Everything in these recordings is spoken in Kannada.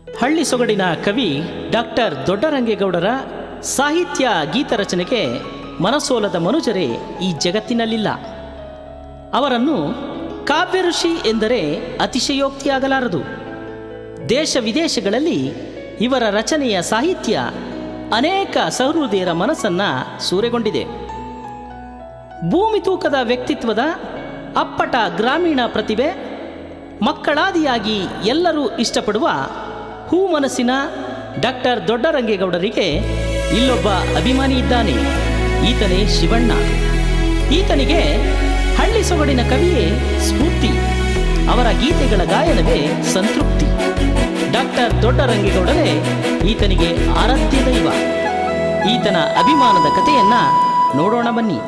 ಹಳ್ಳಿ ಸೊಗಡಿನ ಕವಿ ಡಾಕ್ಟರ್ ದೊಡ್ಡರಂಗೇಗೌಡರ ಸಾಹಿತ್ಯ ಗೀತ ರಚನೆಗೆ ಮನಸೋಲದ ಮನುಜರೇ ಈ ಜಗತ್ತಿನಲ್ಲಿಲ್ಲ. ಅವರನ್ನು ಕಾವ್ಯ ಋಷಿ ಎಂದರೆ ಅತಿಶಯೋಕ್ತಿಯಾಗಲಾರದು. ದೇಶ ವಿದೇಶಗಳಲ್ಲಿ ಇವರ ರಚನೆಯ ಸಾಹಿತ್ಯ ಅನೇಕ ಸಹೃದಯರ ಮನಸ್ಸನ್ನು ಸೂರೆಗೊಂಡಿದೆ. ಭೂಮಿ ತೂಕದ ವ್ಯಕ್ತಿತ್ವದ ಅಪ್ಪಟ ಗ್ರಾಮೀಣ ಪ್ರತಿಭೆ, ಮಕ್ಕಳಾದಿಯಾಗಿ ಎಲ್ಲರೂ ಇಷ್ಟಪಡುವ ಹೂ ಮನಸ್ಸಿನ ಡಾಕ್ಟರ್ ದೊಡ್ಡರಂಗೇಗೌಡರಿಗೆ ಇಲ್ಲೊಬ್ಬ ಅಭಿಮಾನಿ ಇದ್ದಾನೆ. ಈತನೇ ಶಿವಣ್ಣ. ಈತನಿಗೆ ಹಳ್ಳಿ ಸೊಗಡಿನ ಕವಿಯೇ ಸ್ಫೂರ್ತಿ, ಅವರ ಗೀತೆಗಳ ಗಾಯನವೇ ಸಂತೃಪ್ತಿ. ಡಾಕ್ಟರ್ ದೊಡ್ಡರಂಗೇಗೌಡರೇ ಈತನಿಗೆ ಆರಾಧ್ಯ ದೈವ. ಈತನ ಅಭಿಮಾನದ ಕಥೆಯನ್ನ ನೋಡೋಣ ಬನ್ನಿ.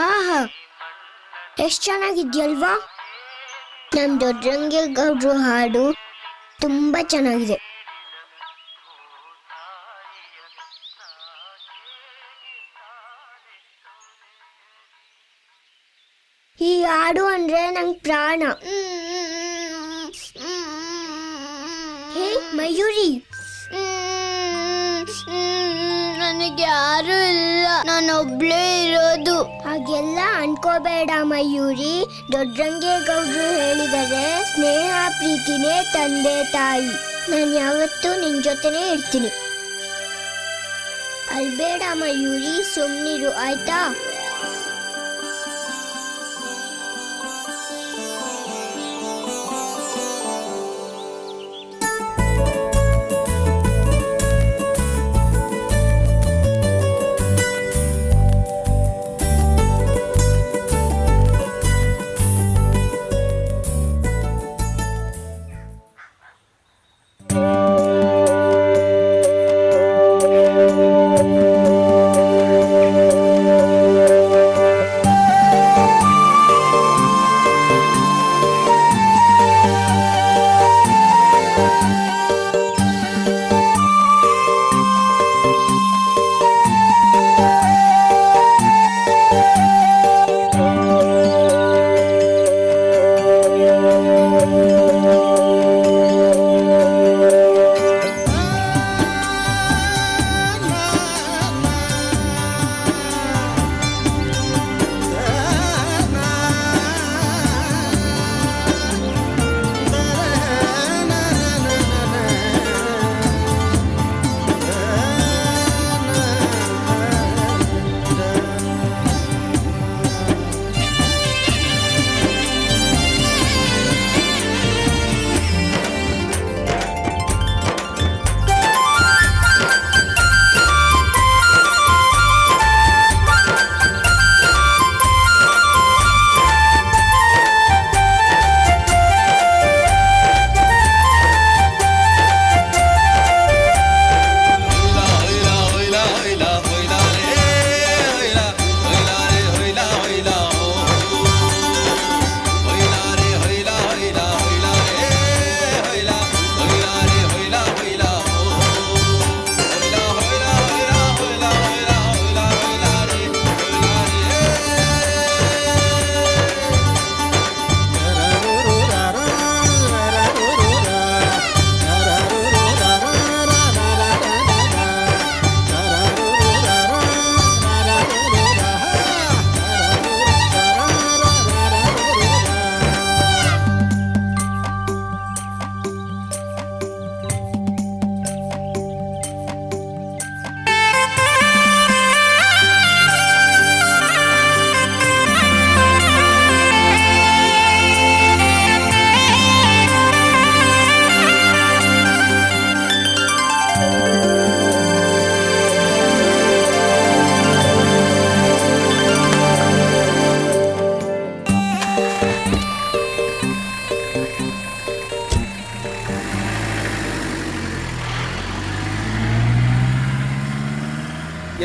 ಆಹಾ, ಎಷ್ಟು ಚೆನ್ನಾಗಿದ್ಯಲ್ವಾ? ನಮ್ಮ ದೊಡ್ಡರಂಗೇಗೌಡ್ರು ಹಾಡು ತುಂಬಾ ಚೆನ್ನಾಗಿದೆ. ಈ ಹಾಡು ಅಂದ್ರೆ ನಂಗೆ ಪ್ರಾಣ. ಹೇ ಮಯೂರಿ, ನನಗೆ ಯಾರು ಇಲ್ಲ, ನಾನೊಬ್ಳೇ ಇರೋದು. ಹಾಗೆಲ್ಲ ಅನ್ಕೋಬೇಡ ಮಯೂರಿ. ದೊಡ್ಡರಂಗೇಗೌಡ್ರು ಹೇಳಿದರೆ ಸ್ನೇಹ ಪ್ರೀತಿನೇ ತಂದೆ ತಾಯಿ. ನಾನು ಯಾವತ್ತೂ ನಿನ್ ಜೊತೆನೇ ಇರ್ತೀನಿ. ಅಲ್ಬೇಡ ಮಯೂರಿ, ಸುಮ್ನಿರು ಆಯ್ತಾ?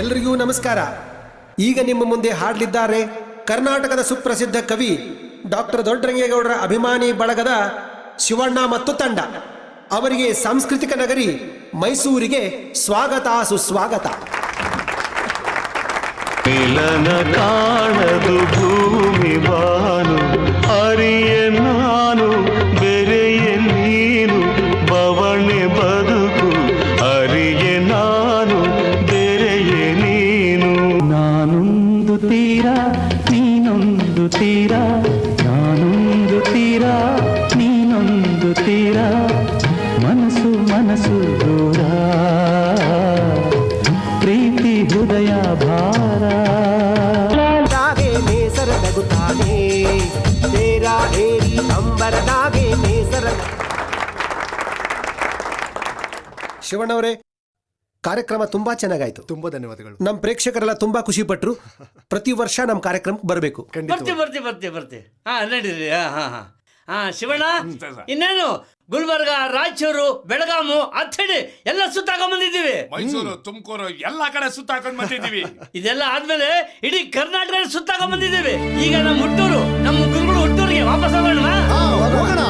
ಎಲ್ಲರಿಗೂ ನಮಸ್ಕಾರ. ಈಗ ನಿಮ್ಮ ಮುಂದೆ ಹಾಡಲಿದ್ದಾರೆ ಕರ್ನಾಟಕದ ಸುಪ್ರಸಿದ್ಧ ಕವಿ ಡಾಕ್ಟರ್ ದೊಡ್ಡರಂಗೇಗೌಡರ ಅಭಿಮಾನಿ ಬಳಗದ ಶಿವಣ್ಣ ಮತ್ತು ತಂಡ ಅವರಿಗೆ ಸಾಂಸ್ಕೃತಿಕ ನಗರಿ ಮೈಸೂರಿಗೆ ಸ್ವಾಗತ ಸುಸ್ವಾಗತ. ಮಿಲನ ಕಾಣದು ಭೂಮಿ ಬಾನು, ಅರಿಯ ನಾನು ಬೆರೆಯ ನೀನು, ಬವಣೆ ಬದುಕು ಅರಿಯ ನಾನು ಬೆರೆಯ ನೀನು. ನಾನೊಂದು ತೀರ ನೀನೊಂದು ತೀರ, ನಾನೊಂದು ತೀರ ನೀನೊಂದು ತೀರ, ಮನಸ್ಸು ಮನಸ್ಸು ದೂರ, ಪ್ರೀತಿ ಹೃದಯ ಭಾರ. ದಾಗೆ ನೇಸರ ನಗುತ್ತಾನೆ ತೇರ ಏರಿ ಅಂಬರದಾಗೆ ನೇಸರ. ಶಿವಣ್ಣವರೇ, ಕಾರ್ಯಕ್ರಮ ತುಂಬಾ ಚೆನ್ನಾಗಾಯ್ತು. ತುಂಬಾ ಧನ್ಯವಾದಗಳು. ನಮ್ಮ ಪ್ರೇಕ್ಷಕರೆಲ್ಲ ತುಂಬಾ ಖುಷಿ ಪಟ್ರು. ಪ್ರತಿ ವರ್ಷ ನಮ್ಮ ಕಾರ್ಯಕ್ರಮಕ್ಕೆ ಬರಬೇಕು. ಬರ್ತಿ ಹಾ ನಡೀರಿ. ಶಿವಣ್ಣ, ಇನ್ನೇನು ಗುಲ್ಬರ್ಗ, ರಾಯಚೂರು, ಬೆಳಗಾಮು ಅತ್ತಡಿ ಎಲ್ಲ ಸುತ್ತಾಕೊಂಡ್ ಬಂದಿದ್ದೀವಿ. ಮೈಸೂರು, ತುಮಕೂರು ಎಲ್ಲಾ ಕಡೆ ಸುತ್ತಾಕೊಂಡ್ ಬಂದಿದ್ದೀವಿ. ಇದೆಲ್ಲ ಆದ್ಮೇಲೆ ಇಡೀ ಕರ್ನಾಟಕ ಸುತ್ತಾಕೊಂಡ್ ಬಂದಿದ್ದೀವಿ. ಈಗ ನಮ್ಮ ಹುಟ್ಟೂರು, ನಮ್ಮ ಗುರುಗಳು ಹುಟ್ಟೂರಿಗೆ ವಾಪಸ್ ಹೋಗೋಣ. ಹೋಗೋಣ.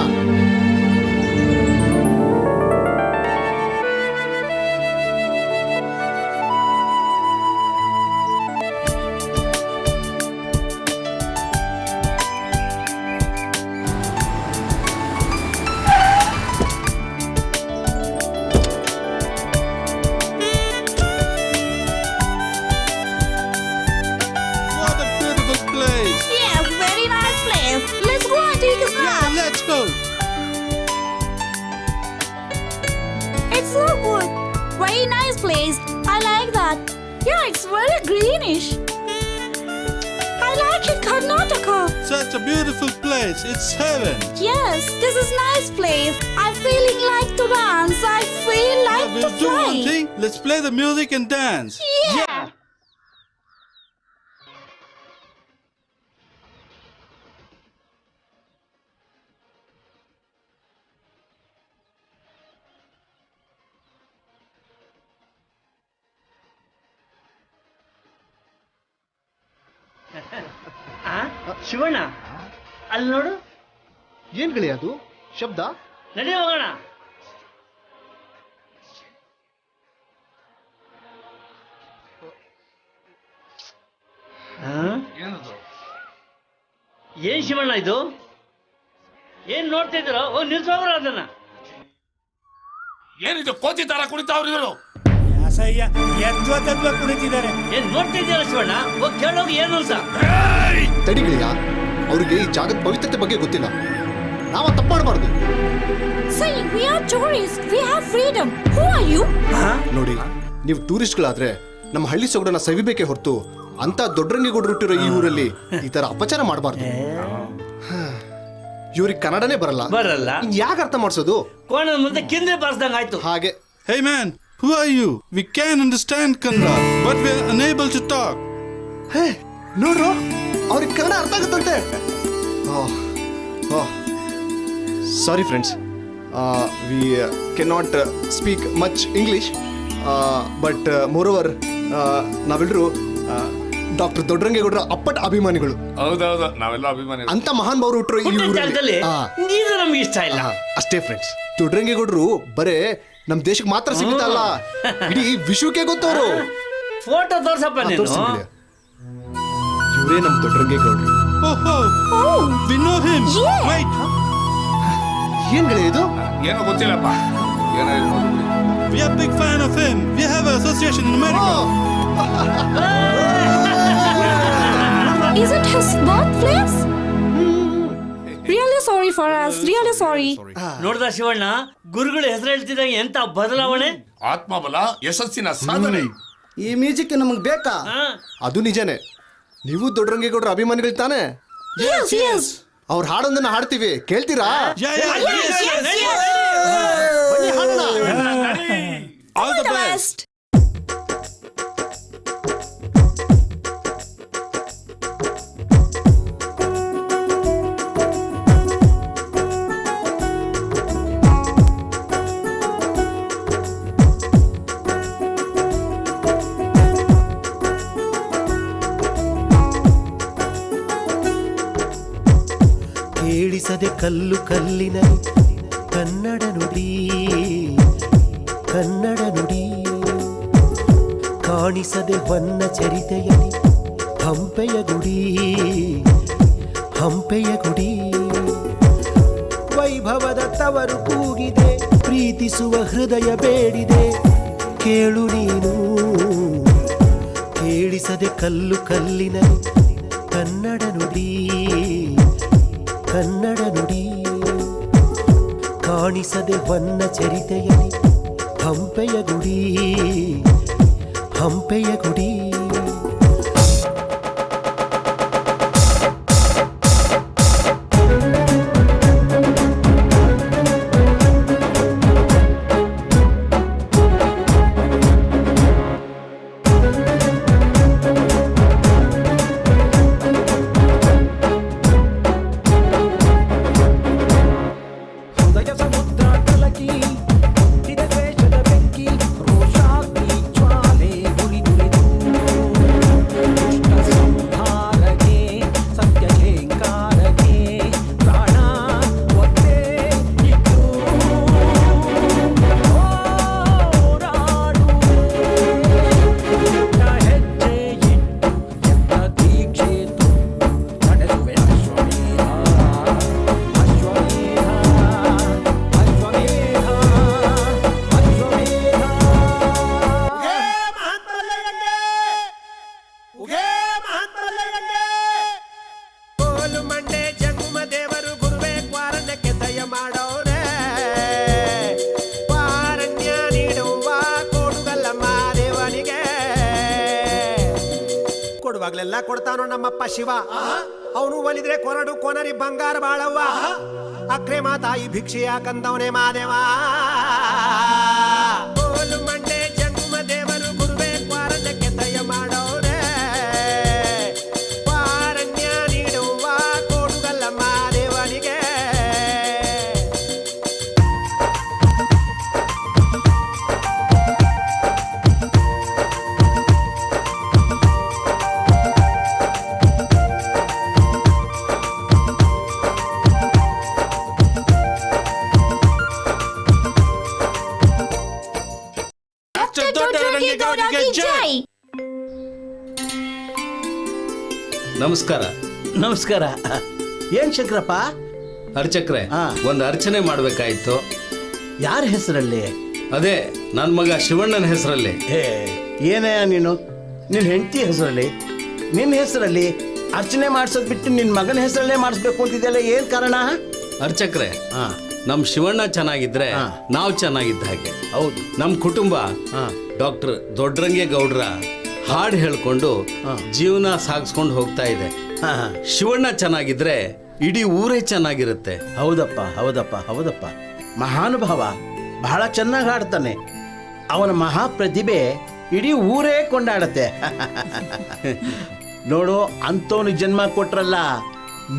It's so good. Very nice place. I like that. Yeah, it's very greenish. I like it, Karnataka. Such a beautiful place. It's heaven. Yes, this is nice place. I'm feeling like to dance. I feel like to We'll do one fly. thing. Let's play the music and dance. Yeah. Shivanna, ಅಲ್ಲಿ ನೋಡು. ಏನ್ ಗೆಳೆಯ ಅದು ಶಬ್ದ? ನಡಿ ಹೋಗೋಣ. ಏನ್ ಶಿವಣ್ಣ ಇದು? ಏನ್ ನೋಡ್ತಾ ಇದ್ದೀರೋ? ನಿಲ್ಸೋಗ್ರ ಅದನ್ನ. ಏನಿದು ಕೋತಿ ತರ ಕುಣಿತಾವ್ರು ಇವರು? ಏನ್ ನೋಡ್ತಾ ಇದ್ದೀರಾ ಶಿವಣ್ಣ? ಹೋಗಿ ಕೇಳೋಗಿ ಏನು ಅಂತ. ತಡಿ ಗೆಳೆಯ, ಅವ್ರಿಗೆ ಈ ಜಾಗದ ಪವಿತ್ರತೆ ಬಗ್ಗೆ ಗೊತ್ತಿಲ್ಲ. ನಾವ ತಪ್ಪು ಮಾಡಬಾರ್ದು. See, we are tourists. We have freedom. Who are you? ನೋಡಿ, ನೀವು ಟೂರಿಸ್ಟ್ಗಳಾದ್ರೆ ನಮ್ಮ ಹಳ್ಳಿ ಸೊಗಡನ್ನ ಸವಿಬೇಕೆ ಹೊರತು ಅಂತ ದೊಡ್ಡರಂಗೇಗೌಡರು ಹುಟ್ಟಿರೋ ಈ ಊರಲ್ಲಿ ಈ ತರ ಅಪಚಾರ ಮಾಡಬಾರ್ದು. ಇವ್ರಿಗೆ ಕನ್ನಡನೇ ಬರಲ್ಲ. ಯಾಕೆ ಅರ್ಥ ಮಾಡಿಸೋದು? ಕೋಣದ ಮುಂದೆ ಕಿಂದ್ರೆ ಬಾರಿಸ್ದಂಗ ಆಯ್ತು. ಹಾಗೆ. Hey man, who are you? We can understand Kannada, but we are unable to talk. ಹೇ, ನೋಡ್ರು, ಅವ್ರಿಗೆ ಕನ್ನಡ ಅರ್ಥ ಆಗುತ್ತಂತೆ. Sorry friends, we can not speak much English, but moreover ನಾವೆಲ್ಲರೂ ಡಾಕ್ಟರ್ ದೊಡ್ಡರಂಗೇಗೌಡರ ಅಪ್ಪಟ ಅಭಿಮಾನಿಗಳು. ಹೌದೌದು, ನಾವೆಲ್ಲ ಅಭಿಮಾನಿ. ಅಂತ ಮಹಾನ್ ಭಾವರು ಹುಟ್ಟರು ಈ ಹುಟ್ಟಿದ ಜಾಗದಲ್ಲಿ ಊರಲ್ಲಿ. ನೀರು ನಮ್ಗೆ ಇಷ್ಟ ಇಲ್ಲ. ಅಷ್ಟೇ ಫ್ರೆಂಡ್ಸ್. ದೊಡ್ಡರಂಗೇಗೌಡರು ಬರೇ ನಮ್ ದೇಶಕ್ಕೆ ಮಾತ್ರ ಸೀಮಿತ ಅಲ್ಲ, ಇಡೀ ವಿಶ್ವಕ್ಕೆ ಗೊತ್ತವರು. ಫೋಟೋ ತೋರ್ಸಪ್ಪ ನೀನು. ಇವರೇ ನಮ್ ದೊಡ್ಡರಂಗೇಗೌಡರು. Oh, we know him. Yeah. Wait, ಏನ್ ಗೆಳೆಯ ಇದು? ಏನೋ ಗೊತ್ತಿಲ್ಲಪ್ಪ. ಏನೋ ಇರ್ಬೋದು ಬಿಡಿ. we are big fan of him. We have an association in America. Is it his birthplace? Really sorry for us. Really sorry. ನೋಡ್ದ ಶಿವಣ್ಣ, ಗುರುಗಳು ಹೆಸರು ಹೇಳ್ತಿದ್ದಂಗೆ ಎಂತ ಬದಲಾವಣೆ. ಆತ್ಮಬಲ, ಯಶಸ್ಸಿನ ಸಾಧನೆ. ಈ ಮ್ಯೂಸಿಕ್ ನಮಗೆ ಬೇಕಾ? ಅದು ನಿಜಾನೇ. ನೀವು ದೊಡ್ಡರಂಗೇಗೌಡರ ಅಭಿಮಾನಿಗಳು ತಾನೆ? Yes, yes. ಅವ್ರ ಹಾಡೊಂದನ್ನ ಹಾಡ್ತೀವಿ, ಕೇಳ್ತೀರಾ? Yeah. ಬನ್ನಿ ಹಾಡೋಣ. All the best. ಕೇಳಿಸದೆ ಕಲ್ಲು ಕಲ್ಲಿನಲ್ಲಿ ಕನ್ನಡ ನುಡಿ ಕನ್ನಡ ನುಡಿ ಕಾಣಿಸದೆ ಹೊನ್ನ ಚರಿತೆಯಲ್ಲಿ ಹಂಪೆಯ ಗುಡಿ ಹಂಪೆಯ ಗುಡಿ ವೈಭವದ ತವರು ಕೂಗಿದೆ ಪ್ರೀತಿಸುವ ಹೃದಯ ಬೇಡಿದೆ ಕೇಳು ನೀನು ಕೇಳಿಸದೆ ಕಲ್ಲು ಕಲ್ಲಿನಲ್ಲಿ ಕನ್ನಡ ನುಡಿ ಕನ್ನಡ ನುಡಿ ಕಾಣಿಸದೆ ಹೊನ್ನ ಚರಿತೆಯಲ್ಲಿ ಹಂಪೆಯ ಗುಡಿ ಹಂಪೆಯ ಗುಡಿ ಕೊಡುವಾಗ್ಲೆಲ್ಲ ಕೊಡ್ತಾನೋ ನಮ್ಮಪ್ಪ ಶಿವ ಅವನು ಒಲಿದ್ರೆ ಕೊರಡು ಕೊನರಿ ಬಂಗಾರ ಬಾಳವ್ವ ಅಕ್ರೆ ಮಾತಾಯಿ ಭಿಕ್ಷೆ ಯಾಕಂದವನೇ ಮಾದೇವ ಕೋಲು ಮಂಡೆ ಜಂಗುಮ ದೇವರು ಗುರುವೆ ಕ್ವಾರಣ್ಯಕ್ಕೆ ದಯ ಮಾಡೋರೆ ಪಾರಣ್ಯ ನೀಡುವ ಕೊಡುಗಲ್ಲ ಮಾದೇವನಿಗೆ ನಮಸ್ಕಾರ. ನಮಸ್ಕಾರ. ಏನ್ ಶಂಕರಪ್ಪ? ಅರ್ಚಕ್ರೆ, ಒಂದು ಅರ್ಚನೆ ಮಾಡ್ಬೇಕಾಯ್ತು. ಯಾರ ಹೆಸರಲ್ಲಿ? ಅದೇ ನನ್ನ ಮಗ ಶಿವಣ್ಣನ ಹೆಸರಲ್ಲಿ. ಏನೇ ನೀನು ನಿನ್ನ ಹೆಂಡತಿ ಹೆಸರಲ್ಲಿ ನಿನ್ನ ಹೆಸರಲ್ಲಿ ಅರ್ಚನೆ ಮಾಡಿಸೋದ್ ಬಿಟ್ಟು ನಿನ್ನ ಮಗನ ಹೆಸರಲ್ಲೇ ಮಾಡಿಸ್ಬೇಕು ಅಂತಿದೆಯಲ್ಲ, ಏನ್ ಕಾರಣ? ಅರ್ಚಕ್ರೆ, ನಮ್ ಶಿವಣ್ಣ ಚೆನ್ನಾಗಿದ್ರೆ ನಾವು ಚೆನ್ನಾಗಿದ್ದ ಹಾಗೆ. ಹೌದು, ನಮ್ ಕುಟುಂಬ ಡಾಕ್ಟರ್ ದೊಡ್ಡರಂಗೇಗೌಡರ ಹಾಡು ಹೇಳ್ಕೊಂಡು ಜೀವನ ಸಾಗಿಸ್ಕೊಂಡು ಹೋಗ್ತಾ ಇದೆ. ಶಿವಣ್ಣ ಚೆನ್ನಾಗಿದ್ರೆ ಇಡೀ ಊರೇ ಚೆನ್ನಾಗಿರುತ್ತೆ. ಹೌದಪ್ಪ ಹೌದಪ್ಪ ಹೌದಪ್ಪ, ಮಹಾನುಭಾವ, ಬಹಳ ಚೆನ್ನಾಗಿ ಹಾಡ್ತಾನೆ. ಅವನ ಮಹಾಪ್ರತಿಭೆ ಇಡೀ ಊರೇ ಕೊಂಡಾಡತ್ತೆ. ನೋಡು, ಅಂತವನು ಜನ್ಮ ಕೊಟ್ರಲ್ಲ,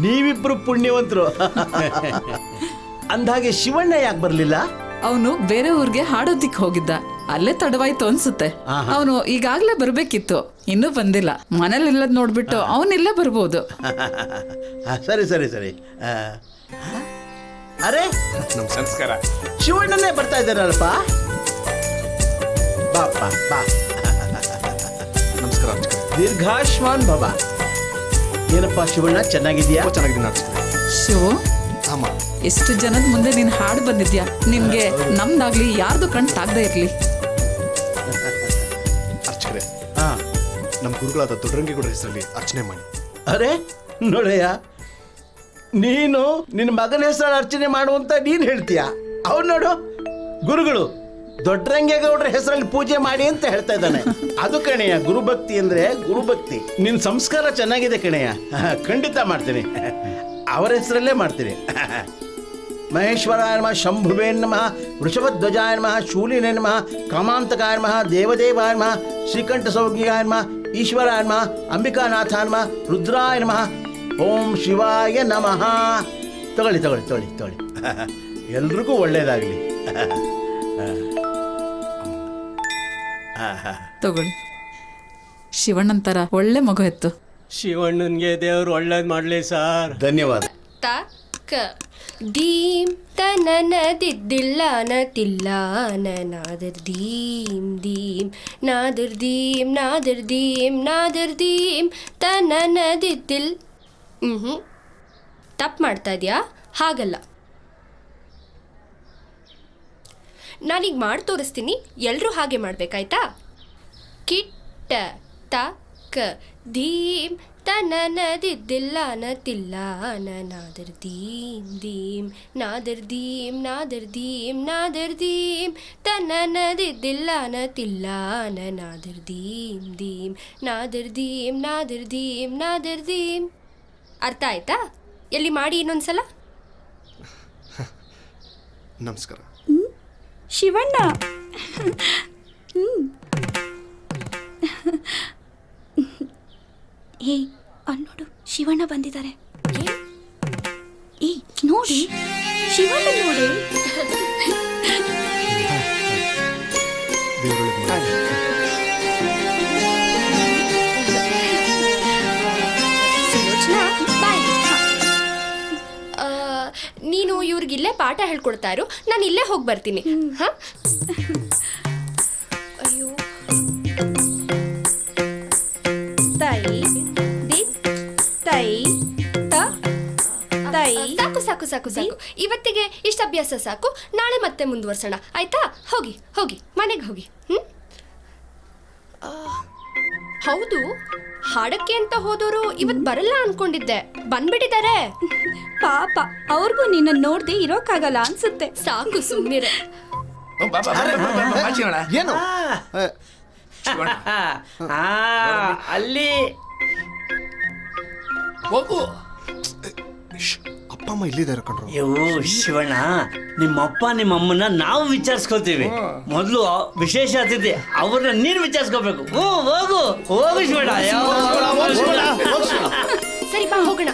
ನೀವಿಬ್ರು ಪುಣ್ಯವಂತರು. ಅಂದಾಗೆ ಶಿವಣ್ಣ ಯಾಕೆ ಬರ್ಲಿಲ್ಲ? ಅವನು ಬೇರೆ ಊರಿಗೆ ಹಾಡೋದಿಕ್ ಹೋಗಿದ್ದ, ಅಲ್ಲೇ ತಡವಾಯ್ತು ಅನ್ಸುತ್ತೆ. ಅವನು ಈಗಾಗ್ಲೇ ಬರ್ಬೇಕಿತ್ತು, ಇನ್ನೂ ಬಂದಿಲ್ಲ. ಮನೇಲಿಲ್ಲದ್ ನೋಡ್ಬಿಟ್ಟು ಅವನಿಲ್ಲೇ ಬರ್ಬೋದು. ಸರಿ ಸರಿ ಸರಿ. ಅರೆ, ನಮಸ್ಕಾರ. ಶಿವಣ್ಣನೇ ಬರ್ತಾ ಇದ್ದಾರಲ್ಪ. ಬಾಪ ಬಾ. ನಮಸ್ಕಾರ. ದೀರ್ಘಾಶ್ವಾನ್ ಭವ. ಏನಪ್ಪ ಶಿವಣ್ಣ, ಚೆನ್ನಾಗಿದ್ಯಾ? ಚೆನ್ನಾಗಿದ್ದೀನಿ. ಶಿವು, ಅಮ್ಮ, ಎಷ್ಟು ಜನದ ಮುಂದೆ ನೀನ್ ಹಾಡು ಬಂದಿದ್ಯಾ. ನಿಮ್ಗೆ ನಮ್ದಾಗ್ಲಿ ಯಾರ್ದು ಕಣ್ ತಾಗ್ದೇ ಇರ್ಲಿ. ಅರ್ಚಕರೇ, ನಮ್ಮ ಗುರುಗಳಾದ ದೊಡ್ಡರಂಗೇಗೌಡರ ಹೆಸರಲ್ಲಿ ಅರ್ಚನೆ ಮಾಡಿ. ಅರೆ ನೋಡಯ್ಯ, ನೀನು ನಿನ್ನ ಮಗನ ಹೆಸರಲ್ಲಿ ಅರ್ಚನೆ ಮಾಡುವಂತ ನೀನು ಹೇಳ್ತೀಯ. ಅವ್ನು ನೋಡು, ಗುರುಗಳು ದೊಡ್ಡರಂಗೇಗೌಡರ ಹೆಸರಲ್ಲಿ ಪೂಜೆ ಮಾಡಿ ಅಂತ ಹೇಳ್ತಾ ಇದ್ದಾನೆ. ಅದು ಕಣಯ್ಯ ಗುರುಭಕ್ತಿ ಅಂದ್ರೆ, ಗುರುಭಕ್ತಿ. ನಿನ್ನ ಸಂಸ್ಕಾರ ಚೆನ್ನಾಗಿದೆ ಕಣಯ್ಯ, ಖಂಡಿತ ಮಾಡ್ತೀನಿ. ಅವರ ಹೆಸರಲ್ಲೇ ಮಾಡ್ತೀನಿ. ಮಹೇಶ್ವರಾಯ ನಮಃ, ಶಂಭುವೇ ನಮಃ, ವೃಷಭಧ್ವಜಾಯ ನಮಃ, ಶೂಲಿನೇ ನಮಃ, ಕಾಮಾಂತಕಾಯ ನಮಃ, ದೇವದೇವಾಯ ನಮಃ, ಶ್ರೀಕಂಠ ಸೌಜ್ಞಾಯ ನಮಃ, ಈಶ್ವರಾಯ ನಮಃ, ಅಂಬಿಕಾನಾಥಾಯ ನಮಃ, ರುದ್ರಾಯ ನಮಃ, ಓಂ ಶಿವಾಯ ನಮಃ. ತಗೊಳ್ಳಿ ತಗೊಳ್ಳಿ ತಗೊಳ್ಳಿ ತಗೊಳ್ಳಿ. ಎಲ್ರಿಗೂ ಒಳ್ಳೇದಾಗಲಿ. ತಗೊಳ್ಳಿ. ಶಿವಣ್ಣಂತರ ಒಳ್ಳೆ ಮಗು ಎತ್ತು. ಶಿವಣ್ಣನ್ಗೆ ದೇವ್ರು ಒಳ್ಳೇದ್ ಮಾಡ್ಲಿ ಸರ್. ಧನ್ಯವಾದ. ದೀಂ ತನನದಿದ್ದಿಲ್ಲಾನ ತಿಲ್ಲಾನ ನಾದರ್ ದೀಂ ದೀಂ ನಾದರ್ ದೀಂ ನಾದರ್ ದೀಂ ನಾದರ್ ದೀಂ ತನನದಿದ್ದಿಲ್. ತಪ್ಪು ಮಾಡ್ತಾ ಇದೆಯಾ? ಹಾಗಲ್ಲ, ನಾನೀಗ ಮಾಡಿ ತೋರಿಸ್ತೀನಿ, ಎಲ್ಲರೂ ಹಾಗೆ ಮಾಡಬೇಕಾಯ್ತಾ? ಕಿಟ್ಟ ತಕ್ಕ ದೀಂ ತನನದಿದ್ದಿಲ್ಲಾನ ತಿಲ್ಲಾನ ನಾದರ್ ದೀಂ ದೀಂ ನಾದರ್ ದೀಂ ನಾದರ್ ದೀಂ ನಾದರ್ ದೀಂ ತನನದಿದ್ದಿಲ್ಲಾನ ತಿಲ್ಲಾನ ನಾದರ್ ದೀಂ ದೀಂ ನಾದರ್ ದೀಂ ನಾದರ್ ದೀಂ ನಾದರ್ ದೀಂ. ಅರ್ಥ ಆಯ್ತಾ? ಎಲ್ಲಿ ಮಾಡಿ ಇನ್ನೊಂದ್ಸಲ. ನಮಸ್ಕಾರ. ಶಿವಣ್ಣ, ಏ ಅಲ್ಲಿ ನೋಡು, ಶಿವಣ್ಣ ಬಂದಿದ್ದಾರೆ. ಏ ನೋಡಿ, ಶಿವಣ್ಣ ನೋಡಿ. ನೀನು ಇವ್ರಿಗಿಲ್ಲೇ ಪಾಠ ಹೇಳ್ಕೊಡ್ತಾ ಇರು, ನಾನು ಇಲ್ಲೇ ಹೋಗಿ ಬರ್ತೀನಿ. ಹಾ, ಅಯ್ಯೋ, ತೈ ದಿ ತೈ ತ ತೈ. ಸಾಕು ಸಾಕು ಸಾಕು ಸಾಕು, ಇವತ್ತಿಗೆ ಇಷ್ಟ ಅಭ್ಯಾಸ ಸಾಕು. ನಾಳೆ ಮತ್ತೆ ಮುಂದುವರ್ಸೋಣ, ಆಯ್ತಾ? ಹೋಗಿ ಹೋಗಿ ಮನೆಗೆ ಹೋಗಿ. ಹೌದು, ಹಾಡಕ್ಕೆ ಅಂತ ಹೋದವರು ಇವತ್ತು ಬರಲ್ಲ ಅನ್ಕೊಂಡಿದ್ದೆ, ಬಂದ್ಬಿಟ್ಟಿದ್ದಾರೆ. ಪಾಪ, ಅವ್ರಿಗೂ ನಿನ್ನ ನೋಡ್ದೆ ಇರೋಕ್ಕಾಗಲ್ಲ ಅನ್ಸುತ್ತೆ. ಸಾಕು ಸುಮ್ಮನಿರೆ. ಏನು ಅಲ್ಲಿ ಹೋಗು. ಅಪ್ಪ ಅಮ್ಮ ಇಲ್ಲಿದ್ದಾರೆ ಕಣ್ರು. ಅಯ್ಯೋ ಶಿವಣ್ಣ, ನಿಮ್ಮಪ್ಪ ನಿಮ್ಮಮ್ಮನ ನಾವು ವಿಚಾರಿಸ್ಕೋತೀವಿ. ಮೊದಲು ವಿಶೇಷ ಅತಿಥಿ ಅವ್ರನ್ನ ನೀನು ವಿಚಾರಿಸ್ಕೋಬೇಕು. ಹೋಗು ಹೋಗು ಶಿವಣ್ಣ. ಸರಿ ಬಾ ಹೋಗೋಣ.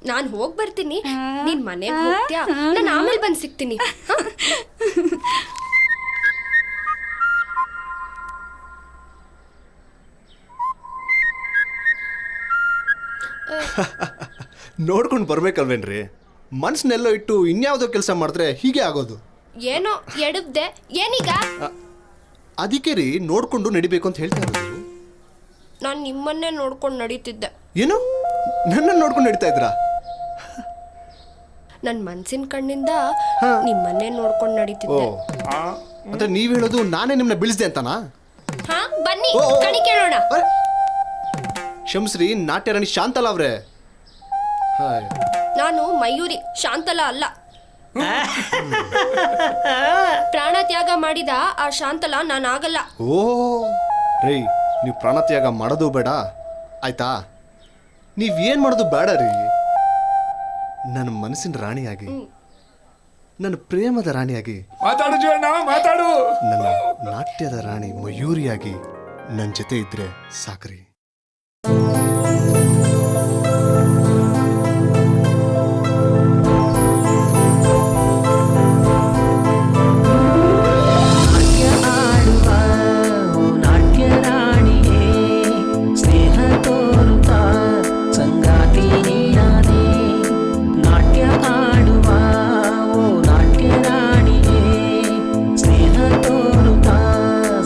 ನಾನು ಹೋಗಿ ಬರ್ತೀನಿ, ನೀನ್ ಮನೆಗೆ ಹೋಗ್ತೀಯಾ? ನಾನು ಆಮೇಲೆ ಬಂದು ಸಿಗ್ತೀನಿ. ನೋಡ್ಕೊಂಡು ಬರ್ಬೇಕಲ್ವೇನ್ರಿ? ಮನ್ಸನ್ನೆಲ್ಲೋ ಇಟ್ಟು ಇನ್ಯಾವುದೋ ಕೆಲಸ ಮಾಡಿದ್ರೆ ಹೀಗೆ ಆಗೋದು. ಏನೋ ಎಡವ್ದೆ, ಏನೀಗ? ಅದಕ್ಕೆ ರೀ ನೋಡ್ಕೊಂಡು ನಡಿಬೇಕು ಅಂತ ಹೇಳ್ತಾ ಇರೋದು. ನಾನು ನಿಮ್ಮನ್ನೇ ನೋಡ್ಕೊಂಡು ನಡೀತಿದ್ದೆ. ಏನು, ನನ್ನ ನೋಡ್ಕೊಂಡು ನಡೀತಾ ಇದ್ರಾ? ನನ್ನ ಮನ್ಸಿನ ಕಣ್ಣಿಂದ ನಿಮ್ಮನ್ನೇ ನೋಡ್ಕೊಂಡು ಓ, ನಡೀತಿದ್ದೆ. ಅಂದ್ರೆ ನೀವ್ ಹೇಳೋದು ನಾನೇ ನಿಮ್ನ ಬೀಳಿಸ್ದೆ ಅಂತನಾ? ಹಾ, ಬನ್ನಿ ಕಣಿ ಕೇಳೋಣ. ಕ್ಷಮಿಸ್ರಿ, ನಾಟ್ಯರಾಣಿ ಶಾಂತಲಾ ಅವ್ರೆ. ನಾನು ಮಯೂರಿ, ಶಾಂತಲಾ ಅಲ್ಲ. ಪ್ರಾಣ ತ್ಯಾಗ ಮಾಡಿದ ಆ ಶಾಂತಲಾ ನಾನಾಗಲ್ಲ. ಓ ರೇ, ನೀವು ಪ್ರಾಣತ್ಯಾಗ ಮಾಡೋದು ಬೇಡ ಆಯ್ತಾ? ನೀವೇನ್ ಮಾಡೋದು ಬೇಡ ರೀ. ನನ್ನ ಮನಸ್ಸಿನ ರಾಣಿಯಾಗಿ, ನನ್ನ ಪ್ರೇಮದ ರಾಣಿಯಾಗಿ, ಮಾತಾಡು ಜೀವಣ್ಣ, ಮಾತಾಡು. ನನ್ನ ನಾಟ್ಯದ ರಾಣಿ ಮಯೂರಿಯಾಗಿ ನನ್ನ ಜೊತೆ ಇದ್ರೆ ಸಾಕ್ರಿ.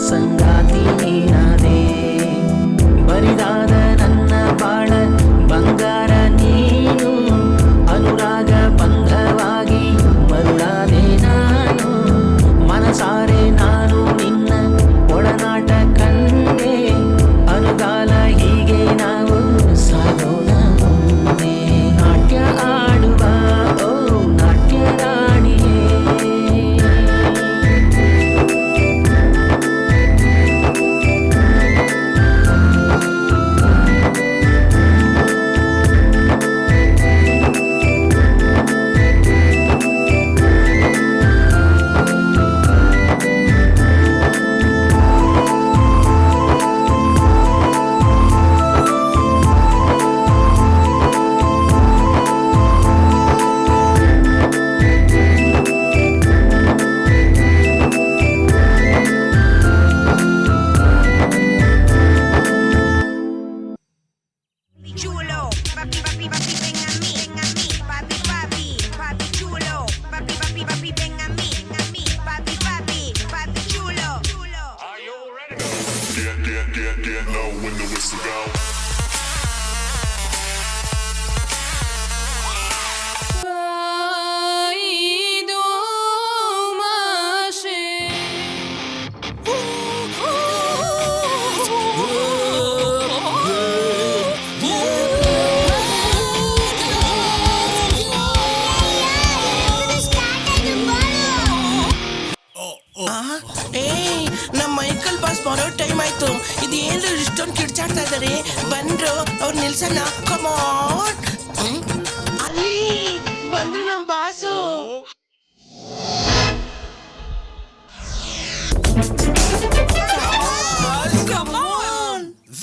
ಸಂಗಾತಿ ನೀನಾದೆ ಬಂದ್ ನಿಲ್ಸಣ್ಣ ಕಮಾನ್. ಅಲ್ಲಿ ಬಂದ್ರು ನಮ್ boss.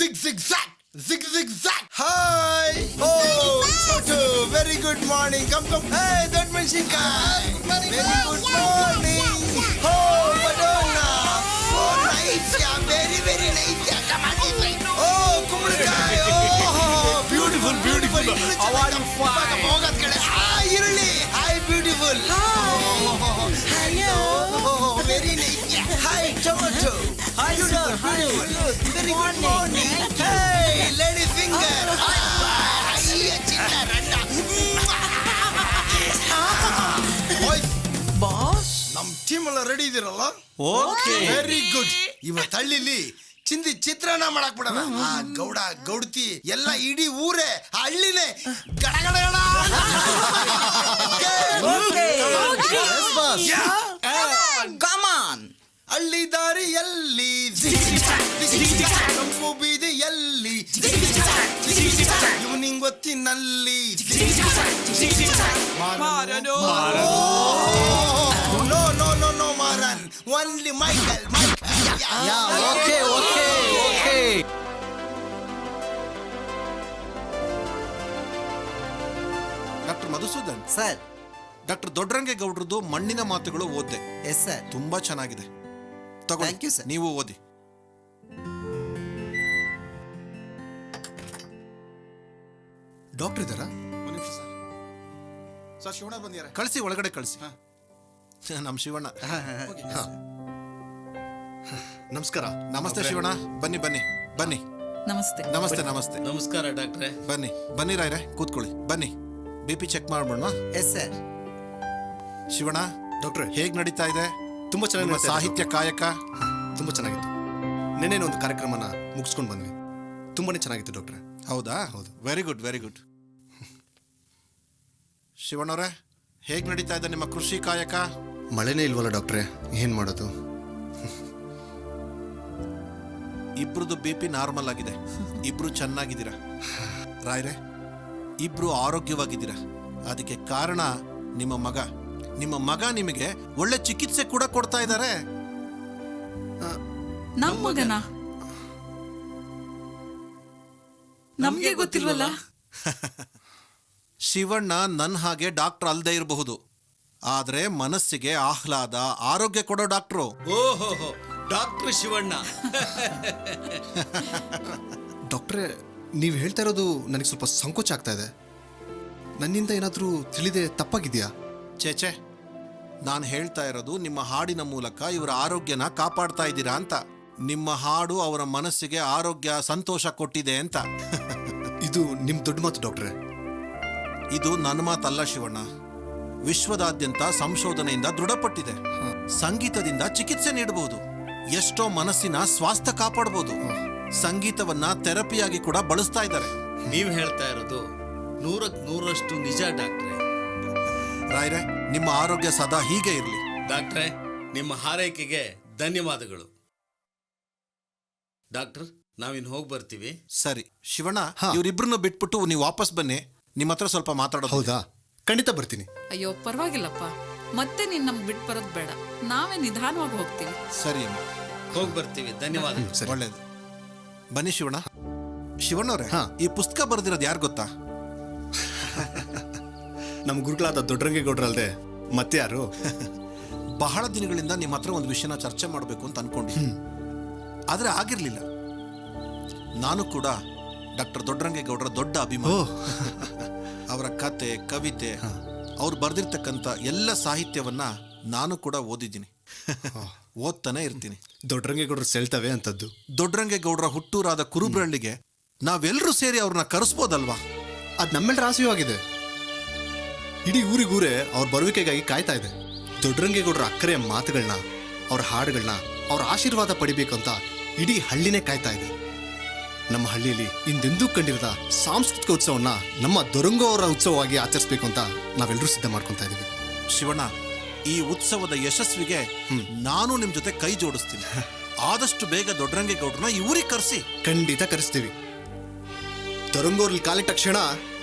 Zig zig zag, zig zig zag. Hi. Oh, Chotu. Very good morning. Come. Hey, that Mexican. Very good morning. Oh, Madonna. So nice, yeah. Very nice, yeah. Come on, this way. Oh, Kumulkai. Oh, beautiful. How are you? Fine. Iruli. Hi, beautiful. Hello. Oh, very nice, yeah. Hi, Chotu. Hi, sir. Beautiful. Very good morning. Hey, lady finger. Boss, ನಮ್ ಟೀಮ್ ಎಲ್ಲ ರೆಡಿ ಇದೀರಲ್ಲ? ಓಕೆ. Very good. ಇವತ್ತು ಹಳ್ಳಿಲಿ ಚಿಂದಿ ಚಿತ್ರಾನ್ನ ಮಾಡಕ್ ಬಿಡೋಣ. ಆ ಗೌಡ ಗೌಡತಿ ಎಲ್ಲ ಇಡೀ ಊರೇ ಆ ಹಳ್ಳಿನೇ ಗಡಗಡ ಹಳ್ಳಿ ದಾರಿಯಲ್ಲಿ ಕಂಪು ಬೀದಿಯಲ್ಲಿ ಇವನಿಂಗ್ ಗೊತ್ತಿನಲ್ಲಿ ನೋ ಮಾರನ್ only Michael. Okay. Doctor Madhusudan sir. Doctor ದೊಡ್ಡರಂಗೇಗೌಡ್ರದ್ದು ಮಣ್ಣಿನ ಮಾತುಗಳು ಓದ್ದೆ. Yes sir. ತುಂಬಾ ಚೆನ್ನಾಗಿದೆ. Thank you, sir. ನೀವು ಓದಿ. ಡಾಕ್ಟರ್ ಇದ್ದಾರಾ? ಸರ್ ಶಿವಣ್ಣ ಬಂದಿದ್ದಾರೆ. ಕಳಿಸಿ, ಒಳಗಡೆ ಕಳಿಸಿ. ನಮ್ ಶಿವಣ್ಣ. ನಮಸ್ಕಾರ. ನಮಸ್ತೆ ಶಿವಣ್ಣ. ಬನ್ನಿ. ನಮಸ್ತೆ. ನಮಸ್ತೆ. ನಮಸ್ಕಾರ ಡಾಕ್ಟ್ರೆ. ಬನ್ನಿ ರಾಯ್ರೆ, ಕೂತ್ಕೊಳ್ಳಿ. ಬನ್ನಿ, BP ಚೆಕ್ ಮಾಡ್ಬೋಣ? Yes sir. ಶಿವಣ್ಣ ಡಾಕ್ಟ್ರೆ, ಹೇಗ್ ನಡೀತಾ ಇದೆ? ತುಂಬಾ ಚೆನ್ನಾಗಿ ಸಾಹಿತ್ಯ ಕಾಯಕ ತುಂಬಾ ಚೆನ್ನಾಗಿತ್ತು. ನೆನ್ನೆ ಒಂದು ಕಾರ್ಯಕ್ರಮನ ಮುಗಿಸ್ಕೊಂಡು ಬಂದ್ವಿ. ತುಂಬಾನೇ ಚೆನ್ನಾಗಿತ್ತು ಡಾಕ್ಟ್ರೆ. ಹೌದಾ? ಹೌದು. Very good. ಶಿವಣ್ಣವ್ರೆ, ಹೇಗ್ ನಡೀತಾ ಇದೆ ನಿಮ್ಮ ಕೃಷಿ ಕಾಯಕ? ಮಳೆನೇ ಇಲ್ವಲ್ಲ ಡಾಕ್ಟ್ರೆ, ಏನ್ ಮಾಡೋದು? ಇಬ್ರದ್ದು BP ನಾರ್ಮಲ್ ಆಗಿದೆ. ಇಬ್ರು ಚೆನ್ನಾಗಿದ್ದೀರಾ ರಾಯ್ರೆ, ಇಬ್ರು ಆರೋಗ್ಯವಾಗಿದ್ದೀರಾ. ಅದಕ್ಕೆ ಕಾರಣ ನಿಮ್ಮ ಮಗ ನಿಮಗೆ ಒಳ್ಳೆ ಚಿಕಿತ್ಸೆ ಕೂಡ ಕೊಡ್ತಾ ಇದ್ದಾರೆ. ನಮ್ಮ ಮಗನ ನಮ್ಗೆ ಗೊತ್ತಿಲ್ವಲ್ಲ. ಶಿವಣ್ಣ ನನ್ನ ಹಾಗೆ ಡಾಕ್ಟರ್ ಅಲ್ದೇ ಇರಬಹುದು, ಆದ್ರೆ ಮನಸ್ಸಿಗೆ ಆಹ್ಲಾದ, ಆರೋಗ್ಯ ಕೊಡೋ ಡಾಕ್ಟ್ರು. ಓಹೋ, ಡಾಕ್ಟರ್ ಶಿವಣ್ಣ. ಡಾಕ್ಟ್ರೆ, ನೀವು ಹೇಳ್ತಾ ಇರೋದು ನನಗೆ ಸ್ವಲ್ಪ ಸಂಕೋಚ ಆಗ್ತಾ ಇದೆ. ನನ್ನಿಂದ ಏನಾದರೂ ತಿಳಿದೆ ತಪ್ಪಾಗಿದೆಯಾ? ಚೇಚೆ, ನಾನು ಹೇಳ್ತಾ ಇರೋದು ನಿಮ್ಮ ಹಾಡಿನ ಮೂಲಕ ಇವರ ಆರೋಗ್ಯನ ಕಾಪಾಡ್ತಾ ಇದ್ದೀರಾ ಅಂತ. ನಿಮ್ಮ ಹಾಡು ಅವರ ಮನಸ್ಸಿಗೆ ಆರೋಗ್ಯ, ಸಂತೋಷ ಕೊಟ್ಟಿದೆ ಅಂತ. ಇದು ನಿಮ್ ದೊಡ್ಡ ಮಾತು ಡಾಕ್ಟ್ರೆ. ಇದು ನನ್ನ ಮಾತಲ್ಲ ಶಿವಣ್ಣ. ವಿಶ್ವದಾದ್ಯಂತ ಸಂಶೋಧನೆಯಿಂದ ದೃಢಪಟ್ಟಿದೆ. ಸಂಗೀತದಿಂದ ಚಿಕಿತ್ಸೆ ನೀಡಬಹುದು, ಎಷ್ಟೋ ಮನಸ್ಸಿನ ಸ್ವಾಸ್ಥ್ಯ ಕಾಪಾಡಬಹುದು. ಸಂಗೀತವನ್ನ ಥೆರಪಿಯಾಗಿ ಕೂಡ ಬಳಸ್ತಾ ಇದ್ದಾರೆ. ನೀವ್ ಹೇಳ್ತಾ ಇರೋದು 100% ನಿಜ ಡಾಕ್ಟ್ರೆ. ರಾಯ್ರೆ, ನಿಮ್ಮ ಆರೋಗ್ಯ ಸದಾ ಹೀಗೆ ಇರಲಿ. ಡಾಕ್ಟ್ರೆ, ನಿಮ್ಮ ಹಾರೈಕೆಗೆ ಧನ್ಯವಾದಗಳು. ಡಾಕ್ಟರ್, ನಾವಿನ್ ಹೋಗಿ ಬರ್ತೀವಿ. ಸರಿ ಶಿವಣ್ಣ, ಇವರಿಬ್ರನ್ನ ಬಿಟ್ಬಿಟ್ಟು ನೀವು ವಾಪಸ್ ಬನ್ನಿ. ನಿಮ್ಮ ಹತ್ರ ಸ್ವಲ್ಪ ಮಾತಾಡೋದು. ಹೌದಾ? ಖಂಡಿತ ಬರ್ತೀನಿ. ಅಯ್ಯೋ ಪರವಾಗಿಲ್ಲಪ್ಪ, ಮತ್ತೆ ನೀನ್ ನಮ್ಗೆ ಬಿಟ್ಟು ಬರೋದು ಬೇಡ. ನಾವೇ ನಿಧಾನವಾಗಿ ಹೋಗ್ತೀವಿ. ಸರಿ ಅಮ್ಮ, ಹೋಗಿ ಬರ್ತೀವಿ. ಧನ್ಯವಾದ. ಒಳ್ಳೇದು. ಬನ್ನಿ ಶಿವಣ್ಣ. ಶಿವಣ್ಣವ್ರೆ, ಈ ಪುಸ್ತಕ ಬರೆದಿರೋದು ಯಾರು ಗೊತ್ತಾ? ನಮ್ಮ ಗುರುಗಳಾದ ದೊಡ್ಡರಂಗೇಗೌಡ್ರಲ್ದೆ ಮತ್ತೆ ಯಾರು? ಬಹಳ ದಿನಗಳಿಂದ ನಿಮ್ಮ ಹತ್ರ ಒಂದು ವಿಷಯನ ಚರ್ಚೆ ಮಾಡಬೇಕು ಅಂತ ಅನ್ಕೊಂಡಿದ್ದೀನಿ, ಆದ್ರೆ ಆಗಿರ್ಲಿಲ್ಲ. ನಾನು ಕೂಡ ಡಾಕ್ಟರ್ ದೊಡ್ಡರಂಗೇಗೌಡರ ದೊಡ್ಡ ಅಭಿಮಾನಿ. ಅವರ ಕತೆ, ಕವಿತೆ, ಅವ್ರು ಬರೆದಿರ್ತಕ್ಕಂಥ ಎಲ್ಲ ಸಾಹಿತ್ಯವನ್ನ ನಾನು ಕೂಡ ಓದಿದ್ದೀನಿ, ಓದ್ತಾನೆ ಇರ್ತೀನಿ. ದೊಡ್ಡರಂಗೇಗೌಡರು ಸೆಳ್ತವೆ ಅಂತದ್ದು. ದೊಡ್ಡರಂಗೇಗೌಡರ ಹುಟ್ಟೂರಾದ ಕುರುಬ್ರಳ್ಳಿಗೆ ನಾವೆಲ್ಲರೂ ಸೇರಿ ಅವ್ರನ್ನ ಕರೆಸ್ಬೋದಲ್ವಾ? ಅದು ನಮ್ಮೆಲ್ಲರ ಆಸೆಯಾಗಿದೆ. ಇಡೀ ಊರಿಗೂರೇ ಅವ್ರ ಬರುವಿಕೆಗಾಗಿ ಕಾಯ್ತಾ ಇದೆ. ದೊಡ್ಡರಂಗೇಗೌಡರ ಅಕ್ಕರೆಯ ಮಾತುಗಳನ್ನ, ಅವ್ರ ಹಾಡುಗಳನ್ನ, ಅವ್ರ ಆಶೀರ್ವಾದ ಪಡಿಬೇಕು ಅಂತ ಇಡೀ ಹಳ್ಳಿನೇ ಕಾಯ್ತಾ ಇದೆ. ನಮ್ಮ ಹಳ್ಳಿಯಲ್ಲಿ ಹಿಂದೆಂದೂ ಕಂಡಿರದ ಸಾಂಸ್ಕೃತಿಕ ಉತ್ಸವನ್ನ ನಮ್ಮ ದೊರಂಗೋ ಅವರ ಉತ್ಸವವಾಗಿ ಆಚರಿಸಬೇಕು ಅಂತ ನಾವೆಲ್ಲರೂ ಸಿದ್ಧ ಮಾಡ್ಕೊತಾ ಇದೀವಿ. ಶಿವಣ್ಣ, ಈ ಉತ್ಸವದ ಯಶಸ್ವಿಗೆ ನಾನು ನಿಮ್ ಜೊತೆ ಕೈ ಜೋಡಿಸ್ತೀನಿ. ಆದಷ್ಟು ಬೇಗ ದೊಡ್ಡರಂಗೇಗೌಡ್ರನ್ನ ಈ ಊರಿಗೆ ಕರೆಸಿ. ಖಂಡಿತ ಕರೆಸ್ತೀವಿ. ದೊರಂಗೋರ್ಲಿ ಕಾಲಿಟ್ಟ ಕ್ಷಣ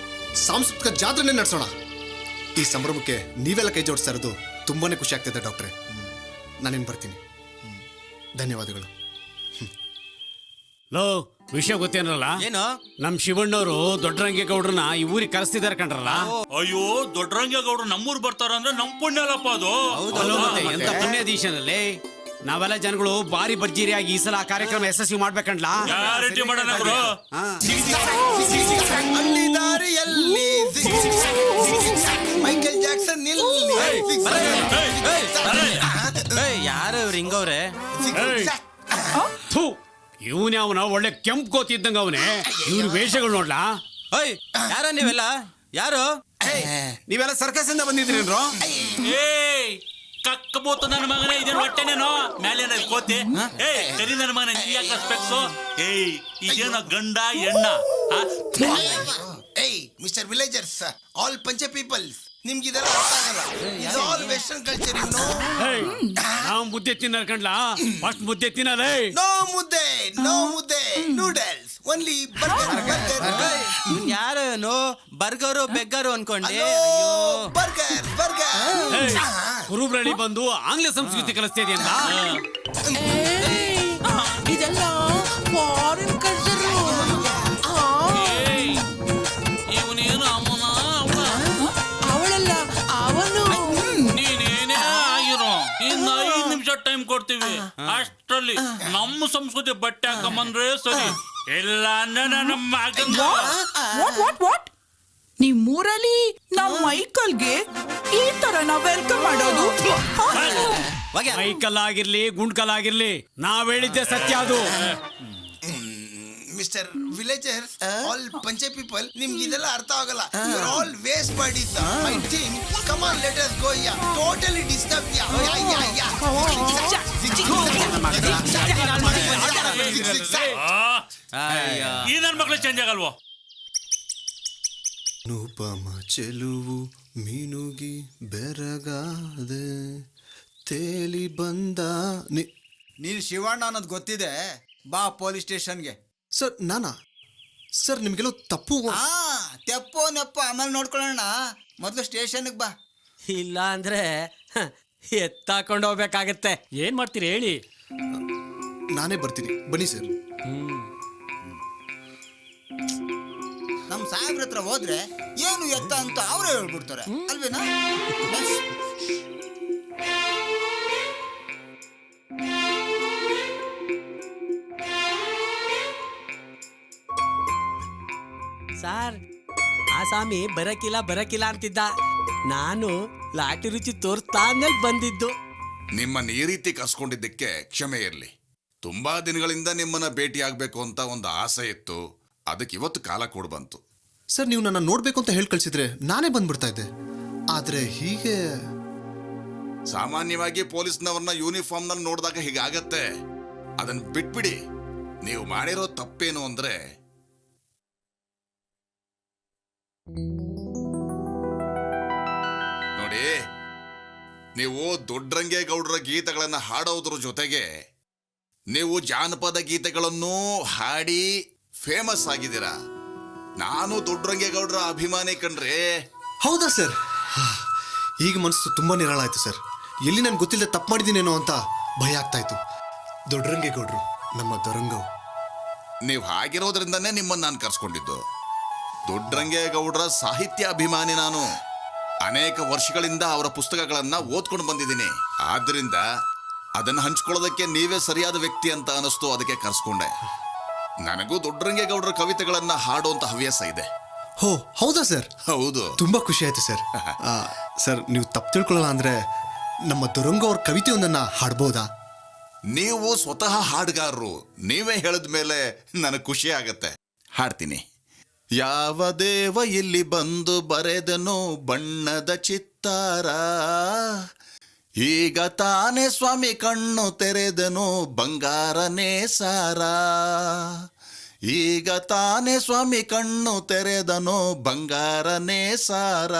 ಸಾಂಸ್ಕೃತಿಕ ಜಾತ್ರೆನೇ ನಡೆಸೋಣ. ಈ ಸಂಭ್ರಮಕ್ಕೆ ನೀವೆಲ್ಲ ಕೈ ಜೋಡಿಸ್ತಾ ಇರೋದು ತುಂಬಾನೇ ಖುಷಿ ಆಗ್ತಿದೆ ಡಾಕ್ಟ್ರೆ. ನಾನೇನು ಬರ್ತೀನಿ. ಧನ್ಯವಾದಗಳು. ಲೋ, ವಿಷಯ ಗೊತ್ತೇನಲ್ಲ? ಏನು? ನಮ್ ಶಿವಣ್ಣವರು ದೊಡ್ಡರಂಗೇಗೌಡ್ರನ್ನ ಈ ಊರಿಗೆ ಕರೆಸ್ತಿದಾರೆ ಕಂಡ್ರಲ್ಲ. ಅಯ್ಯೋ, ದೊಡ್ಡರಂಗೇಗೌಡ್ರು ನಮ್ಮೂರ್ ಬರ್ತಾರ ಅಂದ್ರೆ ನಮ್ ಪುಣ್ಯಲ್ಲಪ್ಪ ಅದು. ಅಲ್ಲೋ ಮತ್ತೆ ಎಂತ ಪುಣ್ಯಾಧೀಶನಲ್ಲಿ ನಾವೆಲ್ಲ ಜನಗಳು ಬಾರಿ ಭರ್ಜರಿಯಾಗಿ ಈ ಸಲ ಆ ಕಾರ್ಯಕ್ರಮ ಯಶಸ್ವಿ ಮಾಡ್ಬೇಕಂಡ್ಲಾ. ಗ್ಯಾರಂಟಿ ಮಾಡೋಣ ಗುರು. ದಾರಿಯಲ್ಲಿ ಮೈಕಲ್ ಜಾಕ್ಸನ್ ಯಾರು ಇವ್ರು ಹಿಂಗವ್ರೆ? ಇವನೇ ಅವನ ಒಳ್ಳೆ ಕೆಂಪು ಕೋತಿದ್ದಂಗ ಅವನೇ. ಇವ್ರ ವೇಷಗಳು ನೋಡ್ಲಾ. ಯಾರ ನೀವೆಲ್ಲ? ಯಾರು ನೀವೆಲ್ಲ ಸರ್ಕಸ್ ಇಂದ ಬಂದಿದ್ರೇನ್ರೋ? ಕಕ್ಕಬೋತು ನನ್ನ ಮಗನೇ, ಇದೇನು ಹೊಟ್ಟೆನೇನೋ ಮೇಲೆ ಕೋತಿ. ಕರಿ ನನ್ನ ಮಗನ ನೀ ಯಾಕೆ ಸ್ಪೆಕ್ಸು? ಇದೇನೋ ಗಂಡ ಹೆಣ್ಣ? ಮಿಸ್ಟರ್ ವಿಲೇಜರ್ಸ್, ಆಲ್ ಪಂಚ ಪೀಪಲ್ಸ್, ನಿಮ್ಗೆ ಇದೆಲ್ಲ ಅರ್ಥ ಆಗಲ್ಲ. It's all western culture. ನಾವು ಮುದ್ದೆ ತಿನ್ನರ್ ಕಂಡ್ಲಾ. ಫಸ್ಟ್ ಮುದ್ದೆ ತಿನ್ನಲೇ. ನೋ ಮುದ್ದೆ, ನೋ ಮುದ್ದೆ, ನೂಡಲ್ಸ್, ಓನ್ಲಿ ಬರ್ಗರ್. ಯಾರು ಬರ್ಗರು ಬೆಗ್ಗರು ಅನ್ಕೊಂಡೆ. Burger burger. ಕುರುಬ್ರಳ್ಳಿ ಬಂದು ಆಂಗ್ಲ ಸಂಸ್ಕೃತಿ ಕಲಿಸ್ತಿದೆ ಅಂತ. ಇದೆಲ್ಲ ಫಾರಿನ್ ಕಲ್ಚರ್. ಇವನೇನು ಅಮ್ಮನ ಅವಳಲ್ಲ, ಅವನು. ನೀನೇನೇ ಆಗಿರೋ, ಇನ್ನು 5 ನಿಮಿಷ ಟೈಮ್ ಕೊಡ್ತೀವಿ. ಅಷ್ಟರಲ್ಲಿ ನಮ್ಮ ಸಂಸ್ಕೃತಿ ಬಟ್ಟೆ ಹಾಕಂಬಂದ್ರೆ ಸರಿ, ಇಲ್ಲ ಅಂದ್ರೆ ನನ್ನ ಮಗನ. ನಿಮ್ಮೂರಲ್ಲಿ ನಮ್ಮ ಮೈಕಲ್ಗೆ ಈ ತರ ನಾವ್ ವೆಲ್ಕಮ್ ಮಾಡೋದು? ಮೈಕಲ್ ಆಗಿರ್ಲಿ ಗುಂಡ್ಕಲ್ ಆಗಿರ್ಲಿ, ನಾವ್ ಹೇಳಿದ್ದೆ ಸತ್ಯ ಅದು. ಮಿಸ್ಟರ್ ವಿಲೇಜರ್ಸ್, ಆಲ್ ಪಂಚ ಪೀಪಲ್, ನಿಮ್ಗೆ ಇದೆಲ್ಲ ಅರ್ಥ ಆಗಲ್ಲ. ಯು ಆರ್ ಆಲ್ ವೇಸ್ಟ್ ಮಾಡಿದ್ದ. I think come on let us go. Yeah totally disturb. ಈ ನನ್ನ ಮಕ್ಳು ಚೇಂಜ್ ಆಗಲ್ವೋ? ಅನುಪಮ ಚೆಲುವು ಮೀನುಗಿ ಬೆರಗಾದೆ ತೇಲಿ ಬಂದ. ನೀನು ಶಿವಣ್ಣ ಅನ್ನೋದು ಗೊತ್ತಿದೆ, ಬಾ ಪೊಲೀಸ್ ಸ್ಟೇಷನ್ಗೆ. ಸರ್ ನಾನಾ? ಸರ್ ನಿಮ್ಗೆಲ್ಲೋ ತಪ್ಪು. ತೆಪ್ಪೋ ನೆಪ್ಪೋ ಆಮೇಲೆ ನೋಡ್ಕೊಳ್ಳೋಣ, ಮೊದಲು ಸ್ಟೇಷನ್ಗೆ ಬಾ. ಇಲ್ಲ ಅಂದ್ರೆ ಎತ್ತಾಕೊಂಡು ಹೋಗ್ಬೇಕಾಗತ್ತೆ. ಏನ್ ಮಾಡ್ತೀರಿ ಹೇಳಿ? ನಾನೇ ಬರ್ತೀನಿ, ಬನ್ನಿ ಸರ್. ನಮ್ಮ ಸಾಹೇಬ್ರ ಹತ್ರ ಹೋದ್ರೆ ಏನು ಎತ್ತ ಅಂತ ಅವರೇ ಹೇಳ್ಬಿಡ್ತಾರೆ ಅಲ್ವೇನಾ? ಸಾರ್, ಆ ಸ್ವಾಮಿ ಬರಕಿಲ್ಲ ಅಂತಿದ್ದ. ನಾನು ಲಾಟಿ ರುಚಿ ತೋರಿಸ್ತಾ ಅಂದೇಳಿ ಬಂದಿದ್ದು. ನಿಮ್ಮನ್ನ ಈ ರೀತಿ ಕರ್ಸ್ಕೊಂಡಿದ್ದಕ್ಕೆ ಕ್ಷಮೆ ಇರಲಿ. ತುಂಬಾ ದಿನಗಳಿಂದ ನಿಮ್ಮನ್ನ ಭೇಟಿ ಆಗ್ಬೇಕು ಅಂತ ಒಂದು ಆಸೆ ಇತ್ತು, ಅದಕ್ಕೆ ಇವತ್ತು ಕಾಲ ಕೂಡ್ ಬಂತು. ಸರ್ ನೀವು ನನ್ನ ನೋಡ್ಬೇಕು ಅಂತ ಹೇಳಿ ಕಳ್ಸಿದ್ರೆ ನಾನೇ ಬಂದ್ಬಿಡ್ತಾ ಇದ್ದೆ. ಆದ್ರೆ ಹೀಗೆ ಸಾಮಾನ್ಯವಾಗಿ ಪೊಲೀಸ್ನವ್ರನ್ನ ಯೂನಿಫಾರ್ಮ್ನಲ್ಲಿ ನೋಡಿದಾಗ ಹೀಗಾಗತ್ತೆ. ಅದನ್ನ ಬಿಟ್ಬಿಡಿ. ನೀವು ಮಾಡಿರೋ ತಪ್ಪೇನು ಅಂದ್ರೆ, ನೋಡಿ, ನೀವು ದೊಡ್ಡರಂಗೇಗೌಡರ ಗೀತೆಗಳನ್ನ ಹಾಡೋದ್ರ ಜೊತೆಗೆ ನೀವು ಜಾನಪದ ಗೀತೆಗಳನ್ನು ಹಾಡಿ ಫೇಮಸ್ ಆಗಿದ್ದೀರಾ. ನಾನು ದೊಡ್ಡರಂಗೇಗೌಡರ ಅಭಿಮಾನಿ ಕಣ್ರೆ. ಹೌದಾ ಸರ್? ಈಗ ಮನಸ್ಸು ತುಂಬಾ ನಿರಾಳ ಆಯ್ತು ಸರ್. ಎಲ್ಲಿ ನಾನು ಗೊತ್ತಿಲ್ಲದೆ ತಪ್ಪು ಮಾಡಿದ್ದೀನೇನೋ ಅಂತ ಭಯ ಆಗ್ತಾ ಇತ್ತು. ದೊಡ್ಡರಂಗೇಗೌಡರು ನಮ್ಮ ದೊರಂಗವು. ನೀವು ಹಾಗಿರೋದ್ರಿಂದನೇ ನಿಮ್ಮನ್ನು ನಾನು ಕರ್ಸ್ಕೊಂಡಿದ್ದು. ದೊಡ್ಡರಂಗೇಗೌಡರ ಸಾಹಿತ್ಯ ಅಭಿಮಾನಿ ನಾನು. ಅನೇಕ ವರ್ಷಗಳಿಂದ ಅವರ ಪುಸ್ತಕಗಳನ್ನ ಓದ್ಕೊಂಡು ಬಂದಿದ್ದೀನಿ. ಆದ್ರಿಂದ ಅದನ್ನು ಹಂಚ್ಕೊಳ್ಳೋದಕ್ಕೆ ನೀವೇ ಸರಿಯಾದ ವ್ಯಕ್ತಿ ಅಂತ ಅನಿಸ್ತು, ಅದಕ್ಕೆ ಕರ್ಸ್ಕೊಂಡೆ. ನನಗೂ ದೊಡ್ಡರಂಗೇಗೌಡರ ಕವಿತೆಗಳನ್ನ ಹಾಡುವಂತ ಹವ್ಯಾಸ ಇದೆ. ಹೋ ಹೌದಾ ಸರ್? ಹೌದು. ತುಂಬಾ ಖುಷಿ ಆಯ್ತು ಸರ್. ಸರ್ ನೀವು ತಪ್ಪು ತಿಳ್ಕೊಳ್ಳಲ್ಲ ಅಂದ್ರೆ ನಮ್ಮ ದೊರಂಗ ಅವ್ರ ಕವಿತೆಯೊಂದನ್ನ ಹಾಡ್ಬೋದಾ? ನೀವು ಸ್ವತಃ ಹಾಡುಗಾರರು, ನೀವೇ ಹೇಳಿದ ಮೇಲೆ ನನಗೆ ಖುಷಿ ಆಗತ್ತೆ. ಹಾಡ್ತೀನಿ. ಯಾವ ದೇವ ಇಲ್ಲಿ ಬಂದು ಬರೆದನು ಬಣ್ಣದ ಚಿತ್ತಾರ, ಈಗ ತಾನೇ ಸ್ವಾಮಿ ಕಣ್ಣು ತೆರೆದನು ಬಂಗಾರನೇ ಸಾರ. ಈಗ ತಾನೇ ಸ್ವಾಮಿ ಕಣ್ಣು ತೆರೆದನು ಬಂಗಾರನೇ ಸಾರ.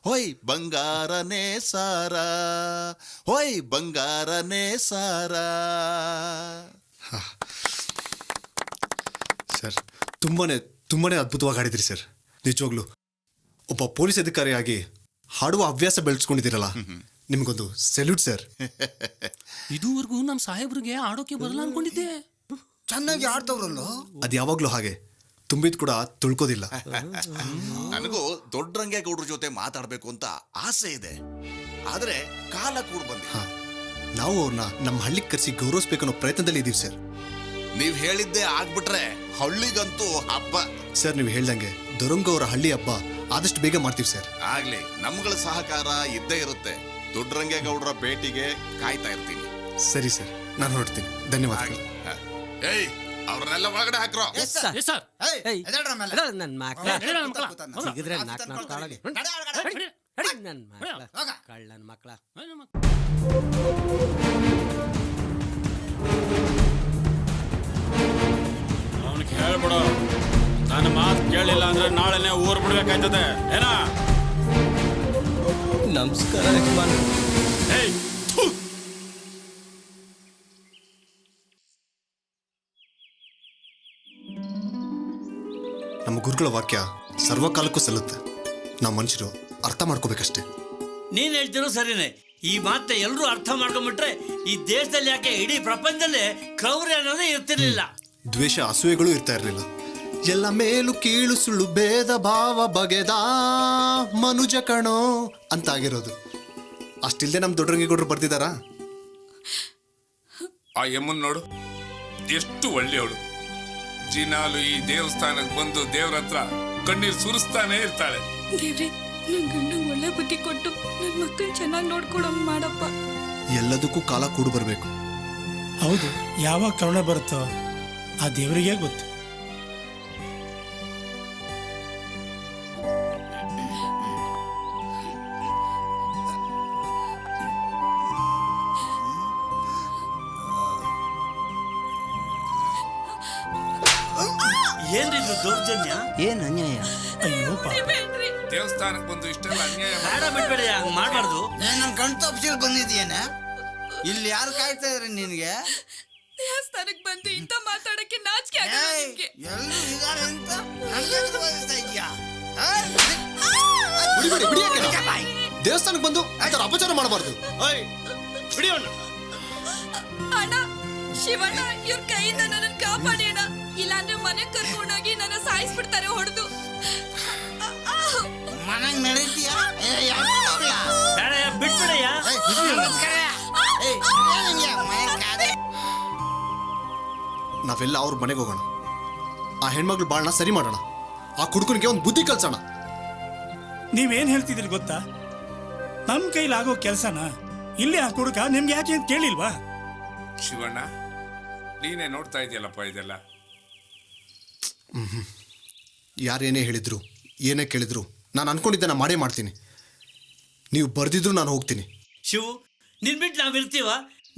ಹೊಯ್ ಬಂಗಾರನೇ ಸಾರ, ಹೊಯ್ ಬಂಗಾರನೇ ಸಾರ. ಸರ್ ತುಂಬಾನೇ ತುಂಬಾನೇ ಅದ್ಭುತವಾಗಿ ಹಾಡಿದ್ರಿ ಸರ್. ನಿಜವಾಗ್ಲು ಒಬ್ಬ ಪೊಲೀಸ್ ಅಧಿಕಾರಿಯಾಗಿ ಹಾಡುವ ಹವ್ಯಾಸ ಬೆಳೆಸ್ಕೊಂಡಿದ್ದೀರಲ್ಲ, ನಿಮಗೊಂದು ಸೆಲ್ಯೂಟ್ ಸರ್. ಇದುವರೆಗೂ ನಮ್ಮ ಸಾಹೇಬ್ರಿಗೆ ಆಡೋಕೆ ಬರಲ್ಲ ಅನ್ಕೊಂಡಿದ್ದೆ. ಚೆನ್ನಾಗಿ ಆಡ್ತವ್ರಲ್ಲ. ಅದು ಯಾವಾಗ್ಲೂ ಹಾಗೆ, ತುಂಬಿದ್ ಕೂಡ ತುಳ್ಕೋದಿಲ್ಲ. ನನಗೂ ದೊಡ್ಡರಂಗೇಗೌಡ್ರ ಜೊತೆ ಮಾತಾಡ್ಬೇಕು ಅಂತ ಆಸೆ ಇದೆ, ಆದ್ರೆ ಕಾಲ ಕೂಡ ಬಂದಿಲ್ಲ. ನಾವು ಅವ್ರನ್ನ ನಮ್ಮ ಹಳ್ಳಿಗೆ ಕರೆಸಿ ಗೌರವಿಸ್ಬೇಕನ್ನೋ ಪ್ರಯತ್ನದಲ್ಲಿ ಇದೀವಿ ಸರ್. ನೀವ್ ಹೇಳಿದ್ದೆ ಆಗ್ಬಿಟ್ರೆ ಹಳ್ಳಿಗಂತೂ ಹಬ್ಬ. ಸರ್, ನೀವು ಹೇಳ್ದಂಗೆ ದೊರಂಗ ಅವರ ಹಳ್ಳಿ ಹಬ್ಬ ಆದಷ್ಟು ಬೇಗ ಮಾಡ್ತೀವಿ ಸರ್. ಆಗ್ಲಿ, ನಮ್ಗಳ ಸಹಕಾರ ಇದ್ದೇ ಇರುತ್ತೆ. ದೊಡ್ಡರಂಗೇಗೌಡ್ರ ಭೇಟಿಗೆ ಕಾಯ್ತಾ ಇರ್ತೀನಿ. ಸರಿ ಸರ್, ನಾನು ಹೊರಡ್ತೀನಿ. ಧನ್ಯವಾದಗಳು. ಏಯ್, ಅವ್ರನ್ನೆಲ್ಲ ಒಳಗಡೆ ಹಾಕ್ರೋ. ನನ್ನ ಮಕ್ಕಳ ಸಿಗಿದ್ರೆ ನಾಲ್ಕು ಕಾಳಗೆ ನನ್ನ ಮಕ್ಕಳ ಕಳ್ಳನ ಮಕ್ಕಳ. ಅವನಿಗೆ ಹೇಳ್ಬಿಡು, ನನ್ನ ಮಾತು ಕೇಳಿಲ್ಲ ಅಂದ್ರೆ ನಾಳೆನೆ ಊರ್ ಬಿಡ್ಬೇಕಾಯ್ತದೆ. ಏನಾ? ನಮಸ್ಕಾರ ಯಜಮಾನ್. ಏಯ್, ನಮ್ಮ ಗುರುಗಳ ವಾಕ್ಯ ಸರ್ವಕಾಲಕ್ಕೂ ಸಲ್ಲುತ್ತೆ. ನಾವು ಮನುಷ್ಯರು ಅರ್ಥ ಮಾಡ್ಕೋಬೇಕಷ್ಟೇ. ನೀನ್ ಹೇಳ್ತಿರೋ ಸರಿನೇ. ಈ ಮಾತೆ ಎಲ್ಲರೂ ಅರ್ಥ ಮಾಡ್ಕೊಂಡ್ಬಿಟ್ರೆ ಈ ದೇಶದಲ್ಲಿ ಯಾಕೆ ಇಡೀ ಪ್ರಪಂಚದಲ್ಲೇ ಕ್ರೌರ್ಯ ಅನ್ನೋದೇ ಇರ್ತಿರ್ಲಿಲ್ಲ. ದ್ವೇಷ, ಅಸೂಯೆಗಳು ಇರ್ತಾ ಇರಲಿಲ್ಲ. ಎಲ್ಲ ಮೇಲು ಕೀಳು ಸುಳ್ಳು ಭೇದ ಭಾವ ಬಗೆದ ಮನುಜ ಕಣೋ ಅಂತ ಆಗಿರೋದು. ಅಷ್ಟಿಲ್ದೆ ನಮ್ಮ ದೊಡ್ಡರಂಗೇಗೌಡರು ಬರ್ತಿದಾರಾ? ಆ ಯಮ್ಮನ್ ನೋಡು, ಎಷ್ಟು ಒಳ್ಳೆಯವಳು. ಜಿನಾಲು ಈ ದೇವಸ್ಥಾನಕ್ಕೆ ಬಂದು ದೇವ್ರ ಹತ್ರ ಕಣ್ಣೀರು ಸುರಿಸ್ತಾನೆ ಇರ್ತಾಳೆ. ದೇವ್ರೆ, ನನ್ ಗಂಡ ಒಳ್ಳೆ ಬುದ್ಧಿ ಕೊಟ್ಟು ನನ್ ಮಕ್ಕಳು ಚೆನ್ನಾಗಿ ನೋಡ್ಕೊಡಂಗ್ ಮಾಡಪ್ಪ. ಎಲ್ಲದಕ್ಕೂ ಕಾಲ ಕೂಡು ಬರಬೇಕು. ಹೌದು, ಯಾವಾಗ ಕರುಣೆ ಬರುತ್ತೋ ಆ ದೇವರಿಗೆ ಗೊತ್ತು. ಏನ್ರಿದು ದೌರ್ಜನ್ಯ? ಏನ್ ಅನ್ಯಾಯ? ಅಯ್ಯೋ ದೇವಸ್ಥಾನಕ್ಕೆ ಬಂದು ಇಷ್ಟೆಲ್ಲ ಅನ್ಯಾಯ ಬಿಟ್ಬೇಡಿ, ಹಂಗ್ ಮಾಡ್ಬಾರ್ದು. ನನ್ ಕಣ್ ತಪ್ಪಿಸಿ ಬಂದಿದ್ಯೇನ? ಇಲ್ಲಿ ಯಾರು ಕಾಯ್ತಾ ಇದ್ರಿ ನಿನ್ಗೆ? ದೇವಸ್ಥಾನಕ್ಕೆ ಬಂದು ಇಂತ ಮಾತಾಡಕ್ಕೆ ನಾಚಿಕೆ ಎಲ್ಲರೂ ಇದಾರೆ ಅಂತ ನನಗೆ ತೋರಿಸ್ತಾ ಇದ್ಯಾ? ದೇವಸ್ಥಾನಕ್ಕೆ ಬಂದು ಆತರ ಅಪಚಾರ ಮಾಡಬಾರ್ದು. ಅಣ್ಣ, ಶಿವಣ್ಣ, ಇವ್ರ ಕೈಯಿಂದ ನನ್ನ ಕಾಪಾಡಿ ಅಣ್ಣ. ಇಲ್ಲಾಂದ್ರೆ ಮನೆ ಕರ್ಕೊಂಡೋಗಿ ನನ್ನ ಸಾಯಿಸ್ಬಿಡ್ತಾರೆ ಹೊಡೆದು. ಮನೆಗೆ ನಡೀತೀಯಾ? ಬಿಟ್ಬಿಡಯ್ಯ. ನಾವೆಲ್ಲ ಅವ್ರ ಮನೆಗೆ ಹೋಗೋಣ. ಆ ಹೆಣ್ಮಕ್ಳು ಬಾಳ್ನ ಸರಿ ಮಾಡೋಣ. ಆ ಕುಡುಕನಿಗೆ ಒಂದು ಬುದ್ಧಿ ಕಲ್ಸೋಣ. ನೀವೇನ್ ಹೇಳ್ತಿದ್ರಿ ಗೊತ್ತಾ? ನಮ್ ಕೈಲಾಗೋ ಕೆಲ್ಸನ ಇಲ್ಲಿ ಆ ಕುಡುಕ ನಿಮ್ಗೆ ಯಾಕೆ ಅಂತ ಕೇಳಿಲ್ವಾ? ಶಿವಣ್ಣ, ನೀನೇ ನೋಡ್ತಾ ಇದೆಯಲ್ಲಪ್ಪ ಇದೆಲ್ಲ. ಯಾರೇನೇ ಹೇಳಿದ್ರು, ಏನೇ ಕೇಳಿದ್ರು, ನಾನು ಅನ್ಕೊಂಡಿದ್ದೆ ನಾನು ಮಾಡೇ ಮಾಡ್ತೀನಿ. ನೀವು ಬರ್ದಿದ್ರು ನಾನು ಹೋಗ್ತೀನಿ. ಶಿವು, ನಿನ್ ಬಿಟ್ಟು ನಾವ್ ಇರ್ತೀವ?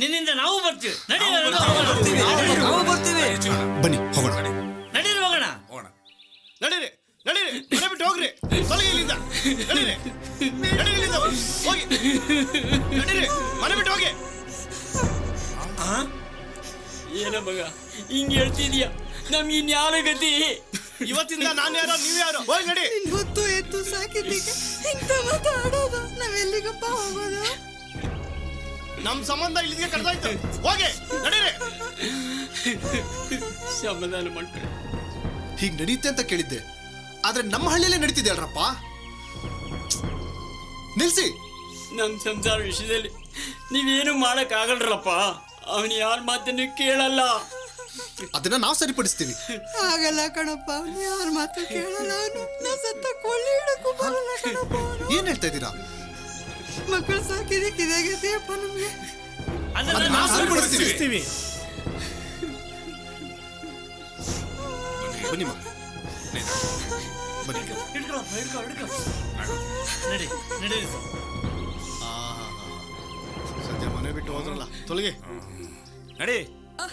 ನಿನ್ನಿಂದ ನಾವು ಬರ್ತೀವಿ. ಬನ್ನಿ ಹೋಗೋಣ. ನಡೀರಿ, ಹೋಗೋಣ. ನಡೀರಿ, ನಡೀರಿ, ಮನೆ ಬಿಟ್ಟು ಹೋಗ್ರಿ. ತೊಲಗಿ ಇಲ್ಲಿಂದ. ನಡೀರಿ, ನಡೀರಿ ಇಲ್ಲಿಂದ. ಹೋಗಿ, ನಡೀರಿ, ಮನೆ ಬಿಟ್ಟು ಹೋಗಿ. ಏನ ಮಗ ಹಿಂಗ್ ಹೇಳ್ತಿದ್ಯಾ? ನಮ್ಗೆ ಇನ್ಯಾರ ಗತಿ? ಇವತ್ತಿಂದ ನಾನು ಯಾರೋ, ನೀವು ಯಾರೋ. ಹೋಗಿ ನಡಿ. ಹೊತ್ತು ಎತ್ತು ಸಾಕಿದ್ದಕ್ಕೆ ಇಂಥ ಮಾತಾಡೋದು. ನಾವೆಲ್ಲಿಗಪ್ಪ ಹೋಗೋದು? ನಮ್ ಸಂಬಂಧ ಇಲ್ಲಿಗೆ ಕಡ್ದಾಯ್ತು. ಹೋಗಿ, ನಡೀರಿ. ಸಮಾಧಾನ ಮಾಡ್ಕೊಳ್ಳಿ. ಹೀಗೆ ನಡೀತೆ ಅಂತ ಕೇಳಿದ್ದೆ, ಆದ್ರೆ ನಮ್ಮ ಹಳ್ಳಿಯಲ್ಲೇ ನಡೀತಿದೆ ಅಲ್ರಪ್ಪ. ನಿಲ್ಸಿ. ನಮ್ ಸಂಸಾರ ವಿಷಯದಲ್ಲಿ ನೀವೇನು ಮಾಡಕ್ ಆಗಲ್ರಪ್ಪ. ಅವನು ಯಾರ ಮಾತನ್ನು ಕೇಳಲ್ಲ. ಅದನ್ನ ನಾವು ಸರಿಪಡಿಸ್ತೀವಿ. ಆಗಲ್ಲ ಕಣಪ್ಪ, ಯಾರ ಮಾತು ಕೇಳಲ್ಲ. ನಾ ಸತ್ತ ಕೊಳ್ಳಿ ಹಿಡಕ್ಕೂ ಬರಲ್ಲ ಕಣಪ್ಪ. ಏನ್ ಹೇಳ್ತಾ ಇದ್ದೀರಾ? ಮಕ್ಕಳು ಸಾಕಿದಕ್ಕೆ ಇದಾಗೈತೆಯಪ್ಪ ನಮ್ಗೆ. ಅದನ್ನ ನಾವು ಸರಿಪಡಿಸ್ತೀವಿ. ಬನ್ನಿ ಮಾ, ಬನ್ನಿ. ಸದ್ಯ ಮನೆ ಬಿಟ್ಟು ಹೋದ್ರಲ್ಲ, ತೊಲಗಿ. ನಡಿ,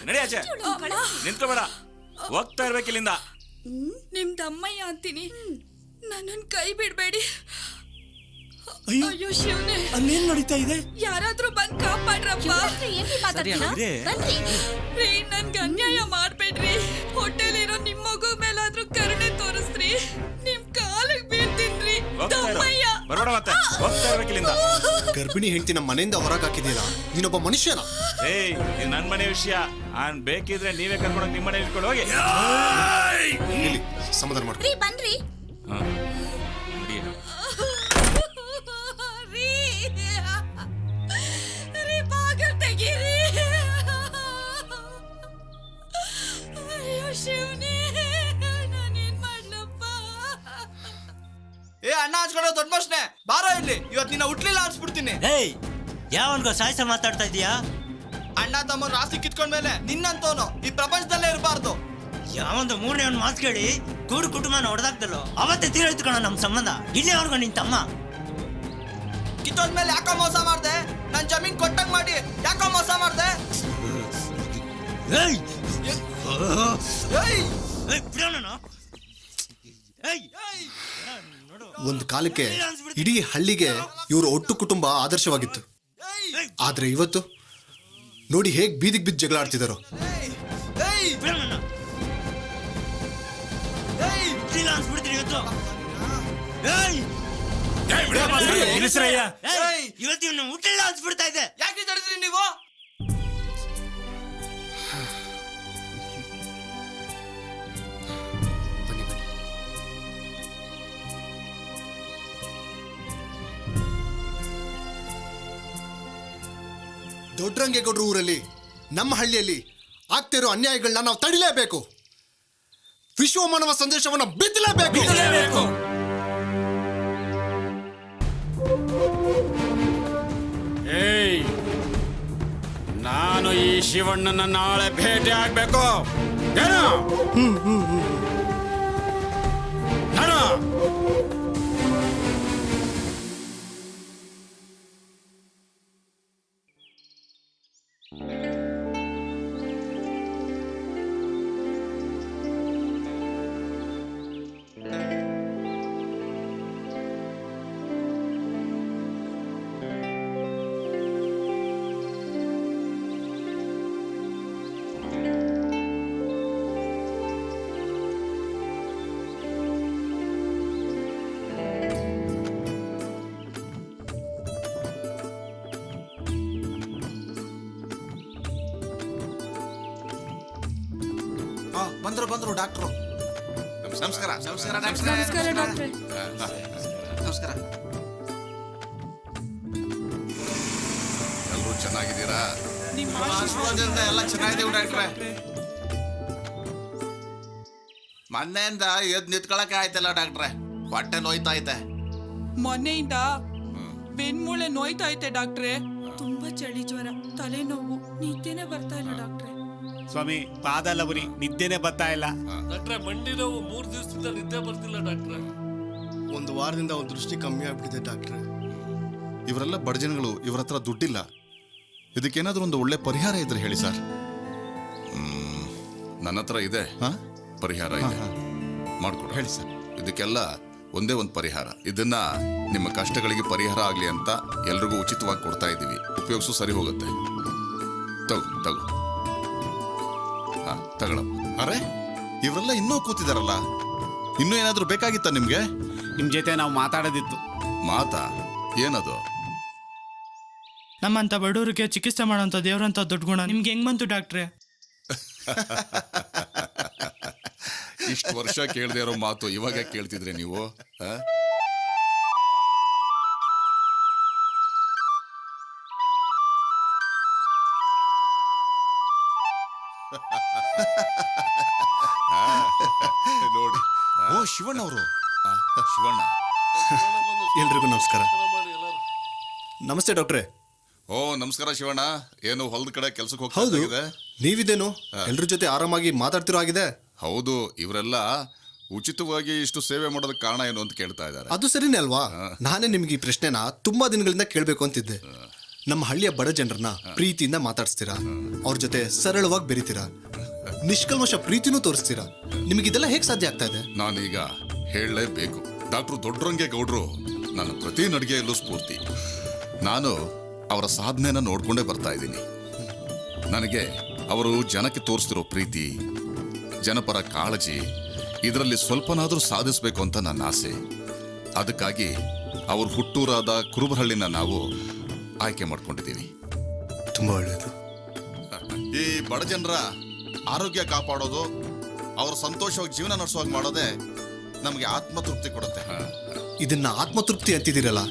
ನಡಿ ಆಚೆ. ನಿಂತ್ಕೋಬೇಡ, ಹೋಗ್ತಾ ಇರ್ಬೇಕು ಇಲ್ಲಿಂದ. ನಿಮ್ ತಮ್ಮಯ್ಯ ಅಂತೀನಿ, ನನ್ನನ್ ಕೈ ಬಿಡ್ಬೇಡಿ. ಅಯ್ಯೋ ಶಿವನೇ, ಅಲ್ಲೇನ್ ನಡೀತಾ ಇದೆ? ಯಾರಾದ್ರೂ ಬಂದ್ ಕಾಪಾಡ್ರಪ್ಪ. ರೀ, ನನ್ಗೆ ಅನ್ಯಾಯ ಮಾಡ್ಬೇಡ್ರಿ. ಹೊಟ್ಟೆಲಿರೋ ನಿಮ್ ಮಗು ಮೇಲಾದ್ರೂ ಕರುಣೆ ತೋರ ನಿಮ್ ಕಾಲಿಗೆ ಬೀಳ್ತೀನ್ರಿ ಹೋಗ್ತಾ ಇರು. ತಮ್ಮಯ್ಯ. ಬರ್ಬೇಡ ಮತ್ತೆ ಹೋಗ್ತಾ ಇರ್ಬೇಕಿಲ್ಲಿಂದ. ಗರ್ಭಿಣಿ ಹೆಂಡತಿ ನಮ್ಮ ಮನೆಯಿಂದ ಹೊರಗೆ ಹಾಕಿದೀಯಲ್ಲ, ನೀನೊಬ್ಬ ಮನುಷ್ಯನ? ಏಯ್ ಇದು ನನ್ ಮನೆ ವಿಷಯ. ಬೇಕಿದ್ರೆ ನೀವೇ ಕರ್ಕೊಂಡೋಗಿ ನಿಮ್ಮ ಮನೆ ಇಟ್ಕೊಂಡು ಹೋಗಿ. ಇಲ್ಲಿ ಸಮಾಧಾನ ಮಾಡ್ಕೊ. ರೀ ಬನ್ರಿ. ಹಾ. ನಡಿ. ರೀ ಬಾಗಿಲು ತೆಗೀರಿ. ಅಯ್ಯೋ ಶಿವನೇ, ನಾನೇನ್ ಮಾಡ್ಲಪ್ಪ? ಏ ಅಣ್ಣ ಹಚ್ಕೊಳ್ಳೋ ದೊಡ್ಡ ಮನುಷ್ಯನೇ, ಬಾರೋ ಇಲ್ಲಿ. ಇವತ್ತು ನಿನ್ನ ಹುಟ್ಲಿಲ್ಲ ಅನ್ಸ್ಬಿಡ್ತೀನಿ. ಏಯ್ ಯಾವನ್ಗೋ ಸಾಯ್ಸ ಮಾತಾಡ್ತಾ ಇದೀಯಾ? ಅಣ್ಣ ತಮ್ಮ ರಾಸಿ ಕಿತ್ಕೊಂಡ್ಮೇಲೆ ನಿನ್ನಂತವನು ಈ ಪ್ರಪಂಚದಲ್ಲೇ ಇರಬಾರ್ದು. ಯಾವೊಂದು ಮೂರನೇ ಒಂದು ಮಾತು ಕೇಳಿ ಕೂಡು ಕುಟುಂಬನ ಹೊಡೆದಾಕ್ದಲ್ಲೋ ಅವತ್ತೇ ತೀರೋಯ್ತು ಕಣ ನಮ್ಮ ಸಂಬಂಧ. ಇಲ್ಲೇ ಅವ್ರಿಗೋ ನಿನ್ ತಮ್ಮ ಕಿತ್ತೋದ್ಮೇಲೆ ಯಾಕೋ ಮೋಸ ಮಾಡ್ದೆ? ನನ್ ಜಮೀನ್ ಕೊಟ್ಟಂಗ್ ಮಾಡಿ ಯಾಕೋ ಮೋಸ ಮಾಡ್ದೆ? ಏಯ್ ಏಯ್ ಒಂದು ಕಾಲಕ್ಕೆ ಇಡೀ ಹಳ್ಳಿಗೆ ಇವರು ಒಟ್ಟು ಕುಟುಂಬ ಆದರ್ಶವಾಗಿತ್ತು. ಆದ್ರೆ ಇವತ್ತು ನೋಡಿ ಹೇಗ್ ಬೀದಿಗೆ ಬಿದ್ದು ಜಗಳ ಆಡ್ತಿದಾರೋ. ಇವತ್ತು ಹುಟ್ಟಿಲ್ಲ ಅನ್ಸ್ಬಿಡ್ತಾ ಇದೆ. ಯಾಕೆ ತಡೆದ್ರಿ ನೀವು? ದೊಡ್ಡರಂಗೇಗೌಡರು ಊರಲ್ಲಿ, ನಮ್ಮ ಹಳ್ಳಿಯಲ್ಲಿ ಆಗ್ತಿರೋ ಅನ್ಯಾಯಗಳನ್ನ ನಾವು ತಡಿಲೇಬೇಕು. ವಿಶ್ವ ಮಾನವ ಸಂದೇಶವನ್ನು ಬಿತ್ತಲೇಬೇಕು. ಏಯ್ ನಾನು ಈ ಶಿವಣ್ಣನ ನಾಳೆ ಭೇಟಿ ಆಗ್ಬೇಕು. ಏನು? ನಾನು ಬಂದ್ರು ಡಾಕ್ಟ್ರು. ನಮಸ್ಕಾರ. ನಮಸ್ಕಾರ ಡಾಕ್ಟ್ರೆ. ನಮಸ್ಕಾರ. ಎಲ್ಲರೂ ಚೆನ್ನಾಗಿದ್ದೀರಾ? ನಿಮ್ಮ ಆಶೀರ್ವಾದದಿಂದ ಎಲ್ಲ ಚೆನ್ನಾಗಿದ್ದೀವಿ ಡಾಕ್ಟ್ರೆ. ಮೊನ್ನೆಯಿಂದ ಎದ್ದು ನಿಂತ್ಕೊಳಕ್ಕೆ ಆಯ್ತಲ್ಲ ಡಾಕ್ಟ್ರೆ, ಹೊಟ್ಟೆ ನೋಯ್ತಾ ಐತೆ. ಮೊನ್ನೆಯಿಂದ ಬೆನ್ಮೂಳೆ ನೋಯ್ತಾ ಐತೆ ಡಾಕ್ಟ್ರೆ. ತುಂಬಾ ಚಳಿ ಜ್ವರ, ತಲೆನೋವು, ನಿದ್ದೆನೆ ಬರ್ತಾ ಇಲ್ಲ ಡಾಕ್ಟ್ರೆ. ಸ್ವಾಮಿ ಪಾದ ಎಲ್ಲ ಬರೀ ನಿದ್ದೆನೆ ಬರ್ತಾ ಇಲ್ಲ ಡಾಕ್ಟ್ರೆ. ಮಂಡಿ ನೋವು 3 ದಿವಸದಿಂದ ನಿದ್ದೆ ಬರ್ತಿಲ್ಲ ಡಾಕ್ಟ್ರೆ. ಒಂದು ವಾರದಿಂದ ಒಂದು ದೃಷ್ಟಿ ಕಮ್ಮಿ ಆಗ್ಬಿಟ್ಟಿದೆ ಡಾಕ್ಟ್ರೆ. ಇವರೆಲ್ಲ ಬಡ ಜನಗಳು, ಇವರ ಹತ್ರ ದುಡ್ಡಿಲ್ಲ. ಇದಕ್ಕೇನಾದ್ರೂ ಒಂದು ಒಳ್ಳೆ ಪರಿಹಾರ ಇದ್ರೆ ಹೇಳಿ ಸರ್. ನನ್ನ ಹತ್ರ ಇದೆ ಪರಿಹಾರ ಇದೆ, ಮಾಡ್ಕೊಡು. ಹೇಳಿ ಸರ್. ಇದಕ್ಕೆಲ್ಲ ಒಂದೇ ಒಂದು ಪರಿಹಾರ. ಇದನ್ನ ನಿಮ್ಮ ಕಷ್ಟಗಳಿಗೆ ಪರಿಹಾರ ಆಗ್ಲಿ ಅಂತ ಎಲ್ರಿಗೂ ಉಚಿತವಾಗಿ ಕೊಡ್ತಾ ಇದ್ದೀವಿ. ಉಪಯೋಗಿಸು, ಸರಿ ಹೋಗುತ್ತೆ. ತಗೋ ತಗೊಳಪ್ಪ. ಅರೆ ಇವರೆಲ್ಲ ಇನ್ನೂ ಕೂತಿದಾರಲ್ಲ, ಇನ್ನೂ ಏನಾದ್ರೂ ಬೇಕಾಗಿತ್ತ ನಿಮ್ಗೆ? ನಿಮ್ ಜೊತೆ ನಾವು ಮಾತಾಡೋದಿತ್ತು. ಮಾತಾ? ಏನದು? ನಮ್ಮಂತ ಬಡವರಿಗೆ ಚಿಕಿತ್ಸೆ ಮಾಡೋಂಥ ದೇವ್ರಂತ ದೊಡ್ಡ ಗುಣ ನಿಮ್ಗೆ ಹೆಂಗ್ ಬಂತು ಡಾಕ್ಟ್ರೆ? ಇಷ್ಟು ವರ್ಷ ಕೇಳದೆ ಇರೋ ಮಾತು ಇವಾಗ ಕೇಳ್ತಿದ್ರೆ ನೀವು? ನೋಡಿ. ಓ ಶಿವಣ್ಣ ಅವರು. ಶಿವಣ್ಣ, ಎಲ್ರಿಗೂ ನಮಸ್ಕಾರ. ನಮಸ್ತೆ ಡಾಕ್ಟ್ರೆ. ಓ ನಮಸ್ಕಾರ ಶಿವಣ್ಣ. ಏನು ಹೊಲದ ಕಡೆ ಕೆಲ್ಸಕ್ಕೆ ಹೌದು, ಹೋಗ್ತಾ? ನೀವಿದೇನು ಎಲ್ರ ಜೊತೆ ಆರಾಮಾಗಿ ಮಾತಾಡ್ತಿರೋ ಆಗಿದೆ. ಹೌದು, ಇವರೆಲ್ಲ ಉಚಿತವಾಗಿ ಇಷ್ಟು ಸೇವೆ ಮಾಡೋದಕ್ಕೆ ಕಾರಣ ಏನು ಅಂತ ಕೇಳ್ತಾ ಇದ್ದಾರೆ. ಅದು ಸರಿನೇ ಅಲ್ವಾ? ನಾನೇ ನಿಮ್ಗೆ ಈ ಪ್ರಶ್ನೆನ ತುಂಬಾ ದಿನಗಳಿಂದ ಕೇಳಬೇಕು ಅಂತಿದ್ದೆ. ನಮ್ಮ ಹಳ್ಳಿಯ ಬಡ ಜನರನ್ನ ಪ್ರೀತಿಯಿಂದ ಮಾತಾಡಿಸ್ತೀರಾ, ಅವ್ರ ಜೊತೆ ಸರಳವಾಗಿ ಬೆರಿತೀರಾ, ನಿಷ್ಕಲ್ಮಶ ಪ್ರೀತಿನೂ ತೋರಿಸ್ತೀರಾ. ನಿಮಗೆ ಇದೆಲ್ಲ ಹೇಗೆ ಸಾಧ್ಯ ಆಗ್ತಾ ಇದೆ? ನಾನೀಗ ಹೇಳಲೇಬೇಕು. ಡಾಕ್ಟರ್ ದೊಡ್ಡರಂಗೇಗೌಡರು ನನ್ನ ಪ್ರತಿ ನಡಿಗೆಯಲ್ಲೂ ಸ್ಫೂರ್ತಿ. ನಾನು ಅವರ ಸಾಧನೆನ ನೋಡ್ಕೊಂಡೇ ಬರ್ತಾ ಇದ್ದೀನಿ. ನನಗೆ ಅವರು ಜನಕ್ಕೆ ತೋರಿಸ್ತಿರೋ ಪ್ರೀತಿ, ಜನಪರ ಕಾಳಜಿ, ಇದರಲ್ಲಿ ಸ್ವಲ್ಪನಾದರೂ ಸಾಧಿಸಬೇಕು ಅಂತ ನನ್ನ ಆಸೆ. ಅದಕ್ಕಾಗಿ ಅವ್ರ ಹುಟ್ಟೂರಾದ ಕುರುಬರಹಳ್ಳಿನ ನಾವು ಆಯ್ಕೆ ಮಾಡ್ಕೊಂಡಿದ್ದೀವಿ. ತುಂಬಾ ಒಳ್ಳೆಯದು. ಈ ಬಡ ಜನರ ಆರೋಗ್ಯ ಕಾಪಾಡೋದು, ಅವ್ರ ಸಂತೋಷವಾಗಿ ಜೀವನ ನಡೆಸುವಾಗ ಮಾಡೋದೇ ನಮಗೆ ಆತ್ಮತೃಪ್ತಿ ಕೊಡುತ್ತೆ. ಇದನ್ನ ಆತ್ಮತೃಪ್ತಿ ಅಂತಿದ್ದೀರಲ್ಲ,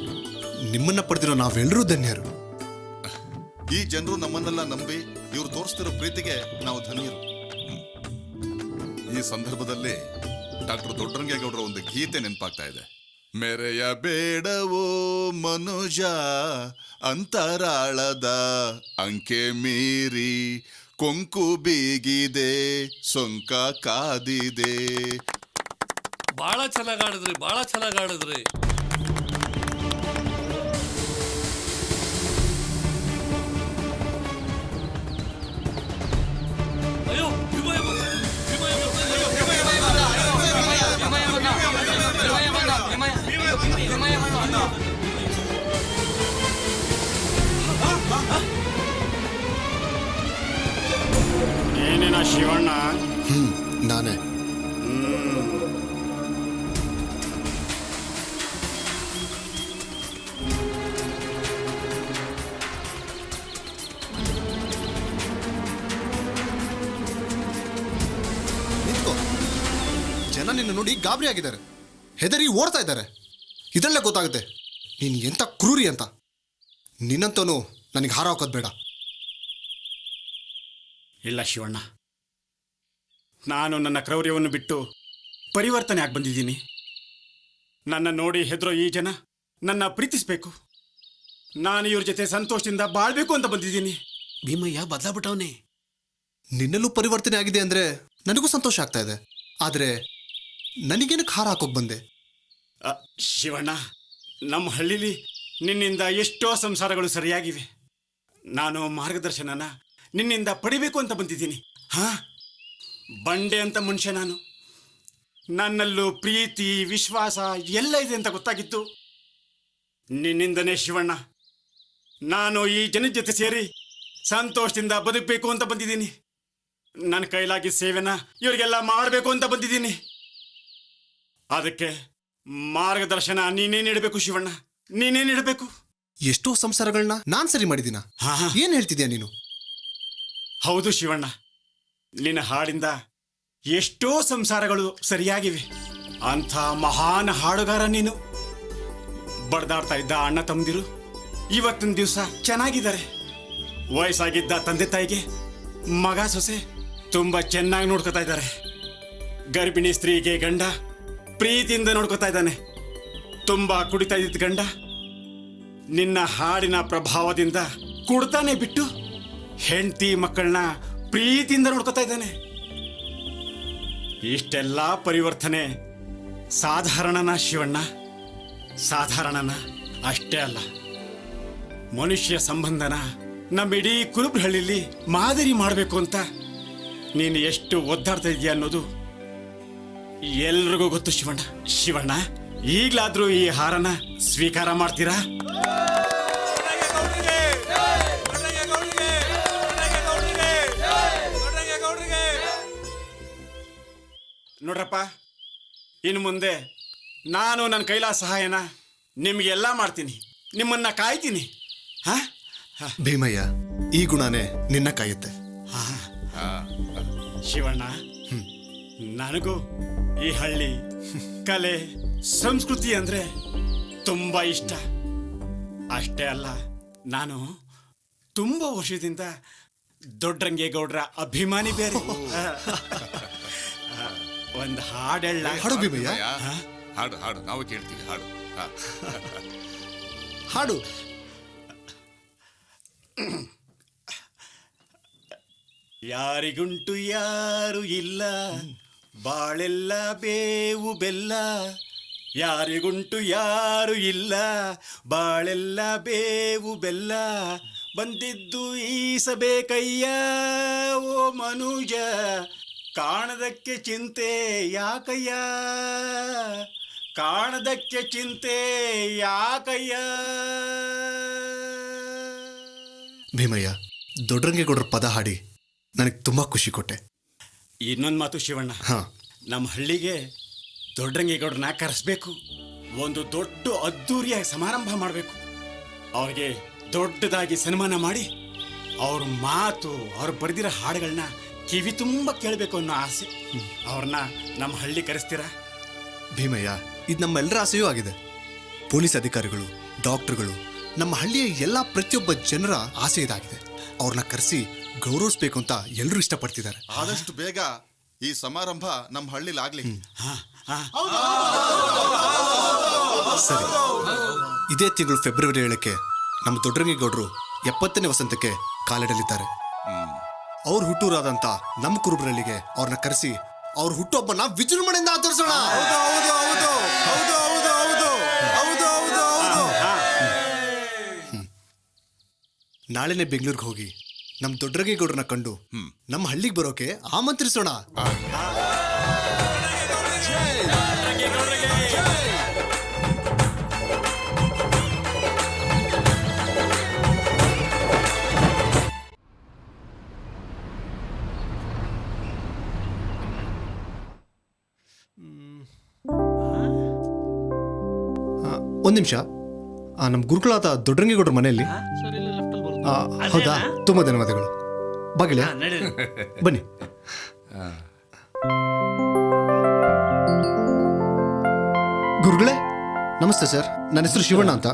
ನಿಮ್ಮನ್ನ ಪಡೆದಿರೋ ನಾವೆಲ್ಲರೂ ಧನ್ಯರು. ಈ ಜನರು ನಮ್ಮನ್ನೆಲ್ಲ ನಂಬಿ ಇವ್ರು ತೋರಿಸ್ತಿರೋ ಪ್ರೀತಿಗೆ ನಾವು ಧನ್ಯರು. ಈ ಸಂದರ್ಭದಲ್ಲಿ ಡಾಕ್ಟರ್ ದೊಡ್ಡರಂಗೇಗೌಡರ ಒಂದು ಗೀತೆ ನೆನಪಾಗ್ತಾ ಇದೆ. ಮೆರೆಯ ಬೇಡವೋ ಮನುಜ ಅಂತರಾಳದ ಅಂಕೆ ಮೀರಿ, ಕೊಂಕು ಬೀಗಿದೆ ಸೊಂಕ ಕಾದಿದೆ. ಬಹಳ ಚೆನ್ನಾಗಿ ಆಡಿದ್ರಿ, ಬಹಳ ಚೆನ್ನಾಗಿ ಆಡಿದ್ರಿ. ಅಯ್ಯೋ ಏನೇನ ಶಿವಣ್ಣ? ನಾನೇ. ನಿಂತ್ಕೋ. ಜನ ನಿನ್ನ ನೋಡಿ ಗಾಬರಿ ಆಗಿದ್ದಾರೆ, ಹೆದರಿ ಓಡ್ತಾ ಇದ್ದಾರೆ. ಇದರಲ್ಲೇ ಗೊತ್ತಾಗುತ್ತೆ ನೀನು ಎಂತ ಕ್ರೂರಿ ಅಂತ. ನಿನ್ನಂತವನು ನನಗೆ ಹಾರ ಹಾಕೋದು ಬೇಡ. ಇಲ್ಲ ಶಿವಣ್ಣ, ನಾನು ನನ್ನ ಕ್ರೌರ್ಯವನ್ನು ಬಿಟ್ಟು ಪರಿವರ್ತನೆ ಆಗಿ ಬಂದಿದ್ದೀನಿ. ನನ್ನ ನೋಡಿ ಹೆದರೋ ಈ ಜನ ನನ್ನ ಪ್ರೀತಿಸಬೇಕು, ನಾನು ಇವ್ರ ಜೊತೆ ಸಂತೋಷದಿಂದ ಬಾಳ್ಬೇಕು ಅಂತ ಬಂದಿದ್ದೀನಿ. ಭೀಮಯ್ಯ ಬದಲಾಗ್ಬಿಟ್ಟವನೇ. ನಿನ್ನಲ್ಲೂ ಪರಿವರ್ತನೆ ಆಗಿದೆ ಅಂದರೆ ನನಗೂ ಸಂತೋಷ ಆಗ್ತಾ ಇದೆ. ಆದರೆ ನನಗೇನಕ್ಕೆ ಹಾರ ಹಾಕೋಕೆ ಬಂದೆ? ಶಿವಣ್ಣ, ನಮ್ಮ ಹಳ್ಳಿಲಿ ನಿನ್ನಿಂದ ಎಷ್ಟೋ ಸಂಸಾರಗಳು ಸರಿಯಾಗಿವೆ. ನಾನು ಮಾರ್ಗದರ್ಶನನ ನಿನ್ನಿಂದ ಪಡಿಬೇಕು ಅಂತ ಬಂದಿದ್ದೀನಿ. ಹಾ, ಬಂಡೆ ಅಂತ ಮನುಷ್ಯ ನಾನು. ನನ್ನಲ್ಲೂ ಪ್ರೀತಿ ವಿಶ್ವಾಸ ಎಲ್ಲ ಇದೆ ಅಂತ ಗೊತ್ತಾಗಿತ್ತು ನಿನ್ನಿಂದನೇ ಶಿವಣ್ಣ. ನಾನು ಈ ಜನದ ಜೊತೆ ಸೇರಿ ಸಂತೋಷದಿಂದ ಬದುಕಬೇಕು ಅಂತ ಬಂದಿದ್ದೀನಿ. ನನ್ನ ಕೈಲಾಗಿ ಸೇವೆನ ಇವರಿಗೆಲ್ಲ ಮಾಡಬೇಕು ಅಂತ ಬಂದಿದ್ದೀನಿ. ಅದಕ್ಕೆ ಮಾರ್ಗದರ್ಶನ ನೀನೇ ನೀಡಬೇಕು ಶಿವಣ್ಣ, ನೀನೇ ನೀಡಬೇಕು. ಎಷ್ಟೋ ಸಂಸಾರಗಳನ್ನ ನಾನು ಸರಿ ಮಾಡಿದ್ದೀನ. ಏನು ಹೇಳ್ತಿದ್ಯಾ ನೀನು? ಹೌದು ಶಿವಣ್ಣ, ನಿನ್ನ ಹಾಡಿಂದ ಎಷ್ಟೋ ಸಂಸಾರಗಳು ಸರಿಯಾಗಿವೆ. ಅಂಥ ಮಹಾನ್ ಹಾಡುಗಾರ ನೀನು. ಬಡ್ದಾಡ್ತಾ ಇದ್ದ ಅಣ್ಣ ತಮ್ಮದಿರು ಇವತ್ತಿನ ದಿವಸ ಚೆನ್ನಾಗಿದ್ದಾರೆ. ವಯಸ್ಸಾಗಿದ್ದ ತಂದೆ ತಾಯಿಗೆ ಮಗ ಸೊಸೆ ತುಂಬ ಚೆನ್ನಾಗಿ ನೋಡ್ಕೊತಾ ಇದ್ದಾರೆ. ಗರ್ಭಿಣಿ ಸ್ತ್ರೀಗೆ ಗಂಡ ಪ್ರೀತಿಯಿಂದ ನೋಡ್ಕೊತಾ ಇದ್ದಾನೆ. ತುಂಬ ಕುಡಿತಾ ಇದ್ದ ಗಂಡ ನಿನ್ನ ಹಾಡಿನ ಪ್ರಭಾವದಿಂದ ಕುಡ್ತಾನೆ ಬಿಟ್ಟು ಹೆಂಡತಿ ಮಕ್ಕಳನ್ನ ಪ್ರೀತಿಯಿಂದ ನೋಡ್ಕೊತಾ ಇದ್ದಾನೆ. ಇಷ್ಟೆಲ್ಲ ಪರಿವರ್ತನೆ ಸಾಧಾರಣನ ಶಿವಣ್ಣ? ಸಾಧಾರಣನ? ಅಷ್ಟೇ ಅಲ್ಲ, ಮನುಷ್ಯ ಸಂಬಂಧನ ನಮ್ಮ ಇಡೀ ಕುರುಬರಹಳ್ಳಿಲಿ ಮಾದರಿ ಮಾಡಬೇಕು ಅಂತ ನೀನು ಎಷ್ಟು ಒದ್ದಾಡ್ತಾ ಇದೆಯಾ ಅನ್ನೋದು ಎಲ್ರಿಗೂ ಗೊತ್ತು ಶಿವಣ್ಣ. ಶಿವಣ್ಣ, ಈಗಲಾದ್ರೂ ಈ ಹಾರನ ಸ್ವೀಕಾರ ಮಾಡ್ತೀರಾ? ನೋಡ್ರಪ್ಪ, ಇನ್ನು ಮುಂದೆ ನಾನು ನನ್ನ ಕೈಲಾದ ಸಹಾಯನ ನಿಮಗೆಲ್ಲ ಮಾಡ್ತೀನಿ, ನಿಮ್ಮನ್ನ ಕಾಯ್ತೀನಿ. ಹಾ, ಭೀಮಯ್ಯ, ಈ ಗುಣನೇ ನಿನ್ನ ಕಾಯುತ್ತೆ. ಶಿವಣ್ಣ, ನನಗೂ ಈ ಹಳ್ಳಿ ಕಲೆ ಸಂಸ್ಕೃತಿ ಅಂದ್ರೆ ತುಂಬಾ ಇಷ್ಟ. ಅಷ್ಟೇ ಅಲ್ಲ, ನಾನು ತುಂಬಾ ವರ್ಷದಿಂದ ದೊಡ್ಡರಂಗೇಗೌಡರ ಅಭಿಮಾನಿ ಬೇರೆ. ಒಂದು ಹಾಡೆಲ್ಲ ಹಾಡು ಭೀಮಯ್ಯ. ಹಾಡು ಹಾಡು, ನಾವು ಕೇಳ್ತೀವಿ. ಹಾಡು ಹಾಡು. ಯಾರಿಗುಂಟು ಯಾರು ಇಲ್ಲ, ಬಾಳೆಲ್ಲ ಬೇವು ಬೆಲ್ಲ. ಯಾರಿಗುಂಟು ಯಾರು ಇಲ್ಲ, ಬಾಳೆಲ್ಲ ಬೇವು ಬೆಲ್ಲ. ಬಂದಿದ್ದು ಈಸಬೇಕಯ್ಯ ಓ ಮನುಜ, ಕಾಣದಕ್ಕೆ ಚಿಂತೆ ಯಾಕಯ್ಯ, ಕಾಣದಕ್ಕೆ ಚಿಂತೆ ಯಾಕಯ್ಯ. ಭೀಮಯ್ಯ, ದೊಡ್ಡರಂಗೇಗೌಡರ ಪದ ಹಾಡಿ ನನಗೆ ತುಂಬಾ ಖುಷಿ ಕೊಟ್ಟೆ. ಇನ್ನೊಂದು ಮಾತು ಶಿವಣ್ಣ, ನಮ್ಮ ಹಳ್ಳಿಗೆ ದೊಡ್ಡರಂಗೇಗೌಡರನ್ನ ಕರೆಸ್ಬೇಕು. ಒಂದು ದೊಡ್ಡ ಅದ್ದೂರಿಯಾಗಿ ಸಮಾರಂಭ ಮಾಡಬೇಕು. ಅವ್ರಿಗೆ ದೊಡ್ಡದಾಗಿ ಸನ್ಮಾನ ಮಾಡಿ ಅವ್ರ ಮಾತು, ಅವ್ರು ಬರೆದಿರೋ ಹಾಡುಗಳನ್ನ ಕಿವಿ ತುಂಬ ಕೇಳಬೇಕು ಅನ್ನೋ ಆಸೆ. ಅವ್ರನ್ನ ನಮ್ಮ ಹಳ್ಳಿ ಕರೆಸ್ತೀರಾ? ಭೀಮಯ್ಯ, ಇದು ನಮ್ಮೆಲ್ಲರ ಆಸೆಯೂ ಆಗಿದೆ. ಪೊಲೀಸ್ ಅಧಿಕಾರಿಗಳು, ಡಾಕ್ಟರ್ಗಳು, ನಮ್ಮ ಹಳ್ಳಿಯ ಎಲ್ಲ ಪ್ರತಿಯೊಬ್ಬ ಜನರ ಆಸೆ ಇದಾಗಿದೆ. ಅವ್ರನ್ನ ಕರೆಸಿ ಗೌರವಿಸ್ಬೇಕು ಅಂತ ಎಲ್ಲರೂ ಇಷ್ಟಪಡ್ತಿದ್ದಾರೆ. ಆದಷ್ಟು ಬೇಗ ಈ ಸಮಾರಂಭ ನಮ್ಮ ಹಳ್ಳಿಲಿ ಆಗ್ಲಿ. ಸರಿ, ಇದೇ ತಿಂಗಳು ಫೆಬ್ರವರಿ 7ಕ್ಕೆ ನಮ್ಮ ದೊಡ್ಡರಂಗೇಗೌಡರು 70ನೇ ವಸಂತಕ್ಕೆ ಕಾಲಿಡಲಿದ್ದಾರೆ. ಅವ್ರ ಹುಟ್ಟೂರಾದಂತ ನಮ್ಮ ಕುರುಬರಳ್ಳಿಗೆ ಅವ್ರನ್ನ ಕರೆಸಿ ಅವ್ರ ಹುಟ್ಟುಹಬ್ಬನ ವಿಜೃಂಭಣೆಯಿಂದ ಆಚರಿಸೋಣ. ನಾಳೆನೆ ಬೆಂಗಳೂರಿಗೆ ಹೋಗಿ ನಮ್ಮ ದೊಡ್ಡರಂಗೇಗೌಡರನ್ನ ಕಂಡು ನಮ್ಮ ಹಳ್ಳಿಗೆ ಬರೋಕೆ ಆಮಂತ್ರಿಸೋಣ. ಒಂದು ನಿಮಿಷ, ನಮ್ಮ ಗುರುಗಳಾದ ದೊಡ್ಡರಂಗೇಗೌಡರ ಮನೆಯಲ್ಲಿ. ಹೌದಾ? ತುಂಬ ಧನ್ಯವಾದಗಳು. ಬಾಗಿಲ ಬನ್ನಿ. ಗುರುಗಳೇ ನಮಸ್ತೆ ಸರ್. ನನ್ನ ಹೆಸರು ಶಿವಣ್ಣ ಅಂತ,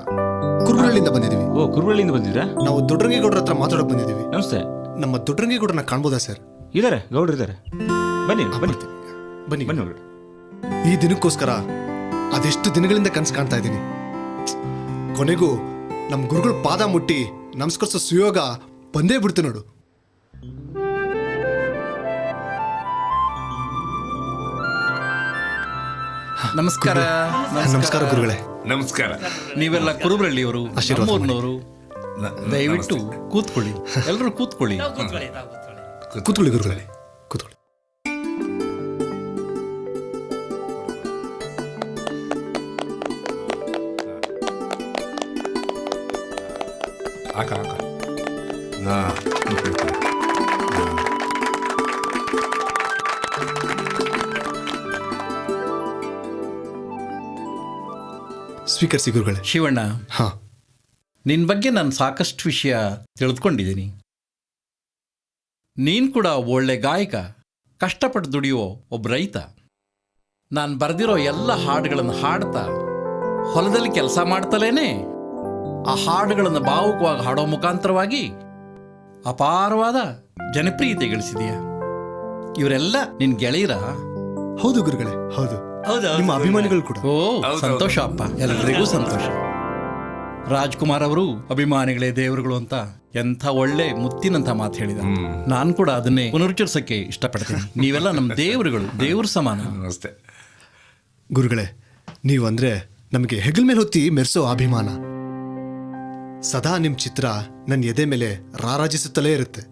ಕುರುಬರಳ್ಳಿಯಿಂದ ಬಂದಿದ್ದೀವಿ. ಓ, ಕುರುಬರಳ್ಳಿಯಿಂದ ಬಂದಿದ್ರಾ? ನಾವು ದೊಡ್ಡರಂಗೇಗೌಡರ ಹತ್ರ ಮಾತಾಡೋಕೆ ಬಂದಿದ್ದೀವಿ. ನಮಸ್ತೆ. ನಮ್ಮ ದೊಡ್ಡರಂಗೇಗೌಡರನ್ನ ಕಾಣ್ಬೋದಾ ಸರ್? ಇದ್ದಾರೆ, ಗೌಡ್ರು ಇದ್ದಾರೆ. ಬನ್ನಿ ಬನ್ನಿ ಬನ್ನಿ ಬನ್ನಿ. ಈ ದಿನಕ್ಕೋಸ್ಕರ ಅದೆಷ್ಟು ದಿನಗಳಿಂದ ಕನಸು ಕಾಣ್ತಾ ಇದ್ದೀನಿ. ಕೊನೆಗೂ ನಮ್ಮ ಗುರುಗಳ ಪಾದ ಮುಟ್ಟಿ ನಮಸ್ಕರಿಸೋ ಸುಯೋಗ ಬಂದೇ ಬಿಡ್ತು ನೋಡು. ನಮಸ್ಕಾರ. ನಮಸ್ಕಾರ ಗುರುಗಳೇ. ನಮಸ್ಕಾರ. ನೀವೆಲ್ಲ ಕುರುಬರಳ್ಳಿಯವರು, ನಮ್ಮೂರಿನವರು. ದಯವಿಟ್ಟು ಕೂತ್ಕೊಳ್ಳಿ, ಎಲ್ಲರೂ ಕೂತ್ಕೊಳ್ಳಿ. ಕೂತ್ಕೊಳ್ಳಿ ಗುರುಗಳೇ, ಕೂತ್ಕೊಳ್ಳಿ. ಸ್ವೀಕರಿಸಿ ಗುರುಗಳೇ. ಶಿವಣ್ಣ, ಹಾ, ನಿನ್ನ ಬಗ್ಗೆ ನಾನು ಸಾಕಷ್ಟು ವಿಷಯ ತಿಳಿದುಕೊಂಡಿದ್ದೀನಿ. ನೀನು ಕೂಡ ಒಳ್ಳೆ ಗಾಯಕ, ಕಷ್ಟಪಟ್ಟು ದುಡಿಯೋ ಒಬ್ಬ ರೈತ. ನಾನು ಬರೆದಿರೋ ಎಲ್ಲ ಹಾಡುಗಳನ್ನು ಹಾಡ್ತಾ ಹೊಲದಲ್ಲಿ ಕೆಲಸ ಮಾಡ್ತಲೇನೆ ಆ ಹಾಡುಗಳನ್ನು ಭಾವುಕವಾಗಿ ಹಾಡೋ ಮುಖಾಂತರವಾಗಿ ಅಪಾರವಾದ ಜನಪ್ರಿಯತೆ ಗಳಿಸಿದೆಯಾ. ಇವರೆಲ್ಲ ನಿನ್ನ ಗೆಳೆಯರ? ಹೌದು ಗುರುಗಳೇ, ಹೌದು. ನಿಮ್ಮ ಅಭಿಮಾನಿಗಳು ಕೂಡ. ಓ, ಸಂತೋಷ ಅಪ್ಪ, ಎಲ್ಲರಿಗೂ ಸಂತೋಷ. ರಾಜ್ಕುಮಾರ್ ಅವರು ಅಭಿಮಾನಿಗಳೇ ದೇವರುಗಳು ಅಂತ ಎಂಥ ಒಳ್ಳೆ ಮುತ್ತಿನಂತ ಮಾತು ಹೇಳಿದ. ನಾನು ಕೂಡ ಅದನ್ನೇ ಪುನರುಚ್ಚರಿಸಕ್ಕೆ ಇಷ್ಟಪಡ್ತೀನಿ. ನೀವೆಲ್ಲ ನಮ್ಮ ದೇವರುಗಳು, ದೇವ್ರ ಸಮಾನ. ನಮಸ್ತೆ ಗುರುಗಳೇ. ನೀವು ಅಂದ್ರೆ ನಮಗೆ ಹೆಗಲ್ ಮೇಲೆ ಹೊತ್ತಿ ಮೆರೆಸೋ ಅಭಿಮಾನ. ಸದಾ ನಿಮ್ ಚಿತ್ರ ನನ್ನ ಎದೆ ಮೇಲೆ ರಾರಾಜಿಸುತ್ತಲೇ ಇರುತ್ತೆ.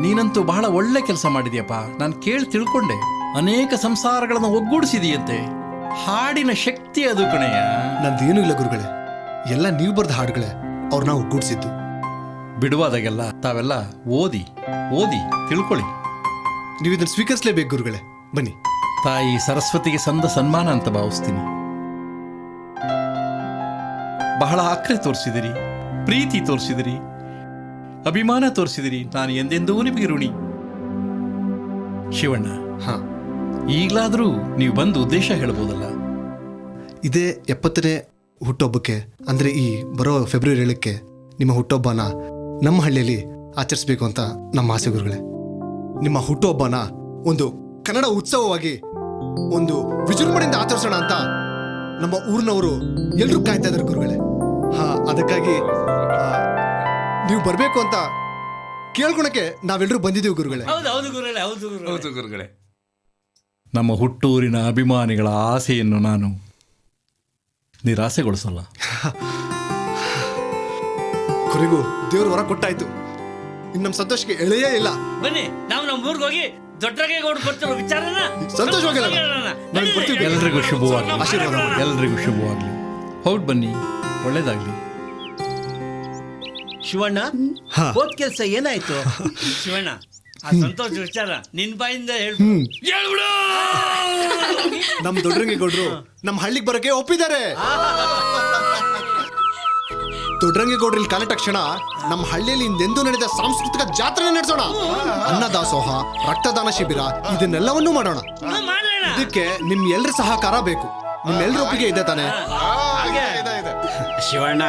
ನೀನಂತೂ ಬಹಳ ಒಳ್ಳೆ ಕೆಲಸ ಮಾಡಿದ್ಯಪ್ಪ. ನಾನು ಕೇಳಿ ತಿಳ್ಕೊಂಡೆ, ಅನೇಕ ಸಂಸಾರಗಳನ್ನು ಒಗ್ಗೂಡಿಸಿದೆಯಂತೆ. ಹಾಡಿನ ಶಕ್ತಿ ಅದು ಕಣೆಯ. ನಂದೇನೂ ಇಲ್ಲ ಗುರುಗಳೇ, ಎಲ್ಲ ನೀವು ಬರೆದ ಹಾಡುಗಳೇ ಅವ್ರನ್ನ ಒಗ್ಗೂಡಿಸಿದ್ದು. ಬಿಡುವಾದಾಗೆಲ್ಲ ತಾವೆಲ್ಲ ಓದಿ ಓದಿ ತಿಳ್ಕೊಳ್ಳಿ. ನೀವು ಇದನ್ನು ಸ್ವೀಕರಿಸಲೇಬೇಕು ಗುರುಗಳೇ. ಬನ್ನಿ. ತಾಯಿ ಸರಸ್ವತಿಗೆ ಸಂದ ಸನ್ಮಾನ ಅಂತ ಭಾವಿಸ್ತೀನಿ. ಬಹಳ ಅಕ್ರೆ ತೋರಿಸಿದಿರಿ, ಪ್ರೀತಿ ತೋರಿಸಿದಿರಿ, ಅಭಿಮಾನ ತೋರಿಸಿದಿರಿ. ನಾನು ಎಂದೆಂದೂ ನಿಮಗೆ ಋಣಿ. ಶಿವಣ್ಣ, ಈಗಲಾದರೂ ನೀವು ಬಂದು ಉದ್ದೇಶ ಹೇಳ್ಬೋದಲ್ಲ? ಇದೇ 70ನೇ ಹುಟ್ಟುಹಬ್ಬಕ್ಕೆ, ಅಂದರೆ ಈ ಬರೋ ಫೆಬ್ರವರಿ 7ಕ್ಕೆ ನಿಮ್ಮ ಹುಟ್ಟುಹಬ್ಬನ ನಮ್ಮ ಹಳ್ಳಿಯಲ್ಲಿ ಆಚರಿಸಬೇಕು ಅಂತ ನಮ್ಮ ಆಸೆ ಗುರುಗಳೇ. ನಿಮ್ಮ ಹುಟ್ಟುಹಬ್ಬನ ಒಂದು ಕನ್ನಡ ಉತ್ಸವವಾಗಿ ಒಂದು ವಿಜೃಂಭಣೆಯಿಂದ ಆಚರಿಸೋಣ ಅಂತ ನಮ್ಮ ಊರಿನವರು ಎಲ್ಲರೂ ಕಾಯ್ತಾ ಇದ್ದಾರೆ ಗುರುಗಳೇ. ಅದಕ್ಕಾಗಿ ನೀವು ಬರಬೇಕು ಅಂತ ಕೇಳ್ಕೊಳಕ್ಕೆ ನಾವೆಲ್ಲರೂ ಬಂದಿದ್ದೀವಿ ಗುರುಗಳೇ. ಹೌದು ಗುರುಗಳೇ. ನಮ್ಮ ಹುಟ್ಟೂರಿನ ಅಭಿಮಾನಿಗಳ ಆಸೆಯನ್ನು ನಾನು ನಿರಾಸೆಗೊಳಿಸಲ್ಲ. ಕೊನೆಗೂ ದೇವ್ರ ವರ ಕೊಟ್ಟಾಯ್ತು. ಇನ್ನು ನಮ್ಮ ಸಂತೋಷಕ್ಕೆ ಎಳೆಯೇ ಇಲ್ಲ. ಬನ್ನಿ, ನಾವು ನಮ್ಮ ಊರಿಗೆ ಹೋಗಿ ದೊಡ್ಡರಂಗೇಗೌಡರು ಬರ್ತಿರೋ ವಿಚಾರನ ಸಂತೋಷವಾಗಿ ಎಲ್ರಿಗೂ ಶುಭವಾಗಲಿ. ಎಲ್ರಿಗೂ ಶುಭವಾಗಲಿ. ಹೌದು, ಬನ್ನಿ, ಒಳ್ಳೇದಾಗ್ಲಿ. ಶಿವಣ್ಣ, ಹೋದ್ ಕೆಲಸ ಏನಾಯ್ತು? ಶಿವಣ್ಣ, ಆ ಸಂತೋಷ ವಿಚಾರ ನಿನ್ ಬಾಯಿಂದ ಹೇಳ್ಬಿಡು. ನಮ್ ದೊಡ್ಡರಂಗೇಗೌಡ್ರು ನಮ್ ಹಳ್ಳಿಗೆ ಬರೋಕೆ ಒಪ್ಪಿದ್ದಾರೆ. ದೊಡ್ಡರಂಗೇಗೌಡ್ರು ಇಲ್ಲಿ ಕಾಲಿಟ್ಟ ತಕ್ಷಣ ನಮ್ಮ ಹಳ್ಳಿಯಲ್ಲಿ ಹಿಂದೆಂದೂ ನಡೆದ ಸಾಂಸ್ಕೃತಿಕ ಜಾತ್ರೆ ನಡೆಸೋಣ. ಅನ್ನದಾಸೋಹ, ರಕ್ತದಾನ ಶಿಬಿರ ಇದನ್ನೆಲ್ಲವನ್ನೂ ಮಾಡೋಣ. ಇದಕ್ಕೆ ನಿಮ್ ಎಲ್ರ ಸಹಕಾರ ಬೇಕು. ನಿಮ್ಮೆಲ್ಲರ ಒಪ್ಪಿಗೆ ಇದೆ ತಾನೆ? ಶಿವಣ್ಣ,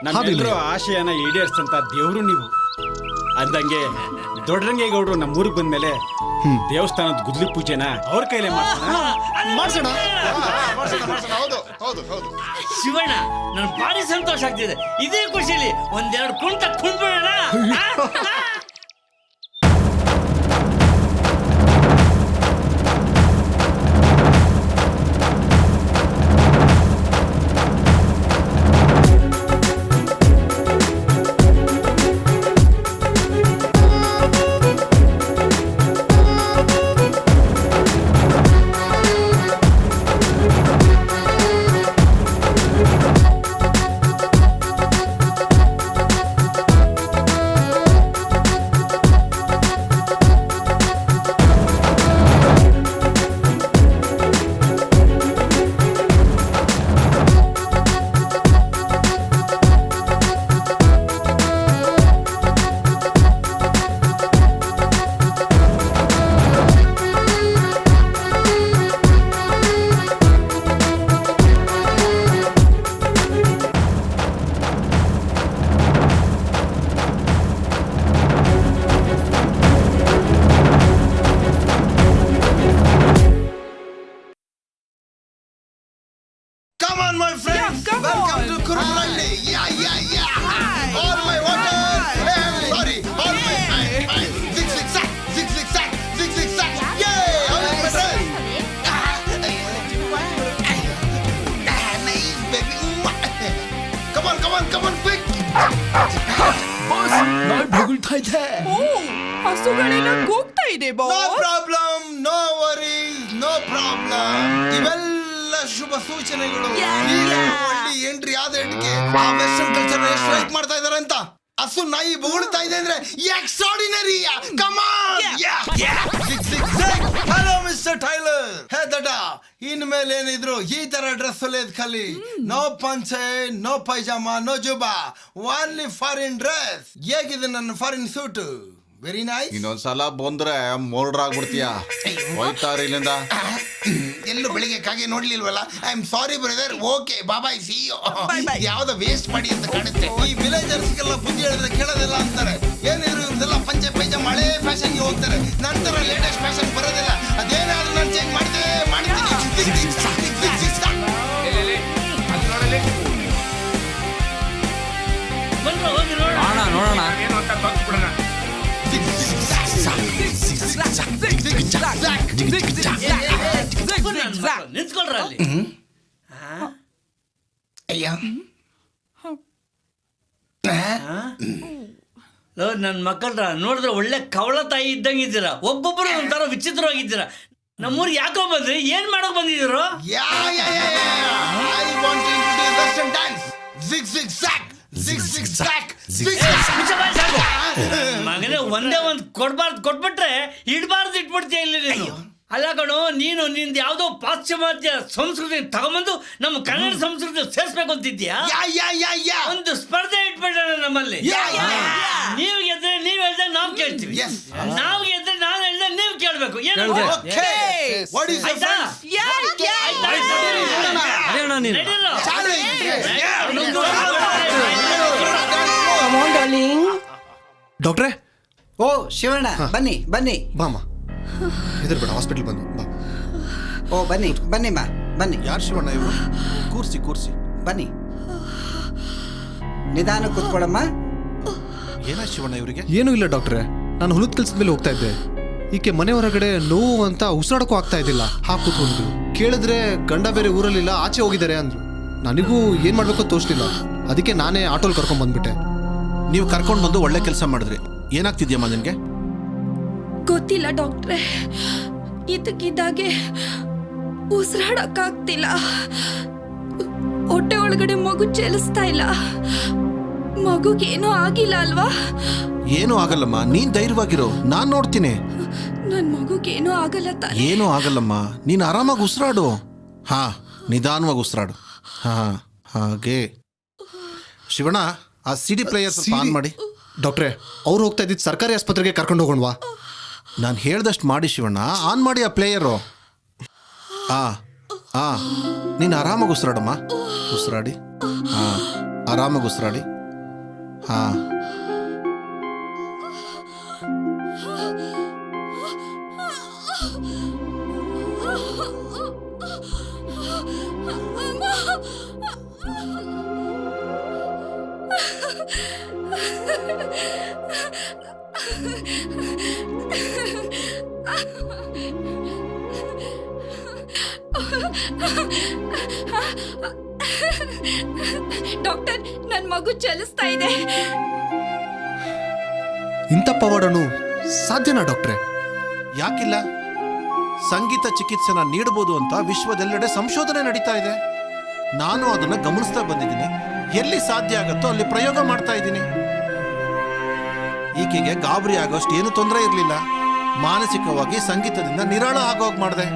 ನಮ್ಮೆಲ್ಲರೂ ಆಶಯನ ಈಡೇರಿಸಂತ ದೇವ್ರು ನೀವು. ಅಂದಂಗೆ ದೊಡ್ಡರಂಗೇಗೌಡರು ನಮ್ಮ ಊರಿಗೆ ಬಂದ್ಮೇಲೆ ದೇವಸ್ಥಾನದ ಗುದ್ಲಿ ಪೂಜೆನ ಅವ್ರ ಕೈಲೇ ಮಾಡ್ಸೋಣ. ಶಿವಣ್ಣ, ನನ್ ಭಾರಿ ಸಂತೋಷ ಆಗ್ತಿದೆ. ಇದೇ ಖುಷಿಲಿ ಒಂದೆರಡು ಕುಂಟ ಕುಂಡ್ಬಿಡೋಣ. Come on, my friends. Welcome to Kurumralli. Yeah. All my water. Hey, I'm sorry. All my fine. Zig zig zag. Zig zig zag. Zig zig zag. Yay! All my friends. Nice baby. Come on, quick. ಹಸುಗಳೆಲ್ಲ ಕೂಗ್ತಾ ಇದೆ No problem. No worries. No problem. ಇವೆಲ್ಲ ಶುಭ ಸೂಚನೆಗಳು. ಒಳ್ಳೆ ಎಂಟ್ರಿ ಆದ ಇಟ್ಕೆ ಆ ವೆಸ್ಟರ್ನ್ ಕಲ್ಚರ್ ಸ್ಟ್ರೈಕ್ ಮಾಡ್ತಾ ಇದಾರೆ ಅಂತ ಹಸು ನಾಯಿ ಬೊಗಳ್ತಾ ಇದೆ ಅಂದ್ರೆ extraordinary. Come on. Hello mister tailor. ಹೇ ದಡ್ಡ, ಇನ್ಮೇಲೆ ಏನಿದ್ರು ಈ ತರ ಡ್ರೆಸ್ ಹೊಲಿಯೋದು ಕಲಿ. No panche, no pyjama, no jubba, only foreign dress. ಹೇಗಿದೆ ನನ್ನ ಫಾರಿನ್ ಸೂಟ್? Very nice. ಇನ್ನೊಂದ್ಸಲ ಬಂದ್ರೆ ಮೋಲ್ಡ್ರ್ ಆಗ್ಬಿಡ್ತೀಯ. ಹೋಯ್ತಾರ ಇಲ್ಲಿಂದ. ಎಲ್ಲೂ ಬೆಳಿಗ್ಗೆ ಕಾಗೆ ನೋಡ್ಲಿಲ್ವಲ್ಲ. I am sorry brother. Okay bye, see you. ಯಾವ್ದೋ ವೇಸ್ಟ್ ಮಾಡಿ ಅಂತ ಕಾಣುತ್ತೆ. ಈ ವಿಲೇಜರ್ಸ್ಗೆಲ್ಲ ಬುದ್ಧಿ ಹೇಳಿದ್ರೆ ಕೇಳೋದಿಲ್ಲ ಅಂತಾರೆ. ಏನಿದ್ರು ಇವ್ರದೆಲ್ಲ ಪಂಚೆ ಪೈಜಾಮ ಹಳೆ ಫ್ಯಾಷನ್ಗೆ ಹೋಗ್ತಾರೆ. ನಂತರ ಲೇಟೆಸ್ಟ್ ಫ್ಯಾಷನ್ ಬರೋದಿಲ್ಲ. ಅದೇನಾದ್ರೂ ನಾನು ಚೇಂಜ್ ಮಾಡ್ತೀನಿ. ನೋಡೋಣ ಏನು ಅಂತ ಗೊತ್ತಿಬಿಡೋಣ. ನಿಂತ್ಕೊಳ್ರ ಅಲ್ಲಿ. ನನ್ ಮಕ್ಕಳ್ರ ನೋಡಿದ್ರೆ ಒಳ್ಳೆ ಕವಳ ತಾಯಿ ಇದ್ದಂಗಿದ್ದೀರಾ. ಒಬ್ಬೊಬ್ಬರು ಒಂಥರ ವಿಚಿತ್ರವಾಗಿದ್ದೀರಾ. ನಮ್ಮೂರಿಗೆ ಯಾಕೋ ಬಂದ್ರಿ? ಏನ್ ಮಾಡಕ್ ಬಂದಿದ್ದೀರೋ? ಮಗನೇ, ಒಂದೇ ಒಂದ್ ಕೊಟ್ಬಿಟ್ರೆ ಇಡ್ಬಾರ್ದು ಇಟ್ಬಿಡ್ತೀಯ ಇಲ್ಲಿ ನೀನು. ಅಲ್ಲ ಕಣೋ, ನೀನು ನಿಂದ ಯಾವ್ದೋ ಪಾಶ್ಚಿಮಾತ್ಯ ಸಂಸ್ಕೃತಿ ತಗೊಂಬಂದು ನಮ್ಮ ಕನ್ನಡ ಸಂಸ್ಕೃತಿ ಸೇರ್ಸ್ಬೇಕು ಅಂತಿದ್ಯಾ? ಒಂದು ಸ್ಪರ್ಧೆ ಇಟ್ಬಿಡೋಣ ನಮ್ಮಲ್ಲಿ. ನೀವು ಗೆದ್ರೆ ನೀವ್ ಹೇಳ್ದೆ ನಾವ್ ಕೇಳ್ತೀವಿ, ನಾವ್ ಗೆದ್ರೆ ನಾನ್ ಹೇಳ್ದೆ ನೀವ್ ಕೇಳ್ಬೇಕು. ಡಾಕ್ಟ್ರೆ. ಓ ಶಿವಣ್ಣ, ಬನ್ನಿ. ಬಾಮ, ಹೆದರ್ಬೇಡ, ಹಾಸ್ಪಿಟಲ್ ಬಂದು ಬಾ. ಓ ಬನ್ನಿ ಮಾ, ಬನ್ನಿ. ಯಾರು ಶಿವಣ್ಣ ಇವರು? ಕೂರ್ಸಿ ಬನ್ನಿ, ನಿಧಾನ ಕೂತ್ಕೊಳ್ಳಮ್ಮ. ಏನಾಯ್ತು ಶಿವಣ್ಣ ಇವರಿಗೆ? ಏನೂ ಇಲ್ಲ ಡಾಕ್ಟ್ರೆ, ನಾನು ಹುಲದ ಕೆಲ್ಸದ ಮೇಲೆ ಹೋಗ್ತಾ ಇದ್ದೆ. ಈಕೆ ಮನೆ ಹೊರಗಡೆ ನೋವು ಅಂತ ಉಸಿರಾಡಕ್ಕೂ ಆಗ್ತಾ ಇದ್ದಿಲ್ಲ. ಕೂತ್ಕೊಂಡು ಕೇಳಿದ್ರೆ ಗಂಡ ಬೇರೆ ಊರಲ್ಲಿಲ್ಲ, ಆಚೆ ಹೋಗಿದ್ದಾರೆ ಅಂದ್ರು. ನನಗೂ ಏನ್ ಮಾಡ್ಬೇಕೋ ತೋರಿಸ್ಲಿಲ್ಲ. ಅದಕ್ಕೆ ನಾನೇ ಆಟೋಲ್ ಕರ್ಕೊಂಡ್ ಬಂದ್ಬಿಟ್ಟೆ. ನೀವು ಕರ್ಕೊಂಡು ಬಂದು ಒಳ್ಳೆ ಕೆಲಸ ಮಾಡಿದ್ರಿ. ಏನಾಗ್ತಿದ್ಯಮ್ಮ ನಿನಗೆ? ಗೊತ್ತಿಲ್ಲ ಡಾಕ್ಟ್ರೆ, ಇದಕ್ಕಿದ್ದಾಗೆ ಉಸಿರಾಡಕ್ಕಾಗ್ತಿಲ್ಲ. ಹೊಟ್ಟೆ ಒಳಗಡೆ ಮಗು ಚೆಲಿಸ್ತಾ ಇಲ್ಲ. ಮಗುಗೇನೂ ಆಗಿಲ್ಲ ಅಲ್ವಾ? ಏನೂ ಆಗಲ್ಲಮ್ಮ, ನೀನ್ ಧೈರ್ಯವಾಗಿರೋ, ನಾನ್ ನೋಡ್ತೀನಿ. ನನ್ ಮಗುಗೇನೂ ಆಗಲ್ಲ ತಾನೆ? ಏನೂ ಆಗಲ್ಲಮ್ಮ, ನೀನ್ ಆರಾಮಾಗಿ ಉಸಿರಾಡು. ಹಾ, ನಿಧಾನವಾಗಿ ಉಸಿರಾಡು. ಹಾ, ಹಾಗೆ. ಶಿವಣ್ಣ, ಆ CD ಪ್ಲೇಯರ್ ಆನ್ ಮಾಡಿ. ಡಾಕ್ಟ್ರೆ, ಅವ್ರು ಹೋಗ್ತಾ ಇದ್ದಿದ್ದು ಸರ್ಕಾರಿ ಆಸ್ಪತ್ರೆಗೆ ಕರ್ಕೊಂಡು ಹೋಗೋಣವಾ? ನಾನು ಹೇಳ್ದಷ್ಟು ಮಾಡಿ ಶಿವಣ್ಣ, ಆನ್ ಮಾಡಿ ಆ ಪ್ಲೇಯರು. ನೀನು ಆರಾಮಾಗಿ ಉಸಿರಾಡಮ್ಮ, ಉಸಿರಾಡಿ. ಆರಾಮಾಗಿ ಉಸಿರಾಡಿ. ಡಾಕ್ಟರ್, ನನ್ ಮಗು ಚಲಿಸ್ತಾ ಇದೆ. ಇಂಥ ಪವಾಡನು ಸಾಧ್ಯನಾ ಡಾಕ್ಟ್ರೆ? ಯಾಕಿಲ್ಲ? ಸಂಗೀತ ಚಿಕಿತ್ಸೆನ ನೀಡಬಹುದು ಅಂತ ವಿಶ್ವದೆಲ್ಲೆಡೆ ಸಂಶೋಧನೆ ನಡೀತಾ ಇದೆ. ನಾನು ಅದನ್ನ ಗಮನಿಸ್ತಾ ಬಂದಿದ್ದೀನಿ. ಎಲ್ಲಿ ಸಾಧ್ಯ ಆಗತ್ತೋ ಅಲ್ಲಿ ಪ್ರಯೋಗ ಮಾಡ್ತಾ ಇದ್ದೀನಿ. ಈಕೆಗೆ ಗಾಬರಿ ಆಗೋಷ್ಟು ಏನು ತೊಂದರೆ ಇರಲಿಲ್ಲ. ಮಾನಸಿಕವಾಗಿ ಸಂಗೀತದಿಂದ ನಿರಾಳ ಆಗೋಗ್ ಮಾಡಿದೆ.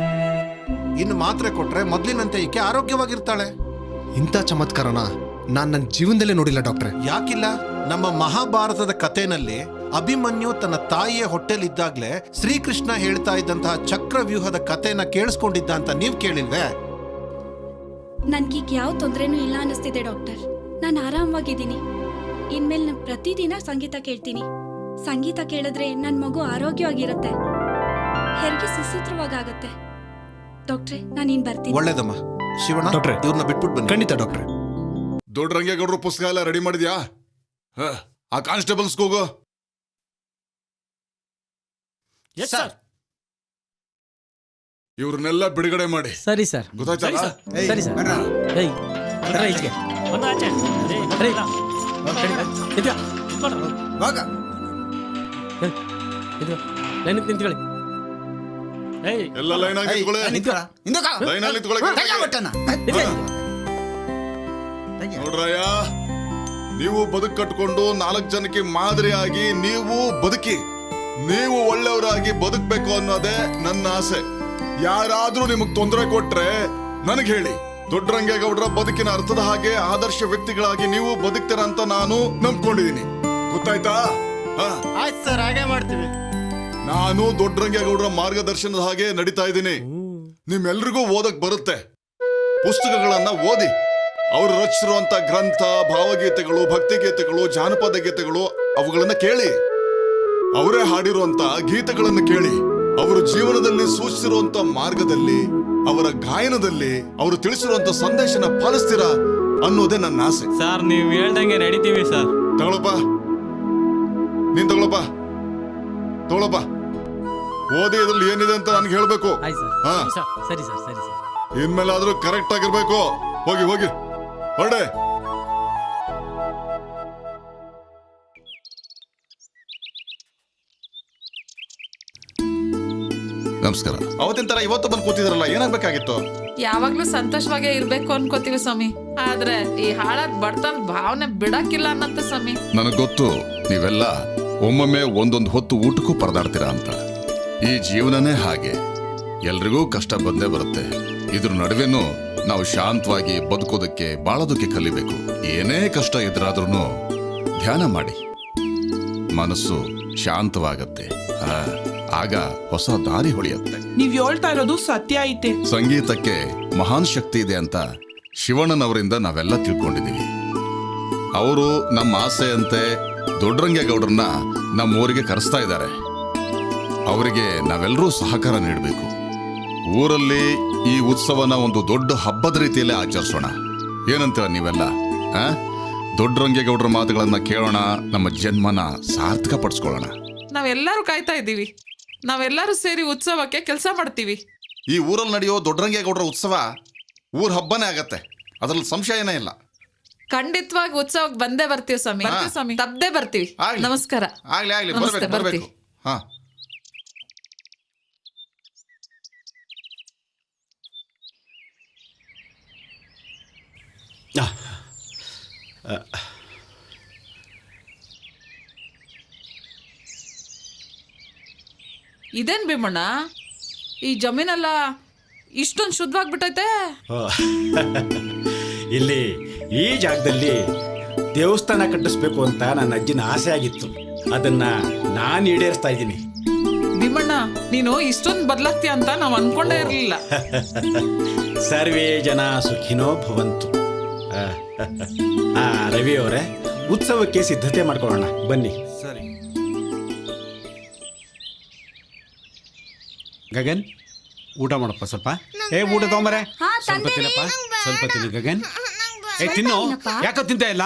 ಇನ್ನು ಮಾತ್ರೆ ಕೊಟ್ರೆ ಮೊದಲಿನಂತೆ ಈಕೆ ಆರೋಗ್ಯವಾಗಿರ್ತಾಳೆ. ಇಂಥ ಚಮತ್ಕಾರನ ನಾನು ನನ್ನ ಜೀವನದಲ್ಲೇ ನೋಡಿಲ್ಲ ಡಾಕ್ಟ್ರೆ. ಯಾಕಿಲ್ಲ? ನಮ್ಮ ಮಹಾಭಾರತದ ಕಥೆನಲ್ಲಿ ಅಭಿಮನ್ಯು ತನ್ನ ತಾಯಿಯ ಹೊಟ್ಟೆಲಿದ್ದಾಗ್ಲೇ ಶ್ರೀಕೃಷ್ಣ ಹೇಳ್ತಾ ಇದ್ದಂತಹ ಚಕ್ರವ್ಯೂಹದ ಕಥೆನ ಕೇಳಿಸ್ಕೊಂಡಿದ್ದ ಅಂತ ನೀವ್ ಕೇಳಿಲ್ವೇ? ನನ್ಗೀಗ ಯಾವ ತೊಂದರೆನೂ ಇಲ್ಲ ಅನ್ನಿಸ್ತಿದೆ ಡಾಕ್ಟರ್. ನಾನು ಆರಾಮವಾಗಿದ್ದೀನಿ. ಇನ್ಮೇಲೆ ನಾನು ಪ್ರತಿದಿನ ಸಂಗೀತ ಕೇಳ್ತೀನಿ. ಸಂಗೀತ ಕೇಳಿದ್ರೆ ನನ್ನ ಮಗು ಆರೋಗ್ಯವಾಗಿರುತ್ತೆ, ಹೆರಿಗೆ ಸುಸೂತ್ರವಾಗತ್ತೆ. ಡಾಕ್ಟ್ರೆ, ನಾನು ಇನ್ ಬರ್ತೀನಿ. ಒಳ್ಳೇದಮ್ಮ. ಶಿವಣ್ಣ, ಡಾಕ್ಟ್ರೆ, ಇವ್ರನ್ನ ಬಿಟ್ಬಿಟ್ಟು ಬನ್ನಿ. ಖಂಡಿತ ಡಾಕ್ಟ್ರೆ. ದೊಡ್ಡರಂಗೇಗೌಡರು ಪುಸ್ತಕ ಎಲ್ಲ ರೆಡಿ ಮಾಡಿದ್ಯಾ? ಆ ಕಾನ್ಸ್ಟೇಬಲ್ಸ್ ಹೋಗು. ಇವ್ರನ್ನೆಲ್ಲ ಬಿಡುಗಡೆ ಮಾಡಿ. ಸರಿ ಸರ್. ಗೊತ್ತಾಯ್ತಲ್ಲ? ಸರಿ ಸರ್. ನಿಂತ್ಕೊಳ್ಳಿ. ಎಲ್ಲ ಲೈನ್ ಆಗಿ ನಿಂತ್ಕೊಳ್ಳಿ. ಲೈನ್ ಅಲ್ಲಿ ನಿಂತ್ಕೊಳ್ಳಿ. ನೋಡ್ರಯ್ಯ, ನೀವು ಬದುಕು ಕಟ್ಕೊಂಡು 4 ಜನಕ್ಕೆ ಮಾದರಿಯಾಗಿ ನೀವು ಬದುಕಿ, ನೀವು ಒಳ್ಳೆಯವರಾಗಿ ಬದುಕಬೇಕು ಅನ್ನೋದೇ ನನ್ನ ಆಸೆ. ಯಾರಾದ್ರೂ ನಿಮಗ್ ತೊಂದರೆ ಕೊಟ್ರೆ ನನಗೆ ಹೇಳಿ. ದೊಡ್ಡರಂಗೇಗೌಡರ ಬದುಕಿನ ಅರ್ಥದ ಹಾಗೆ ಆದರ್ಶ ವ್ಯಕ್ತಿಗಳಾಗಿ ನೀವು ಬದುಕ್ತೀರ ಅಂತ ನಾನು ನಂಬ್ಕೊಂಡಿದ್ದೀನಿ. ಗೊತ್ತಾಯ್ತಾ? ಆಯ್ತು ಸರ್, ಹಾಗೆ ಮಾಡ್ತೀವಿ. ನಾನು ದೊಡ್ಡರಂಗೇಗೌಡರ ಮಾರ್ಗದರ್ಶನದ ಹಾಗೆ ನಡೀತಾ ಇದ್ದೀನಿ. ನಿಮ್ಮೆಲ್ರಿಗೂ ಓದಕ್ ಬರುತ್ತೆ. ಪುಸ್ತಕಗಳನ್ನ ಓದಿ. ಅವರು ರಚಿಸಿರುವಂತ ಗ್ರಂಥ, ಭಾವಗೀತೆಗಳು, ಭಕ್ತಿಗೀತೆಗಳು, ಜಾನಪದ ಗೀತೆಗಳು ಅವುಗಳನ್ನ ಕೇಳಿ. ಅವರೇ ಹಾಡಿರುವಂತ ಗೀತೆಗಳನ್ನು ಕೇಳಿ. ಅವರು ಜೀವನದಲ್ಲಿ ಸೂಚಿಸಿರುವಂತ ಮಾರ್ಗದಲ್ಲಿ, ಅವರ ಗಾಯನದಲ್ಲಿ ಅವರು ತಿಳಿಸಿರುವಂತ ಸಂದೇಶನ ಪಾಲಿಸ್ತೀರಾ ಅನ್ನೋದೇ ನನ್ನ ಆಸೆ. ಸರ್, ನೀವು ಹೇಳ್ದಂಗೆ ನಡೀತೀವಿ ಸರ್. ತಗೊಳಪ್ಪ, ನೀನ್ ತಗೊಳಪ್ಪ. ಓದಿ ಇದ್ರಲ್ಲಿ ಏನಿದೆ ಅಂತ ನನ್ಗೆ ಹೇಳ್ಬೇಕು. ಸರಿ ಸರ್, ಸರಿ ಸರ್. ಇನ್ಮೇಲಾದ್ರೂ ಕರೆಕ್ಟ್ ಆಗಿರ್ಬೇಕು. ಹೋಗಿ ಹೊರಡೆ. ನಮಸ್ಕಾರ. ಅವತ್ತಿನ ತರ ಇವತ್ತು ಬಂದು ಕೂತಿದ್ರಲ್ಲ, ಏನಾಗ್ಬೇಕಾಗಿತ್ತು? ಯಾವಾಗ್ಲೂ ಸಂತೋಷವಾಗೇ ಇರ್ಬೇಕು ಅನ್ಕೋತೀವಿ ಸ್ವಾಮಿ. ಆದ್ರೆ ಈ ಹಾಳಾದ್ ಬಡತನ ಭಾವನೆ ಬಿಡಕ್ಕಿಲ್ಲ ಅನ್ನತ್ತೆ ಸ್ವಾಮಿ. ನನಗ್ ಗೊತ್ತು, ನೀವೆಲ್ಲ ಒಮ್ಮೊಮ್ಮೆ ಒಂದೊಂದು ಹೊತ್ತು ಊಟಕ್ಕೂ ಪರದಾಡ್ತೀರಾ ಅಂತ. ಈ ಜೀವನನೇ ಹಾಗೆ, ಎಲ್ರಿಗೂ ಕಷ್ಟ ಬಂದೇ ಬರುತ್ತೆ. ಇದ್ರ ನಡುವೆನೂ ನಾವು ಶಾಂತವಾಗಿ ಬದುಕೋದಕ್ಕೆ, ಬಾಳೋದಕ್ಕೆ ಕಲಿಬೇಕು. ಏನೇ ಕಷ್ಟ ಎದುರಾದ್ರೂ ಧ್ಯಾನ ಮಾಡಿ, ಮನಸ್ಸು ಶಾಂತವಾಗತ್ತೆ. ಆಗ ಹೊಸ ದಾರಿ ಹೊಳೆಯುತ್ತೆ. ನೀವ್ ಹೇಳ್ತಾ ಇರೋದು ಸತ್ಯ ಐತೆ. ಸಂಗೀತಕ್ಕೆ ಮಹಾನ್ ಶಕ್ತಿ ಇದೆ ಅಂತ ಶಿವಣ್ಣನವರಿಂದ ನಾವೆಲ್ಲ ತಿಳ್ಕೊಂಡಿದ್ದೀವಿ. ಅವರು ನಮ್ಮ ಆಸೆಯಂತೆ ದೊಡ್ಡರಂಗೇಗೌಡರನ್ನ ನಮ್ಮ ಊರಿಗೆ ಕರೆಸ್ತಾ ಇದ್ದಾರೆ. ಅವರಿಗೆ ನಾವೆಲ್ಲರೂ ಸಹಕಾರ ನೀಡಬೇಕು. ಊರಲ್ಲಿ ಈ ಉತ್ಸವನ ಒಂದು ದೊಡ್ಡ ಹಬ್ಬದ ರೀತಿಯಲ್ಲೇ ಆಚರಿಸೋಣ. ಏನಂತೀರ ನೀವೆಲ್ಲ? ದೊಡ್ಡರಂಗೇಗೌಡರ ಮಾತುಗಳನ್ನ ಕೇಳೋಣ, ನಮ್ಮ ಜನ್ಮನ ಸಾರ್ಥಕ ಪಡಿಸ್ಕೊಳ್ಳೋಣ. ನಾವೆಲ್ಲರೂ ಕಾಯ್ತಾ ಇದ್ದೀವಿ. ನಾವೆಲ್ಲರೂ ಸೇರಿ ಉತ್ಸವಕ್ಕೆ ಕೆಲಸ ಮಾಡ್ತೀವಿ. ಈ ಊರಲ್ಲಿ ನಡೆಯೋ ದೊಡ್ಡರಂಗೇಗೌಡರ ಉತ್ಸವ ಊರ್ ಹಬ್ಬನೇ ಆಗತ್ತೆ, ಅದ್ರಲ್ಲಿ ಸಂಶಯನೇ ಇಲ್ಲ. ಖಂಡಿತವಾಗಿ ಉತ್ಸವಕ್ಕೆ ಬಂದೇ ಬರ್ತೀವಿ ಸ್ವಾಮಿ. ತಪ್ಪದೇ ಬರ್ತೀವಿ. ನಮಸ್ಕಾರ. ಆಗ್ಲಿ ನಮಸ್ತೆ, ಬರ್ಬೇಕು. ಹಾ, ಇದೇನ್ ಭೀಮಣ್ಣ, ಈ ಜಮೀನೆಲ್ಲ ಇಷ್ಟೊಂದು ಶುದ್ಧವಾಗ್ಬಿಟ್ಟೈತೆ? ಇಲ್ಲಿ ಈ ಜಾಗದಲ್ಲಿ ದೇವಸ್ಥಾನ ಕಟ್ಟಿಸ್ಬೇಕು ಅಂತ ನನ್ನ ಅಜ್ಜಿನ ಆಸೆ ಆಗಿತ್ತು. ಅದನ್ನ ನಾನು ಈಡೇರಿಸ್ತಾ ಇದ್ದೀನಿ. ಭೀಮಣ್ಣ, ನೀನು ಇಷ್ಟೊಂದು ಬದಲಾಗ್ತೀಯ ಅಂತ ನಾವು ಅನ್ಕೊಂಡೇ ಇರಲಿಲ್ಲ. ಸರ್ವೇ ಜನ ಸುಖಿನೋ ಭವಂತು. ರವಿ ಅವರೇ, ಉತ್ಸವಕ್ಕೆ ಸಿದ್ಧತೆ ಮಾಡ್ಕೊಳ್ಳೋಣ ಬನ್ನಿ. ಸರಿ. ಗಗನ್, ಊಟ ಮಾಡಪ್ಪ ಸ್ವಲ್ಪ. ಊಟ ತಗೊಂಬರೆ. ಸ್ವಲ್ಪ ತಿನ್ನಪ್ಪ, ಸ್ವಲ್ಪ ತಿನ್ನು ಗಗನ್. ತಿನ್ನು. ಯಾಕೋ ತಿಂತ ಇಲ್ಲ?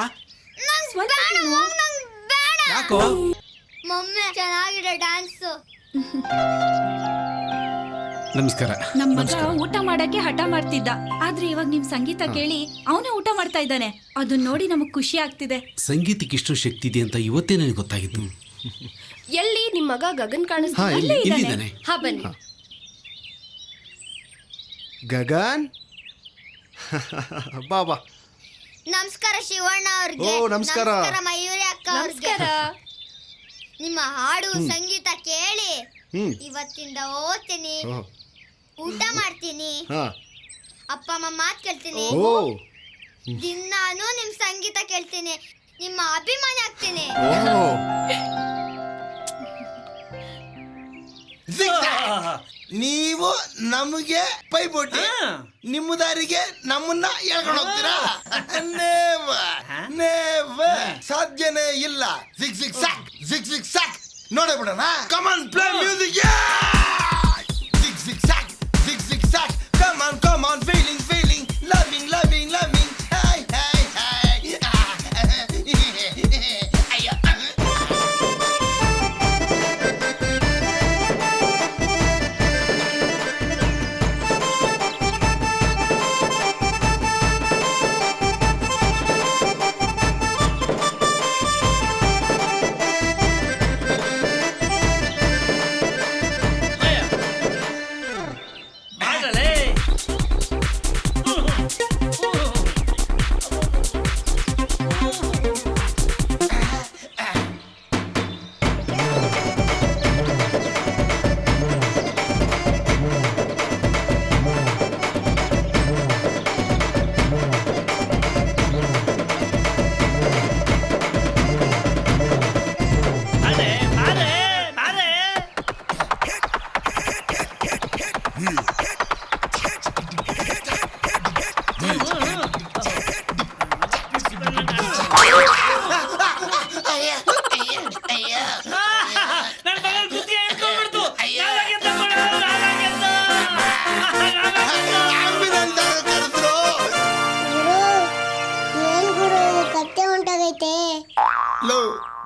ಯಾಕೋ? ಮಮ್ಮಿ ಚೆನ್ನಾಗಿದೆ ಡ್ಯಾನ್ಸ್. ನಮಸ್ಕಾರ. ನಮ್ ಮಗ ಊಟ ಮಾಡಕ್ಕೆ ಹಠ ಮಾಡ್ತಿದ್ದ, ಆದ್ರೆ ಇವಾಗ ನಿಮ್ ಸಂಗೀತ ಕೇಳಿ ಅವನೇ ಊಟ ಮಾಡ್ತಾ ಇದ್ದಾನೆ. ಅದನ್ನ ನೋಡಿ ನಮಗ್ ಖುಷಿ ಆಗ್ತಿದೆ. ಸಂಗೀತಕ್ಕೆ ಇಷ್ಟು ಶಕ್ತಿ ಇದೆ ಅಂತ ಇವತ್ತೇ ನನಗೆ ಗೊತ್ತಾಗಿತ್ತು. ಎಲ್ಲಿ ನಿಮ್ ಮಗ ಗಗನ್ ಕಾಣಿಸ್ತಿದ್ದಾನೆ? ಇಲ್ಲಿದ್ದಾನೆ. ಹಾ ಬನ್ನಿ. ಗಗನ್ ಬಾಬಾ. ನಮಸ್ಕಾರ ಶಿವಣ್ಣ ಅವ್ರಿಗೆ. ಓ, ನಮಸ್ಕಾರ. ಮಯೂರಿ ಅಕ್ಕ ಅವ್ರಿಗೆ. ನಿಮ್ಮ ಹಾಡು ಸಂಗೀತ ಕೇಳಿ ಇವತ್ತಿಂದ ಓದ್ತೀನಿ, ಊಟ ಮಾಡ್ತೀನಿ, ಅಪ್ಪ ಅಮ್ಮ ಮಾತು ಕೇಳ್ತೀನಿ, ದಿನಾನು ನಿಮ್ ಸಂಗೀತ ಕೇಳ್ತೀನಿ, ನಿಮ್ಮ ಅಭಿಮಾನಿ ಆಗ್ತೀನಿ. ನೀವು ನಮಗೆ ಪೈಪೋಟಿ, ನಿಮ್ಮ ದಾರಿಗೆ ನಮ್ಮನ್ನ ಹೇಳ್ಕೊಂಡು ಹೋಗ್ತೀರಾ? ಸಾಧ್ಯನೇ ಇಲ್ಲ. ಜಿಗ್ ಜಿಗ್ ಸಾಕ್, ಜಿಗ್ ಜಿಗ್ ಸಾಕ್. ನೋಡೇ ಬಿಡೋಣ. ಕಮಾನ್ ಪ್ಲೇ ಮ್ಯೂಸಿಕ್. ಜಿಗ್ ಜಿಗ್ ಸಾಕ್, ಜಿಗ್ ಜಿಗ್ ಸಾಕ್. Come on come on, feeling feeling, loving loving loving. Hi hi hi. ಅಯ್ಯೋ.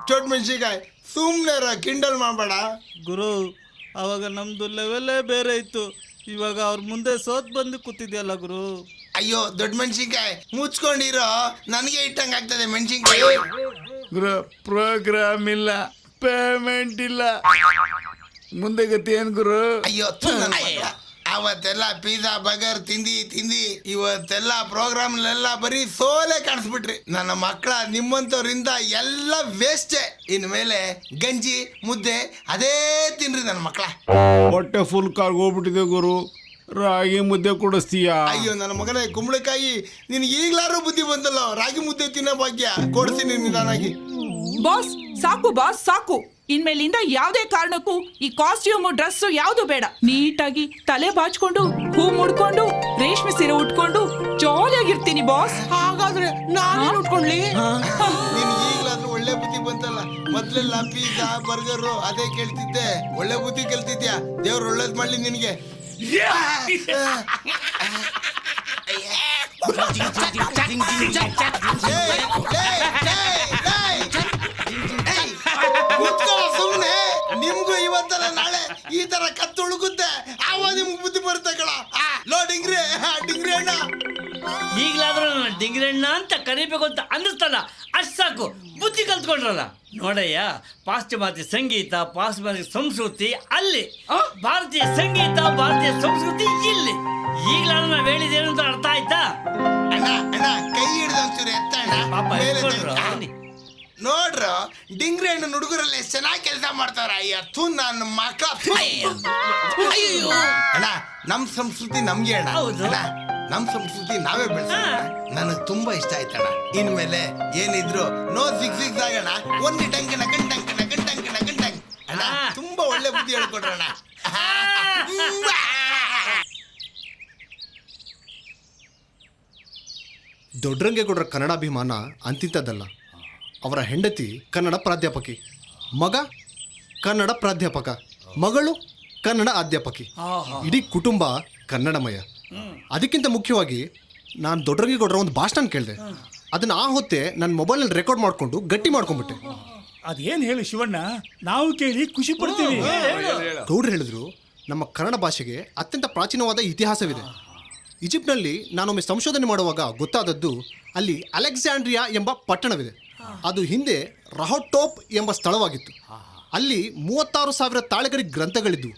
ಚೋಟ್ ಮೆಣಸಿಕಾಯಿ ಸುಮ್ಮನೆ ಕಿಂಡಲ್ ಮಾಡಬೇಡ ಗುರು. ಅವಾಗ ನಮ್ದು ಲೆವೆಲ್ಲೇ ಬೇರೆ ಇತ್ತು, ಇವಾಗ ಅವ್ರ ಮುಂದೆ ಸೋತ್ ಬಂದು ಕೂತಿದ್ಯಲ್ಲ ಗುರು. ಅಯ್ಯೋ ದೊಡ್ಡ ಮೆಣಸಿನ್ಕಾಯಿ ಮುಚ್ಕೊಂಡಿರೋ, ನನಗೆ ಇಟ್ಟಂಗೆ ಆಗ್ತದೆ ಮೆಣಸಿನ್ಕಾಯಿ. ಗುರು, ಪ್ರೋಗ್ರಾಮ್ ಇಲ್ಲ, ಪೇಮೆಂಟ್ ಇಲ್ಲ, ಮುಂದೆ ಗತಿ ಏನ್ ಗುರು? ಅಯ್ಯೋ ಅವತ್ತೆಲ್ಲ ಪಿಜ್ಜಾ ಬರ್ಗರ್ ತಿಂದಿ ತಿಂದಿ ಇವತ್ತೆಲ್ಲ ಪ್ರೋಗ್ರಾಮ್ಲೆಲ್ಲ ಬರೀ ಸೋಲೆ ಕಾಣಿಸ್ಬಿಟ್ರಿ. ನನ್ನ ಮಕ್ಕಳ ನಿಮ್ಮಂತವ್ರಿಂದ ಎಲ್ಲ ವೇಸ್ಟೇ. ಇನ್ ಮೇಲೆ ಗಂಜಿ ಮುದ್ದೆ ಅದೇ ತಿನ್ರಿ ನನ್ನ ಮಕ್ಕಳ. ಹೊಟ್ಟೆ ಫುಲ್ ಕಾರ್ಗ್ ಹೋಗ್ಬಿಟ್ಟಿದೆ ಗುರು, ರಾಗಿ ಮುದ್ದೆ ಕೊಡಿಸ್ತೀಯಾ? ಅಯ್ಯೋ ನನ್ನ ಮಗನೇ ಕುಂಬಳಕಾಯಿ, ನಿನ್ಗೆ ಈಗ್ಲಾರು ಬುದ್ಧಿ ಬಂದಲ್ಲ, ರಾಗಿ ಮುದ್ದೆ ತಿನ್ನೋ ಭಾಗ್ಯ ಕೊಡ್ತೀನಿ ನಿಧಾನಾಗಿ. ಬಾಸ್ ಸಾಕು, ಬಾಸ್ ಸಾಕು. ಇನ್ಮೇಲಿಂದ ಯಾವುದೇ ಕಾರಣಕ್ಕೂ ಈ ಕಾಸ್ಟ್ಯೂಮ್ ಡ್ರೆಸ್ ಯಾವುದು ಬೇಡ. ನೀಟಾಗಿ ತಲೆ ಬಾಚ್ಕೊಂಡು, ಹೂ ಮುಡ್ಕೊಂಡು, ರೇಷ್ಮೆ ಸೀರೆ ಉಟ್ಕೊಂಡು ಜಾಲಿಯಾಗಿರ್ತೀನಿ ಬಾಸ್. ಹಾಗಾದ್ರೆ ನಾನೇನು ಉಟ್ಕೊಂಡ್ಲಿ? ನಿನ್ಗೆ ಈಗ್ಲಾದ್ರೂ ಒಳ್ಳೆ ಬುದ್ಧಿ ಬಂತಲ್ಲ. ಮೊದ್ಲೆಲ್ಲ ಪಿಜ್ಜಾ ಬರ್ಗರು ಅದೇ ಕೇಳ್ತಿದ್ದೆ, ಒಳ್ಳೆ ಬುದ್ಧಿ ಕಲ್ತಿದ್ಯಾ. ದೇವ್ರು ಒಳ್ಳೇದ್ ಮಾಡ್ಲಿ ನಿನ್ಗೆ. ಸುಮ್ನೆ ನಿಮ್ಗೂ ಇವತ್ತಲ್ಲ ನಾಳೆ ಈ ತರ ಕತ್ತುಳುಗುತ್ತೆ, ಆವಾಗ ನಿಮ್ಗೆ ಬುದ್ಧಿ ಬರುತ್ತೆ ಕಣ. ಲೋ ಡಿಂಗ್ರಿ ಡಿಂಗ್ರಿ ಅಣ್ಣ, ಈಗಲಾದ್ರೂ ನನ್ನ ಡಿಂಗ್ರಿ ಅಣ್ಣ ಅಂತ ಕರಿಬೇಕು ಅಂತ ಅನ್ನಿಸ್ತಲ್ಲ, ಅಷ್ಟು ಸಾಕು. ಬುದ್ಧಿ ಕಲ್ತ್ಕೊಂಡ್ರಲ್ಲ. ನೋಡಯ್ಯ, ಪಾಶ್ಚಿಮಾತ್ಯ ಸಂಗೀತ, ಪಾಶ್ಚಿಮಾತ್ಯ ಸಂಸ್ಕೃತಿ ಅಲ್ಲಿ, ಭಾರತೀಯ ಸಂಗೀತ, ಭಾರತೀಯ ಸಂಸ್ಕೃತಿ ಇಲ್ಲಿ. ಈಗಲಾದ್ರೂ ನಾವ್ ಹೇಳಿದೇನು ಅಂತ ಅರ್ಥ ಆಯ್ತಾ? ಅಣ್ಣ ಅಣ್ಣ ಕೈ ಹಿಡಿದ ಒಂಚೂರು ಎತ್ತ ಅಣ್ಣ. ಪಾಪ ಮೇಲೆ ಎತ್ಕೊಂಡ್ರು. ನೋಡ್ರ ಡಿಂಗ್ರಿ ಹಣ್ಣು ಹುಡುಗರಲ್ಲಿ ಎಷ್ಟು ಚೆನ್ನಾಗಿ ಕೆಲಸ ಮಾಡ್ತಾರ. ಅಯ್ಯೂ ನನ್ನ ಮಕ್ಕ. ಅಣ್ಣ ನಮ್ ಸಂಸ್ಕೃತಿ ನಮ್ಗೆ ಅಣ್ಣ. ಅಣ್ಣ ನಮ್ ಸಂಸ್ಕೃತಿ ನಾವೇ ಬೆಳೆಸೋಣ. ನನಗೆ ತುಂಬಾ ಇಷ್ಟ ಆಯ್ತಣ್ಣ. ಇನ್ಮೇಲೆ ಏನಿದ್ರು ನೋ ಸಿಗ್ ಆಗಣ. ಒಂದು ಟಂಕನ ಗಂಟಂಕನ ಗಂಟಂಕನ ಗಂಟಂಕ. ಅಣ್ಣ ತುಂಬಾ ಒಳ್ಳೆ ಬುದ್ಧಿ ಹೇಳ್ಕೊಡ್ರಣ್ಣ. ದೊಡ್ಡರಂಗೇಗೌಡರ ಕನ್ನಡಾಭಿಮಾನ ಅಂತಿಂತದ್ದಲ್ಲ. ಅವರ ಹೆಂಡತಿ ಕನ್ನಡ ಪ್ರಾಧ್ಯಾಪಕಿ, ಮಗ ಕನ್ನಡ ಪ್ರಾಧ್ಯಾಪಕ, ಮಗಳು ಕನ್ನಡ ಅಧ್ಯಾಪಕಿ. ಇಡೀ ಕುಟುಂಬ ಕನ್ನಡಮಯ. ಅದಕ್ಕಿಂತ ಮುಖ್ಯವಾಗಿ ನಾನು ದೊಡ್ಡರಂಗೇಗೌಡರ ಒಂದು ಭಾಷಣ ಕೇಳಿದೆ. ಅದನ್ನ ಆ ಹೊತ್ತೆ ನನ್ನ ಮೊಬೈಲಲ್ಲಿ ರೆಕಾರ್ಡ್ ಮಾಡಿಕೊಂಡು ಗಟ್ಟಿ ಮಾಡ್ಕೊಂಡ್ಬಿಟ್ಟೆ. ಅದೇನು ಹೇಳಿ ಶಿವಣ್ಣ, ನಾವು ಕೇಳಿ ಖುಷಿ ಪಡ್ತೀವಿ. ಗೌಡ್ರು ಹೇಳಿದ್ರು, ನಮ್ಮ ಕನ್ನಡ ಭಾಷೆಗೆ ಅತ್ಯಂತ ಪ್ರಾಚೀನವಾದ ಇತಿಹಾಸವಿದೆ. ಈಜಿಪ್ಟ್ನಲ್ಲಿ ನಾನೊಮ್ಮೆ ಸಂಶೋಧನೆ ಮಾಡುವಾಗ ಗೊತ್ತಾದದ್ದು, ಅಲ್ಲಿ ಅಲೆಕ್ಸಾಂಡ್ರಿಯಾ ಎಂಬ ಪಟ್ಟಣವಿದೆ. ಅದು ಹಿಂದೆ ರಹೋಟೋಪ್ ಎಂಬ ಸ್ಥಳವಾಗಿತ್ತು. ಅಲ್ಲಿ 36,000 ತಾಳೆಗರಿ ಗ್ರಂಥಗಳಿದ್ದವು.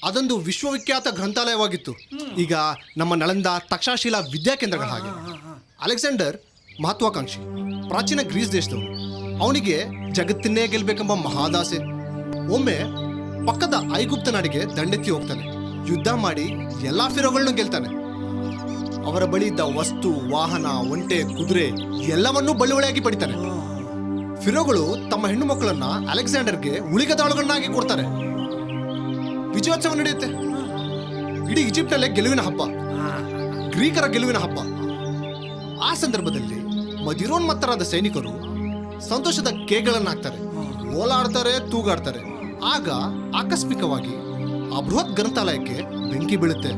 ಅದೊಂದು ವಿಶ್ವವಿಖ್ಯಾತ ಗ್ರಂಥಾಲಯವಾಗಿತ್ತು. ಈಗ ನಮ್ಮ ನಳಂದ, ತಕ್ಷಶಿಲಾ ವಿದ್ಯಾಕೇಂದ್ರಗಳ ಹಾಗೆ. ಅಲೆಕ್ಸಾಂಡರ್ ಮಹತ್ವಾಕಾಂಕ್ಷಿ, ಪ್ರಾಚೀನ ಗ್ರೀಸ್ ದೇಶದವನು. ಅವನಿಗೆ ಜಗತ್ತನ್ನೇ ಗೆಲ್ಲಬೇಕೆಂಬ ಮಹಾದಾಸೆ. ಒಮ್ಮೆ ಪಕ್ಕದ ಐಗುಪ್ತ ನಾಡಿಗೆ ದಂಡೆತ್ತಿ ಹೋಗ್ತಾನೆ. ಯುದ್ಧ ಮಾಡಿ ಎಲ್ಲಾ ಫಿರೋಗಳನ್ನು ಗೆಲ್ತಾನೆ. ಅವರ ಬಳಿ ಇದ್ದ ವಸ್ತು, ವಾಹನ, ಒಂಟೆ, ಕುದುರೆ ಎಲ್ಲವನ್ನೂ ಬಳ್ಳುವಳಿಯಾಗಿ ಪಡಿತಾನೆ. ಫಿರೋಗಳು ತಮ್ಮ ಹೆಣ್ಣು ಮಕ್ಕಳನ್ನ ಅಲೆಕ್ಸಾಂಡರ್ಗೆ ಉಳಿಗದಾಳುಗಳನ್ನಾಗಿ ಕೊಡ್ತಾರೆ. ವಿಜಯೋತ್ಸವ ನಡೆಯುತ್ತೆ. ಇಡೀ ಈಜಿಪ್ಟಲ್ಲೇ ಗೆಲುವಿನ ಹಬ್ಬ, ಗ್ರೀಕರ ಗೆಲುವಿನ ಹಬ್ಬ. ಆ ಸಂದರ್ಭದಲ್ಲಿ ಮದಿರೋನ್ಮತ್ತರಾದ ಸೈನಿಕರು ಸಂತೋಷದ ಕೇಗಳನ್ನು ಹಾಕ್ತಾರೆ, ಓಲಾಡ್ತಾರೆ, ತೂಗಾಡ್ತಾರೆ. ಆಗ ಆಕಸ್ಮಿಕವಾಗಿ ಆ ಬೃಹತ್ ಗ್ರಂಥಾಲಯಕ್ಕೆ ಬೆಂಕಿ ಬೀಳುತ್ತೆ.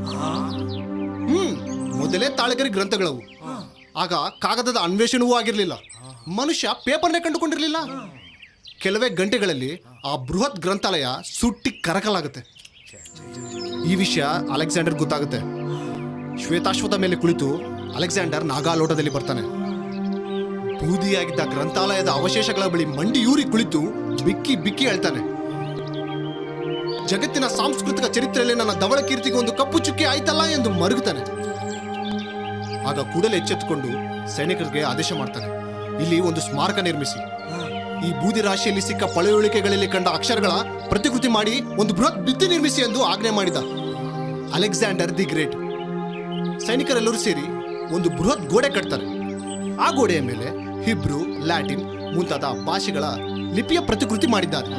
ಮೊದಲೇ ತಾಳೆಗರಿ ಗ್ರಂಥಗಳವು. ಆಗ ಕಾಗದದ ಅನ್ವೇಷಣವೂ ಆಗಿರಲಿಲ್ಲ. ಮನುಷ್ಯ ಪೇಪರ್ನೇ ಕಂಡುಕೊಂಡಿರಲಿಲ್ಲ. ಕೆಲವೇ ಗಂಟೆಗಳಲ್ಲಿ ಆ ಬೃಹತ್ ಗ್ರಂಥಾಲಯ ಸುಟ್ಟಿ ಕರಕಲಾಗುತ್ತೆ. ಈ ವಿಷಯ ಅಲೆಕ್ಸಾಂಡರ್ ಗೊತ್ತಾಗುತ್ತೆ. ಶ್ವೇತಾಶ್ವದ ಮೇಲೆ ಕುಳಿತು ಅಲೆಕ್ಸಾಂಡರ್ ನಾಗಾಲೋಟದಲ್ಲಿ ಬರ್ತಾನೆ. ಬೂದಿಯಾಗಿದ್ದ ಗ್ರಂಥಾಲಯದ ಅವಶೇಷಗಳ ಬಳಿ ಮಂಡಿಯೂರಿ ಕುಳಿತು ಬಿಕ್ಕಿ ಬಿಕ್ಕಿ ಹೇಳ್ತಾನೆ, ಜಗತ್ತಿನ ಸಾಂಸ್ಕೃತಿಕ ಚರಿತ್ರೆಯಲ್ಲಿ ನನ್ನ ಧವಳ ಕೀರ್ತಿಗೆ ಒಂದು ಕಪ್ಪು ಚುಕ್ಕಿ ಆಯ್ತಲ್ಲ ಎಂದು ಮರುಗುತ್ತಾನೆ. ಆಗ ಕೂಡಲೇ ಎಚ್ಚೆತ್ತುಕೊಂಡು ಸೈನಿಕರಿಗೆ ಆದೇಶ ಮಾಡ್ತಾನೆ, ಇಲ್ಲಿ ಒಂದು ಸ್ಮಾರಕ ನಿರ್ಮಿಸಿ. ಈ ಬೂದಿ ರಾಶಿಯಲ್ಲಿ ಸಿಕ್ಕ ಪಳೆಯುಳಿಕೆಗಳಲ್ಲಿ ಕಂಡ ಅಕ್ಷರಗಳ ಪ್ರತಿಕೃತಿ ಮಾಡಿ ಒಂದು ಬೃಹತ್ ಭಿತ್ತಿ ನಿರ್ಮಿಸಿ ಎಂದು ಆಜ್ಞೆ ಮಾಡಿದ ಅಲೆಕ್ಸಾಂಡರ್ ದಿ ಗ್ರೇಟ್. ಸೈನಿಕರೆಲ್ಲರೂ ಸೇರಿ ಒಂದು ಬೃಹತ್ ಗೋಡೆ ಕಟ್ತಾರೆ. ಆ ಗೋಡೆಯ ಮೇಲೆ ಹಿಬ್ರು, ಲ್ಯಾಟಿನ್ ಮುಂತಾದ ಭಾಷೆಗಳ ಲಿಪಿಯ ಪ್ರತಿಕೃತಿ ಮಾಡಿದ್ದಾರೆ.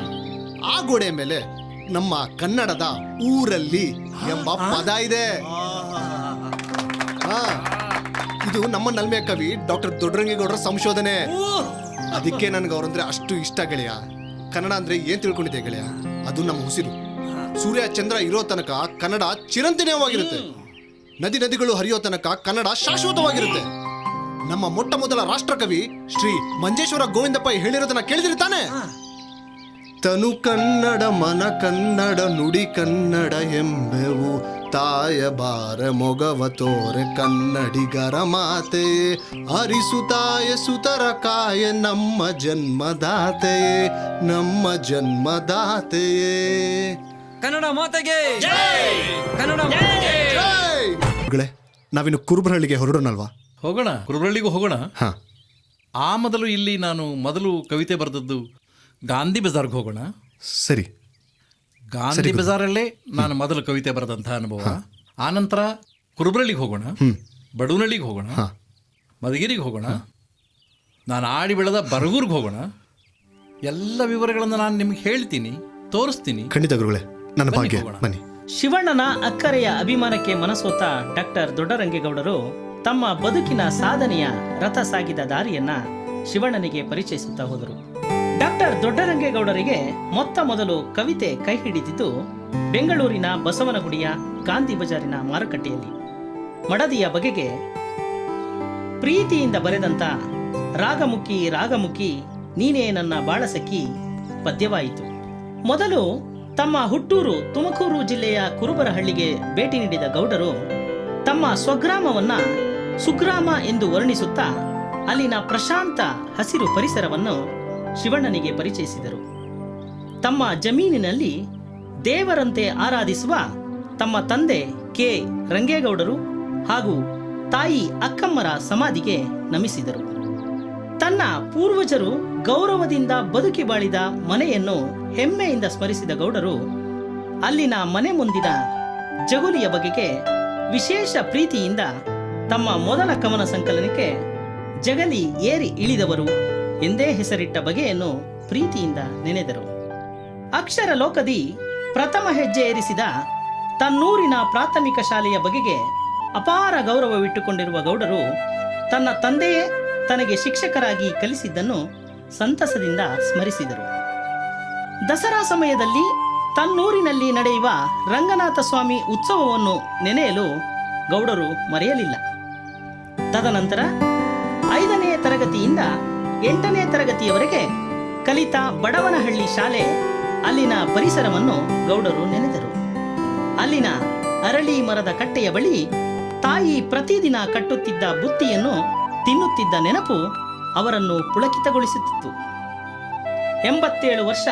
ಆ ಗೋಡೆಯ ಮೇಲೆ ನಮ್ಮ ಕನ್ನಡದ ಊರಲ್ಲಿ ಎಂಬ ಪದ ಇದೆ. ಇದು ನಮ್ಮ ನಲ್ಮೆಯ ಕವಿ ಡಾಕ್ಟರ್ ದೊಡ್ಡರಂಗೇಗೌಡರ ಸಂಶೋಧನೆ. ಅದಕ್ಕೆ ನನ್ಗೆ ಅವ್ರಂದ್ರೆ ಅಷ್ಟು ಇಷ್ಟ ಗೆಳೆಯ. ಕನ್ನಡ ಅಂದ್ರೆ ಏನ್ ತಿಳ್ಕೊಂಡಿದೆ ಗೆಳೆಯ? ಅದು ನಮ್ಮ ಉಸಿರು. ಸೂರ್ಯ ಚಂದ್ರ ಇರೋ ತನಕ ಕನ್ನಡ ಚಿರಂತನೀಯವಾಗಿರುತ್ತೆ. ನದಿಗಳು ಹರಿಯೋ ತನಕ ಕನ್ನಡ ಶಾಶ್ವತವಾಗಿರುತ್ತೆ. ನಮ್ಮ ಮೊಟ್ಟ ಮೊದಲ ರಾಷ್ಟ್ರಕವಿ ಶ್ರೀ ಮಂಜೇಶ್ವರ ಗೋವಿಂದ ಪೈ ಹೇಳಿರೋದನ್ನ ಕೇಳಿದಿರಿ ತಾನೆ? ತನು ಕನ್ನಡ, ಮನ ಕನ್ನಡ, ನುಡಿ ಕನ್ನಡ ಎಂಬೆವು, ತಾಯ ಬಾರ ಮೊಗವ ತೋರೆ ಕನ್ನಡಿಗರ ಮಾತೆ, ಅರಿಸುತ್ತಾಯ ಸುತರ ಕಾಯ ನಮ್ಮ ಜನ್ಮದಾತೆಯೇ, ನಮ್ಮ ಜನ್ಮದಾತೆಯೇ. ಕನ್ನಡ ಮಾತೆಗೆ ಕನ್ನಡ ಮಾತೆಗೆ. ನಾವಿನ್ನು ಕುರುಬರಹಳ್ಳಿಗೆ ಹೊರಡೋಣಲ್ವಾ? ಹೋಗೋಣ, ಕುರುಬರಹಳ್ಳಿಗೂ ಹೋಗೋಣ. ಹಾ, ಆ ಇಲ್ಲಿ ನಾನು ಮೊದಲು ಕವಿತೆ ಬರೆದದ್ದು ಗಾಂಧಿ ಬಜಾರ್ಗೆ ಹೋಗೋಣ. ಸರಿ. ಗಾಂಧಿ ಬಜಾರಲ್ಲೇ ನಾನು ಮೊದಲು ಕವಿತೆ ಬರೆದಂತಹ ಅನುಭವ. ಆನಂತರ ಕುರುಬರಳ್ಳಿಗೆ ಹೋಗೋಣ, ಬಡವನಹಳ್ಳಿಗೆ ಹೋಗೋಣ, ಮಧುಗಿರಿಗೆ ಹೋಗೋಣ, ನಾನು ಆಡಿ ಬೆಳೆದ ಬರಗೂರ್ಗೆ ಹೋಗೋಣ. ಎಲ್ಲ ವಿವರಗಳನ್ನು ನಾನು ನಿಮ್ಗೆ ಹೇಳ್ತೀನಿ, ತೋರಿಸ್ತೀನಿ. ಖಂಡಿತ ಗುರುಗಳೇ, ನನ್ನ ಭಾಗ್ಯ. ಬನ್ನಿ. ಶಿವಣ್ಣನ ಅಕ್ಕರೆಯ ಅಭಿಮಾನಕ್ಕೆ ಮನಸೋತ ಡಾಕ್ಟರ್ ದೊಡ್ಡರಂಗೇಗೌಡರು ತಮ್ಮ ಬದುಕಿನ ಸಾಧನೆಯ ರಥ ಸಾಗಿದ ದಾರಿಯನ್ನ ಶಿವಣ್ಣನಿಗೆ ಪರಿಚಯಿಸುತ್ತಾ ಹೋದರು. ಡಾಕ್ಟರ್ ದೊಡ್ಡರಂಗೇಗೌಡರಿಗೆ ಮೊತ್ತ ಮೊದಲು ಕವಿತೆ ಕೈ ಹಿಡಿದಿದ್ದು ಬೆಂಗಳೂರಿನ ಬಸವನಗುಡಿಯ ಗಾಂಧಿ ಬಜಾರಿನ ಮಾರುಕಟ್ಟೆಯಲ್ಲಿ. ಮಡದಿಯ ಬಗೆಗೆ ಪ್ರೀತಿಯಿಂದ ಬರೆದಂತ ರಾಗಮುಖಿ ರಾಗಮುಖಿ ನೀನೇ ನನ್ನ ಬಾಳಸಖಿ ಪದ್ಯವಾಯಿತು. ಮೊದಲು ತಮ್ಮ ಹುಟ್ಟೂರು ತುಮಕೂರು ಜಿಲ್ಲೆಯ ಕುರುಬರಹಳ್ಳಿಗೆ ಭೇಟಿ ನೀಡಿದ ಗೌಡರು ತಮ್ಮ ಸ್ವಗ್ರಾಮವನ್ನ ಸುಗ್ರಾಮ ಎಂದು ವರ್ಣಿಸುತ್ತಾ ಅಲ್ಲಿನ ಪ್ರಶಾಂತ ಹಸಿರು ಪರಿಸರವನ್ನು ಶಿವಣ್ಣನಿಗೆ ಪರಿಚಯಿಸಿದರು. ತಮ್ಮ ಜಮೀನಿನಲ್ಲಿ ದೇವರಂತೆ ಆರಾಧಿಸುವ ತಮ್ಮ ತಂದೆ ಕೆ ರಂಗೇಗೌಡರು ಹಾಗೂ ತಾಯಿ ಅಕ್ಕಮ್ಮರ ಸಮಾಧಿಗೆ ನಮಿಸಿದರು. ತನ್ನ ಪೂರ್ವಜರು ಗೌರವದಿಂದ ಬದುಕಿ ಬಾಳಿದ ಮನೆಯನ್ನು ಹೆಮ್ಮೆಯಿಂದ ಸ್ಮರಿಸಿದ ಗೌಡರು ಅಲ್ಲಿನ ಮನೆ ಮುಂದಿನ ಜಗುಲಿಯ ಬಗೆಗೆ ವಿಶೇಷ ಪ್ರೀತಿಯಿಂದ ತಮ್ಮ ಮೊದಲ ಕವನ ಸಂಕಲನಕ್ಕೆ ಜಗಲಿ ಏರಿ ಇಳಿದವರು ಎಂದೇ ಹೆಸರಿಟ್ಟ ಬಗೆಯನ್ನು ಪ್ರೀತಿಯಿಂದ ನೆನೆದರು. ಅಕ್ಷರ ಲೋಕದಿ ಪ್ರಥಮ ಹೆಜ್ಜೆ ಏರಿಸಿದ ತನ್ನೂರಿನ ಪ್ರಾಥಮಿಕ ಶಾಲೆಯ ಬಗೆಗೆ ಅಪಾರ ಗೌರವವಿಟ್ಟುಕೊಂಡಿರುವ ಗೌಡರು ತನ್ನ ತಂದೆಯೇ ತನಗೆ ಶಿಕ್ಷಕರಾಗಿ ಕಲಿಸಿದ್ದನ್ನು ಸಂತಸದಿಂದ ಸ್ಮರಿಸಿದರು. ದಸರಾ ಸಮಯದಲ್ಲಿ ತನ್ನೂರಿನಲ್ಲಿ ನಡೆಯುವ ರಂಗನಾಥ ಸ್ವಾಮಿ ಉತ್ಸವವನ್ನು ನೆನೆಯಲು ಗೌಡರು ಮರೆಯಲಿಲ್ಲ. ತದನಂತರ 5ನೇ ತರಗತಿಯಿಂದ 8ನೇ ತರಗತಿಯವರೆಗೆ ಕಲಿತ ಬಡವನಹಳ್ಳಿ ಶಾಲೆ, ಅಲ್ಲಿನ ಪರಿಸರವನ್ನು ಗೌಡರು ನೆನೆದರು. ಅಲ್ಲಿನ ಅರಳಿ ಮರದ ಕಟ್ಟೆಯ ಬಳಿ ತಾಯಿ ಪ್ರತಿದಿನ ಕಟ್ಟುತ್ತಿದ್ದ ಬುತ್ತಿಯನ್ನು ತಿನ್ನುತ್ತಿದ್ದ ನೆನಪು ಅವರನ್ನು ಪುಳಕಿತಗೊಳಿಸುತ್ತಿತ್ತು. 87 ವರ್ಷ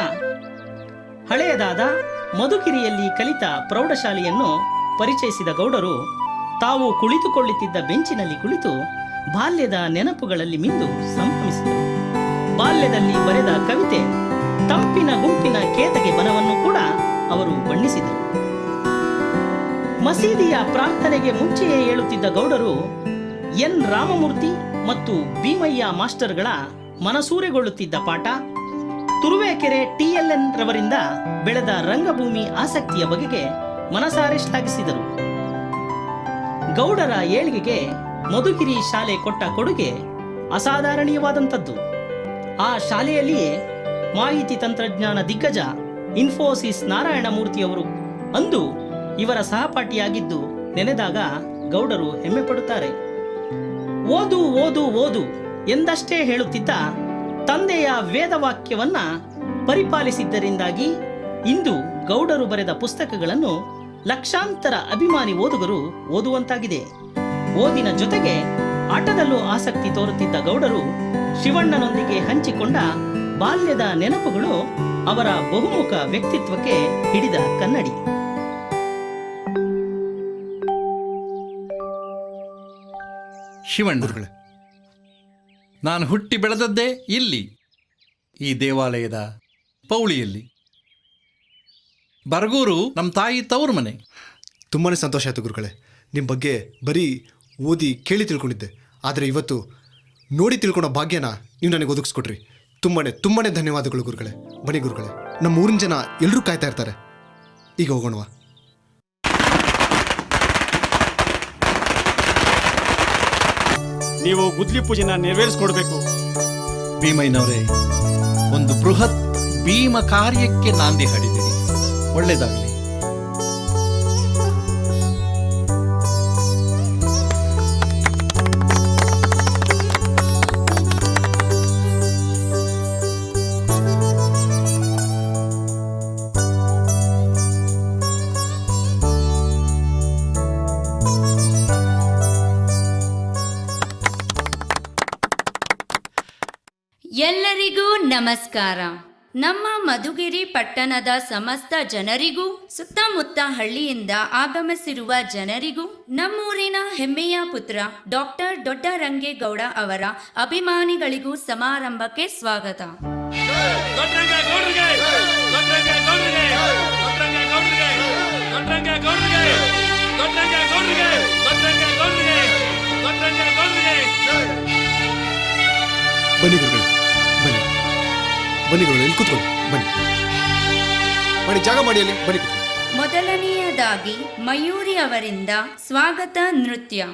ಹಳೆಯದಾದ ಮಧುಗಿರಿಯಲ್ಲಿ ಕಲಿತ ಪ್ರೌಢಶಾಲೆಯನ್ನು ಪರಿಚಯಿಸಿದ ಗೌಡರು ತಾವು ಕುಳಿತುಕೊಳ್ಳುತ್ತಿದ್ದ ಬೆಂಚಿನಲ್ಲಿ ಕುಳಿತು ಬಾಲ್ಯದ ನೆನಪುಗಳಲ್ಲಿ ಮಿಂದು ಸಂಭ್ರಮಿಸಿದರು. ಬಾಲ್ಯದಲ್ಲಿ ಬರೆದ ಕವಿತೆ ತಂಪಿನ ಗುಂಪಿನ ಕೇತಗೆ ಬನವನ್ನು ಕೂಡ ಅವರು ಬಣ್ಣಿಸಿದರು. ಮಸೀದಿಯ ಪ್ರಾರ್ಥನೆಗೆ ಮುಂಚೆಯೇ ಹೇಳುತ್ತಿದ್ದ ಗೌಡರು ಎನ್ ರಾಮಮೂರ್ತಿ ಮತ್ತು ಭೀಮಯ್ಯ ಮಾಸ್ಟರ್ಗಳ ಮನಸೂರೆಗೊಳ್ಳುತ್ತಿದ್ದ ಪಾಠ, ತುರುವೇಕೆರೆ TLN ರವರಿಂದ ಬೆಳೆದ ರಂಗಭೂಮಿ ಆಸಕ್ತಿಯ ಬಗೆಗೆ ಮನಸಾರೆ ಶ್ಲಾಘಿಸಿದರು. ಗೌಡರ ಏಳಿಗೆಗೆ ಮಧುಗಿರಿ ಶಾಲೆ ಕೊಟ್ಟ ಕೊಡುಗೆ ಅಸಾಧಾರಣೀಯವಾದಂಥದ್ದು. ಆ ಶಾಲೆಯಲ್ಲಿಯೇ ಮಾಹಿತಿ ತಂತ್ರಜ್ಞಾನ ದಿಗ್ಗಜ ಇನ್ಫೋಸಿಸ್ ನಾರಾಯಣಮೂರ್ತಿಯವರು ಅಂದು ಇವರ ಸಹಪಾಠಿಯಾಗಿದ್ದು ನೆನೆದಾಗ ಗೌಡರು ಹೆಮ್ಮೆ ಪಡುತ್ತಾರೆ. ಓದು ಓದು ಓದು ಎಂದಷ್ಟೇ ಹೇಳುತ್ತಿದ್ದ ತಂದೆಯ ವೇದವಾಕ್ಯವನ್ನ ಪರಿಪಾಲಿಸಿದ್ದರಿಂದಾಗಿ ಇಂದು ಗೌಡರು ಬರೆದ ಪುಸ್ತಕಗಳನ್ನು ಲಕ್ಷಾಂತರ ಅಭಿಮಾನಿ ಓದುಗರು ಓದುವಂತಾಗಿದೆ. ಓದಿನ ಜೊತೆಗೆ ಆಟದಲ್ಲೂ ಆಸಕ್ತಿ ತೋರುತ್ತಿದ್ದ ಗೌಡರು ಶಿವಣ್ಣನೊಂದಿಗೆ ಹಂಚಿಕೊಂಡ ಬಾಲ್ಯದ ನೆನಪುಗಳು ಅವರ ಬಹುಮುಖ ವ್ಯಕ್ತಿತ್ವಕ್ಕೆ ಹಿಡಿದ ಕನ್ನಡಿ. ಶಿವಣ್ಣರುಗಳೇ, ನಾನು ಹುಟ್ಟಿ ಬೆಳೆದದ್ದೇ ಇಲ್ಲಿ, ಈ ದೇವಾಲಯದ ಪೌಳಿಯಲ್ಲಿ. ಬರಗೂರು ನಮ್ಮ ತಾಯಿ ತವರು ಮನೆ. ತುಂಬಾ ಸಂತೋಷ ಆಯಿತು ಗುರುಗಳೇ. ನಿಮ್ಮ ಬಗ್ಗೆ ಬರೀ ಓದಿ ಕೇಳಿ ತಿಳ್ಕೊಂಡಿದ್ದೆ, ಆದರೆ ಇವತ್ತು ನೋಡಿ ತಿಳ್ಕೊಳೋ ಭಾಗ್ಯನ ನೀವು ನನಗೆ ಒದಗಿಸ್ಕೊಟ್ರಿ. ತುಂಬಾ ಧನ್ಯವಾದಗಳು ಗುರುಗಳೇ. ಬನ್ನಿ ಗುರುಗಳೇ, ನಮ್ಮ ಊರಿನ ಜನ ಎಲ್ಲರೂ ಕಾಯ್ತಾ ಇರ್ತಾರೆ. ಈಗ ಹೋಗೋಣವಾ? ನೀವು ಗುದ್ಲಿ ಪೂಜೆನ ನೆರವೇರಿಸ್ಕೊಡ್ಬೇಕು. ಭೀಮಯ್ಯನವರೇ, ಒಂದು ಬೃಹತ್ ಭೀಮ ಕಾರ್ಯಕ್ಕೆ ನಾಂದಿ ಹಾಡಿದಿರಿ. ಒಳ್ಳೆಯದಾಗಲಿ. ಎಲ್ಲರಿಗೂ ನಮಸ್ಕಾರ. ನಮ್ಮ ಮಧುಗಿರಿ ಪಟ್ಟಣದ ಸಮಸ್ತ ಜನರಿಗೂ, ಸುತ್ತಮುತ್ತ ಹಳ್ಳಿಯಿಂದ ಆಗಮಿಸಿರುವ ಜನರಿಗೂ, ನಮ್ಮೂರಿನ ಹೆಮ್ಮೆಯ ಪುತ್ರ ಡಾಕ್ಟರ್ ದೊಡ್ಡರಂಗೇಗೌಡ ಅವರ ಅಭಿಮಾನಿಗಳಿಗೂ ಸಮಾರಂಭಕ್ಕೆ ಸ್ವಾಗತ. ಬನ್ನಿ ಗುರುಗಳೇ, ಬನ್ನಿ ಬನ್ನಿ ಗುರುಗಳೇ, ಇಲ್ಲಿ ಕೂತ್ಕೊಳ್ಳಿ. ಬನ್ನಿ ಮಾಡಿ, ಜಾಗ ಮಾಡಿ ಅಲ್ಲಿ. ಬನ್ನಿ. ಮೊದಲನೆಯದಾಗಿ ಮಯೂರಿ ಅವರಿಂದ ಸ್ವಾಗತ ನೃತ್ಯ.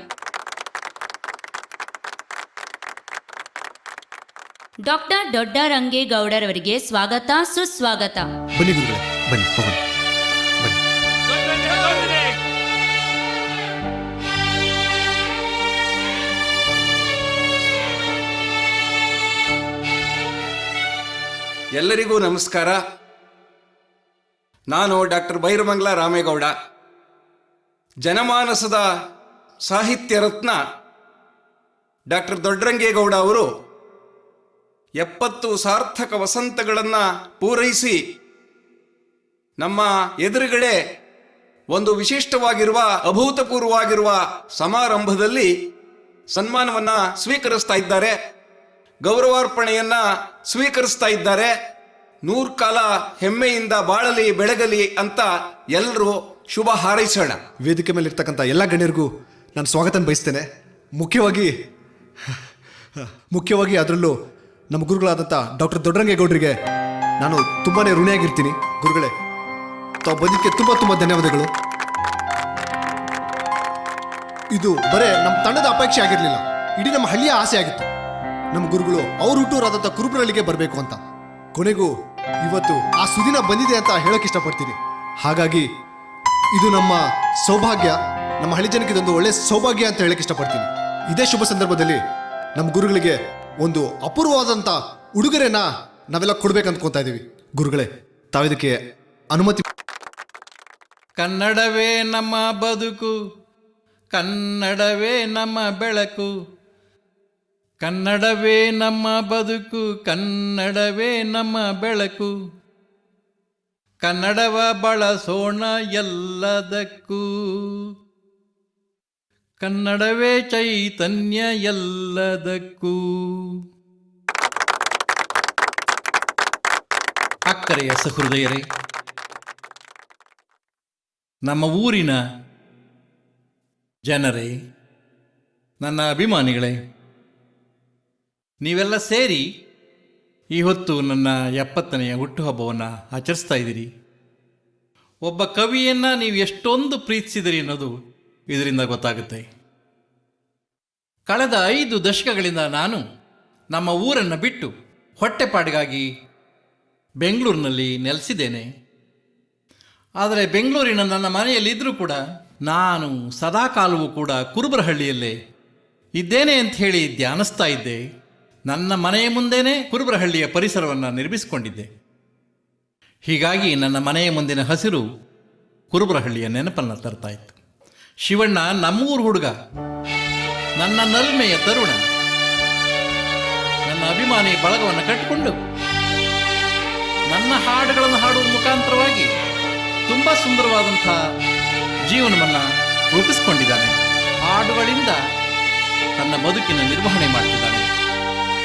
ಡಾಕ್ಟರ್ ದೊಡ್ಡರಂಗೇಗೌಡರವರಿಗೆ ಸ್ವಾಗತ, ಸುಸ್ವಾಗತ. ಬನ್ನಿ ಗುರುಗಳೇ, ಬನ್ನಿ ಹೋಗೋಣ. ಎಲ್ಲರಿಗೂ ನಮಸ್ಕಾರ. ನಾನು ಡಾಕ್ಟರ್ ಬೈರಮಂಗಲ ರಾಮೇಗೌಡ. ಜನಮಾನಸದ ಸಾಹಿತ್ಯ ರತ್ನ ಡಾಕ್ಟರ್ ದೊಡ್ಡರಂಗೇಗೌಡ ಅವರು 70 ಸಾರ್ಥಕ ವಸಂತಗಳನ್ನು ಪೂರೈಸಿ ನಮ್ಮ ಎದುರುಗಡೆ ಒಂದು ವಿಶಿಷ್ಟವಾಗಿರುವ, ಅಭೂತಪೂರ್ವವಾಗಿರುವ ಸಮಾರಂಭದಲ್ಲಿ ಸನ್ಮಾನವನ್ನು ಸ್ವೀಕರಿಸ್ತಾ ಇದ್ದಾರೆ. ಗೌರವಾರ್ಪಣೆಯನ್ನ ಸ್ವೀಕರಿಸ್ತಾ ಇದ್ದಾರೆ. 100 ಕಾಲ ಹೆಮ್ಮೆಯಿಂದ ಬಾಳಲಿ ಬೆಳಗಲಿ ಅಂತ ಎಲ್ಲರೂ ಶುಭ ಹಾರೈಸೋಣ. ವೇದಿಕೆ ಮೇಲೆ ಇರ್ತಕ್ಕಂಥ ಎಲ್ಲ ಗಣ್ಯರಿಗೂ ನಾನು ಸ್ವಾಗತ ಬಯಸ್ತೇನೆ. ಮುಖ್ಯವಾಗಿ ಅದರಲ್ಲೂ ನಮ್ಮ ಗುರುಗಳಾದಂಥ ಡಾಕ್ಟರ್ ದೊಡ್ಡರಂಗೇಗೌಡರಿಗೆ ನಾನು ತುಂಬಾ ಋಣಿಯಾಗಿರ್ತೀನಿ. ಗುರುಗಳೇ, ತಾವು ಬಂದಿದ್ದಕ್ಕೆ ತುಂಬ ಧನ್ಯವಾದಗಳು. ಇದು ಬರೇ ನಮ್ಮ ತಂಡದ ಅಪೇಕ್ಷೆ ಆಗಿರಲಿಲ್ಲ, ಇಡೀ ನಮ್ಮ ಹಳ್ಳಿಯ ಆಸೆ ಆಗಿತ್ತು. ನಮ್ಮ ಗುರುಗಳು ಅವ್ರ ಹುಟ್ಟೂರಾದಂಥ ಕುರುಬರಳ್ಳಿಗೆ ಬರಬೇಕು ಅಂತ. ಕೊನೆಗೂ ಇವತ್ತು ಆ ಸುದಿನ ಬಂದಿದೆ ಅಂತ ಹೇಳೋಕೆ ಇಷ್ಟಪಡ್ತೀನಿ. ಹಾಗಾಗಿ ಇದು ನಮ್ಮ ಸೌಭಾಗ್ಯ, ನಮ್ಮ ಹಳ್ಳಿ ಜನಕ್ಕೆ ಇದೊಂದು ಒಳ್ಳೆ ಸೌಭಾಗ್ಯ ಅಂತ ಹೇಳಕ್ಕೆ ಇಷ್ಟಪಡ್ತೀನಿ. ಇದೇ ಶುಭ ಸಂದರ್ಭದಲ್ಲಿ ನಮ್ಮ ಗುರುಗಳಿಗೆ ಒಂದು ಅಪೂರ್ವವಾದಂಥ ಉಡುಗೊರೆನ ನಾವೆಲ್ಲ ಕೊಡ್ಬೇಕು ಅಂದ್ಕೊತಾ ಇದ್ದೀವಿ. ಗುರುಗಳೇ, ತಾವಿದಕ್ಕೆ ಅನುಮತಿ. ಕನ್ನಡವೇ ನಮ್ಮ ಬದುಕು, ಕನ್ನಡವೇ ನಮ್ಮ ಬೆಳಕು, ಕನ್ನಡವೇ ನಮ್ಮ ಬದುಕು, ಕನ್ನಡವೇ ನಮ್ಮ ಬೆಳಕು, ಕನ್ನಡವ ಬಳಸೋಣ ಎಲ್ಲದಕ್ಕೂ, ಕನ್ನಡವೇ ಚೈತನ್ಯ ಎಲ್ಲದಕ್ಕೂ. ಅಕ್ಕರೆಯ ಸಹೃದಯರೇ, ನಮ್ಮ ಊರಿನ ಜನರೇ, ನನ್ನ ಅಭಿಮಾನಿಗಳೇ, ನೀವೆಲ್ಲ ಸೇರಿ ಈ ಹೊತ್ತು ನನ್ನ 70ನೆಯ ಹುಟ್ಟುಹಬ್ಬವನ್ನು ಆಚರಿಸ್ತಾ ಇದ್ದೀರಿ. ಒಬ್ಬ ಕವಿಯನ್ನು ನೀವು ಎಷ್ಟೊಂದು ಪ್ರೀತಿಸಿದಿರಿ ಅನ್ನೋದು ಇದರಿಂದ ಗೊತ್ತಾಗುತ್ತೆ. ಕಳೆದ 5 ದಶಕಗಳಿಂದ ನಾನು ನಮ್ಮ ಊರನ್ನು ಬಿಟ್ಟು ಹೊಟ್ಟೆಪಾಡಿಗಾಗಿ ಬೆಂಗಳೂರಿನಲ್ಲಿ ನೆಲೆಸಿದ್ದೇನೆ. ಆದರೆ ಬೆಂಗಳೂರಿನ ನನ್ನ ಮನೆಯಲ್ಲಿದ್ದರೂ ಕೂಡ ನಾನು ಸದಾಕಾಲವೂ ಕೂಡ ಕುರುಬರಹಳ್ಳಿಯಲ್ಲೇ ಇದ್ದೇನೆ ಅಂತ ಹೇಳಿ ಧ್ಯಾನಿಸ್ತಾ ಇದ್ದೆ. ನನ್ನ ಮನೆಯ ಮುಂದೆನೇ ಕುರುಬರಹಳ್ಳಿಯ ಪರಿಸರವನ್ನು ನಿರ್ಮಿಸಿಕೊಂಡಿದ್ದೆ. ಹೀಗಾಗಿ ನನ್ನ ಮನೆಯ ಮುಂದಿನ ಹಸಿರು ಕುರುಬರಹಳ್ಳಿಯ ನೆನಪನ್ನು ತರ್ತಾ ಇತ್ತು. ಶಿವಣ್ಣ ನಮ್ಮೂರು ಹುಡುಗ, ನನ್ನ ನಲ್ಮೆಯ ತರುಣ, ನನ್ನ ಅಭಿಮಾನಿ ಬಳಗವನ್ನು ಕಟ್ಟಿಕೊಂಡು ನನ್ನ ಹಾಡುಗಳನ್ನು ಹಾಡುವ ಮುಖಾಂತರವಾಗಿ ತುಂಬ ಸುಂದರವಾದಂಥ ಜೀವನವನ್ನು ರೂಪಿಸಿಕೊಂಡಿದ್ದಾನೆ. ಹಾಡುಗಳಿಂದ ತನ್ನ ಬದುಕಿನ ನಿರ್ವಹಣೆ ಮಾಡ್ತಿದ್ದಾನೆ.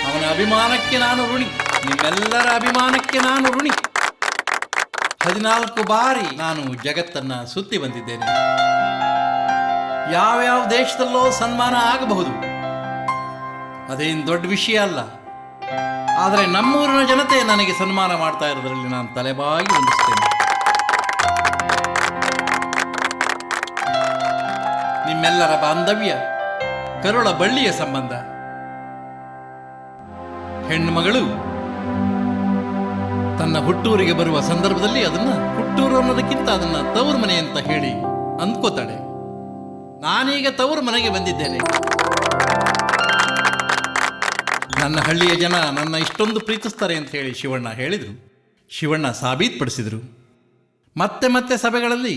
ಅವನ ಅಭಿಮಾನಕ್ಕೆ ನಾನು ಋಣಿ, ನಿಮ್ಮೆಲ್ಲರ ಅಭಿಮಾನಕ್ಕೆ ನಾನು ಋಣಿ. 14 ಬಾರಿ ನಾನು ಜಗತ್ತನ್ನು ಸುತ್ತಿ ಬಂದಿದ್ದೇನೆ. ಯಾವ್ಯಾವ ದೇಶದಲ್ಲೋ ಸನ್ಮಾನ ಆಗಬಹುದು, ಅದೇನು ದೊಡ್ಡ ವಿಷಯ ಅಲ್ಲ. ಆದರೆ ನಮ್ಮೂರಿನ ಜನತೆ ನನಗೆ ಸನ್ಮಾನ ಮಾಡ್ತಾ ಇರೋದ್ರಲ್ಲಿ ನಾನು ತಲೆಬಾಗಿ ವಂದಿಸ್ತೇನೆ. ನಿಮ್ಮೆಲ್ಲರ ಬಾಂಧವ್ಯ ಕರುಳ ಬಳ್ಳಿಯ ಸಂಬಂಧ. ಹೆಣ್ಣುಮಗಳು ತನ್ನ ಹುಟ್ಟೂರಿಗೆ ಬರುವ ಸಂದರ್ಭದಲ್ಲಿ ಅದನ್ನ ಹುಟ್ಟೂರು ಅನ್ನೋದಕ್ಕಿಂತ ಅದನ್ನ ತವರು ಮನೆ ಅಂತ ಹೇಳಿ ಅಂದ್ಕೋತಾಳೆ. ನಾನೀಗ ತವರು ಮನೆಗೆ ಬಂದಿದ್ದೇನೆ. ನನ್ನ ಹಳ್ಳಿಯ ಜನ ನನ್ನ ಇಷ್ಟೊಂದು ಪ್ರೀತಿಸ್ತಾರೆ ಅಂತ ಹೇಳಿ ಶಿವಣ್ಣ ಹೇಳಿದರು. ಶಿವಣ್ಣ ಸಾಬೀತುಪಡಿಸಿದರು. ಮತ್ತೆ ಮತ್ತೆ ಸಭೆಗಳಲ್ಲಿ,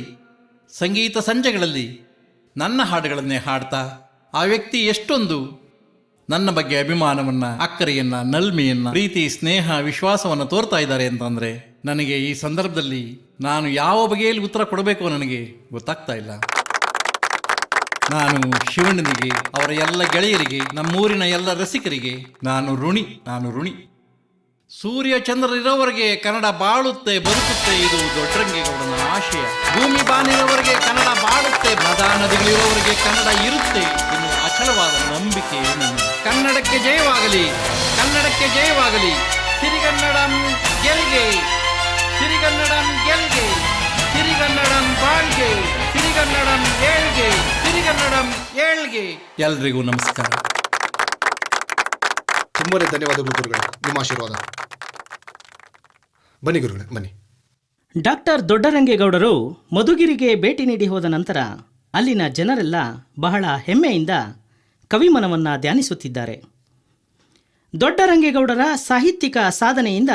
ಸಂಗೀತ ಸಂಜೆಗಳಲ್ಲಿ ನನ್ನ ಹಾಡುಗಳನ್ನೇ ಹಾಡ್ತಾ ಆ ವ್ಯಕ್ತಿ ಎಷ್ಟೊಂದು ನನ್ನ ಬಗ್ಗೆ ಅಭಿಮಾನವನ್ನು, ಅಕ್ಕರೆಯನ್ನು, ನಲ್ಮೆಯನ್ನು, ಪ್ರೀತಿ, ಸ್ನೇಹ, ವಿಶ್ವಾಸವನ್ನು ತೋರ್ತಾ ಇದ್ದಾರೆ ಅಂತಂದರೆ ನನಗೆ ಈ ಸಂದರ್ಭದಲ್ಲಿ ನಾನು ಯಾವ ಬಗೆಯಲ್ಲಿ ಉತ್ತರ ಕೊಡಬೇಕು ನನಗೆ ಗೊತ್ತಾಗ್ತಾ ಇಲ್ಲ. ನಾನು ಶಿವಣ್ಣನಿಗೆ, ಅವರ ಎಲ್ಲ ಗೆಳೆಯರಿಗೆ, ನಮ್ಮೂರಿನ ಎಲ್ಲ ರಸಿಕರಿಗೆ ನಾನು ಋಣಿ. ಸೂರ್ಯ ಚಂದ್ರರಿರೋವರೆಗೆ ಕನ್ನಡ ಬಾಳುತ್ತೆ, ಬದುಕುತ್ತೆ, ಇದು ದೊಡ್ಡರಂಗೇಗೌಡನ ಆಶಯ. ಭೂಮಿ ಬಾನಿರೋವರೆಗೆ ಕನ್ನಡ ಬಾಳುತ್ತೆ, ನದಾ ನದಿಗಳಿರೋವರೆಗೆ ಕನ್ನಡ ಇರುತ್ತೆ ಎನ್ನುವ ಅಚಲವಾದ ನಂಬಿಕೆ ನನ್ನ. ಕನ್ನಡಕ್ಕೆ ಜಯವಾಗಲಿ, ಕನ್ನಡಕ್ಕೆ ಜಯವಾಗಲಿ. ಸಿರಿಗನ್ನಡಂ ಗೆಲ್ಗೆ, ಸಿರಿಗನ್ನಡಂ ಗೆಲ್ಗೆ, ಸಿರಿಗನ್ನಡಂ ಬಾಳ್ಗೆ, ಸಿರಿಗನ್ನಡಂ ಏಳ್ಗೆ, ಸಿರಿಗನ್ನಡಂ ಏಳ್ಗೆ. ಎಲ್ರಿಗೂ ನಮಸ್ಕಾರ. ತುಂಬಾನೇ ಧನ್ಯವಾದಗಳು ಗುರುಗಳೇ, ನಿಮ್ಮ ಆಶೀರ್ವಾದ. ಬನ್ನಿ ಗುರುಗಳೇ, ಬನ್ನಿ. ಡಾಕ್ಟರ್ ದೊಡ್ಡರಂಗೇಗೌಡರು ಮಧುಗಿರಿಗೆ ಭೇಟಿ ನೀಡಿ ಹೋದ ನಂತರ ಅಲ್ಲಿನ ಜನರೆಲ್ಲ ಬಹಳ ಹೆಮ್ಮೆಯಿಂದ ಕವಿಮನವನ್ನು ಧ್ಯಾನಿಸುತ್ತಿದ್ದಾರೆ. ದೊಡ್ಡರಂಗೇಗೌಡರ ಸಾಹಿತ್ಯಿಕ ಸಾಧನೆಯಿಂದ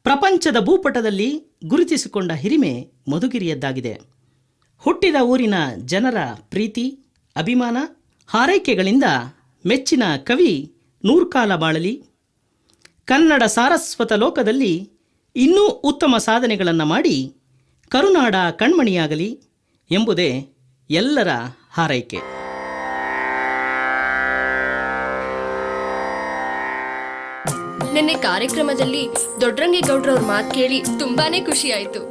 ಪ್ರಪಂಚದ ಭೂಪಟದಲ್ಲಿ ಗುರುತಿಸಿಕೊಂಡ ಹಿರಿಮೆ ಮಧುಗಿರಿಯದ್ದಾಗಿದೆ. ಹುಟ್ಟಿದ ಊರಿನ ಜನರ ಪ್ರೀತಿ, ಅಭಿಮಾನ, ಹಾರೈಕೆಗಳಿಂದ ಮೆಚ್ಚಿನ ಕವಿ 100 ಕಾಲ ಬಾಳಲಿ, ಕನ್ನಡ ಸಾರಸ್ವತ ಲೋಕದಲ್ಲಿ ಇನ್ನೂ ಉತ್ತಮ ಸಾಧನೆಗಳನ್ನು ಮಾಡಿ ಕರುನಾಡ ಕಣ್ಮಣಿಯಾಗಲಿ ಎಂಬುದೇ ಎಲ್ಲರ ಹಾರೈಕೆ. ನಿನ್ನೆ ಕಾರ್ಯಕ್ರಮದಲ್ಲಿ ದೊಡ್ಡರಂಗೇಗೌಡ್ರವ್ರ ಮಾತು ಕೇಳಿ ತುಂಬಾನೇ ಖುಷಿ ಆಯ್ತು.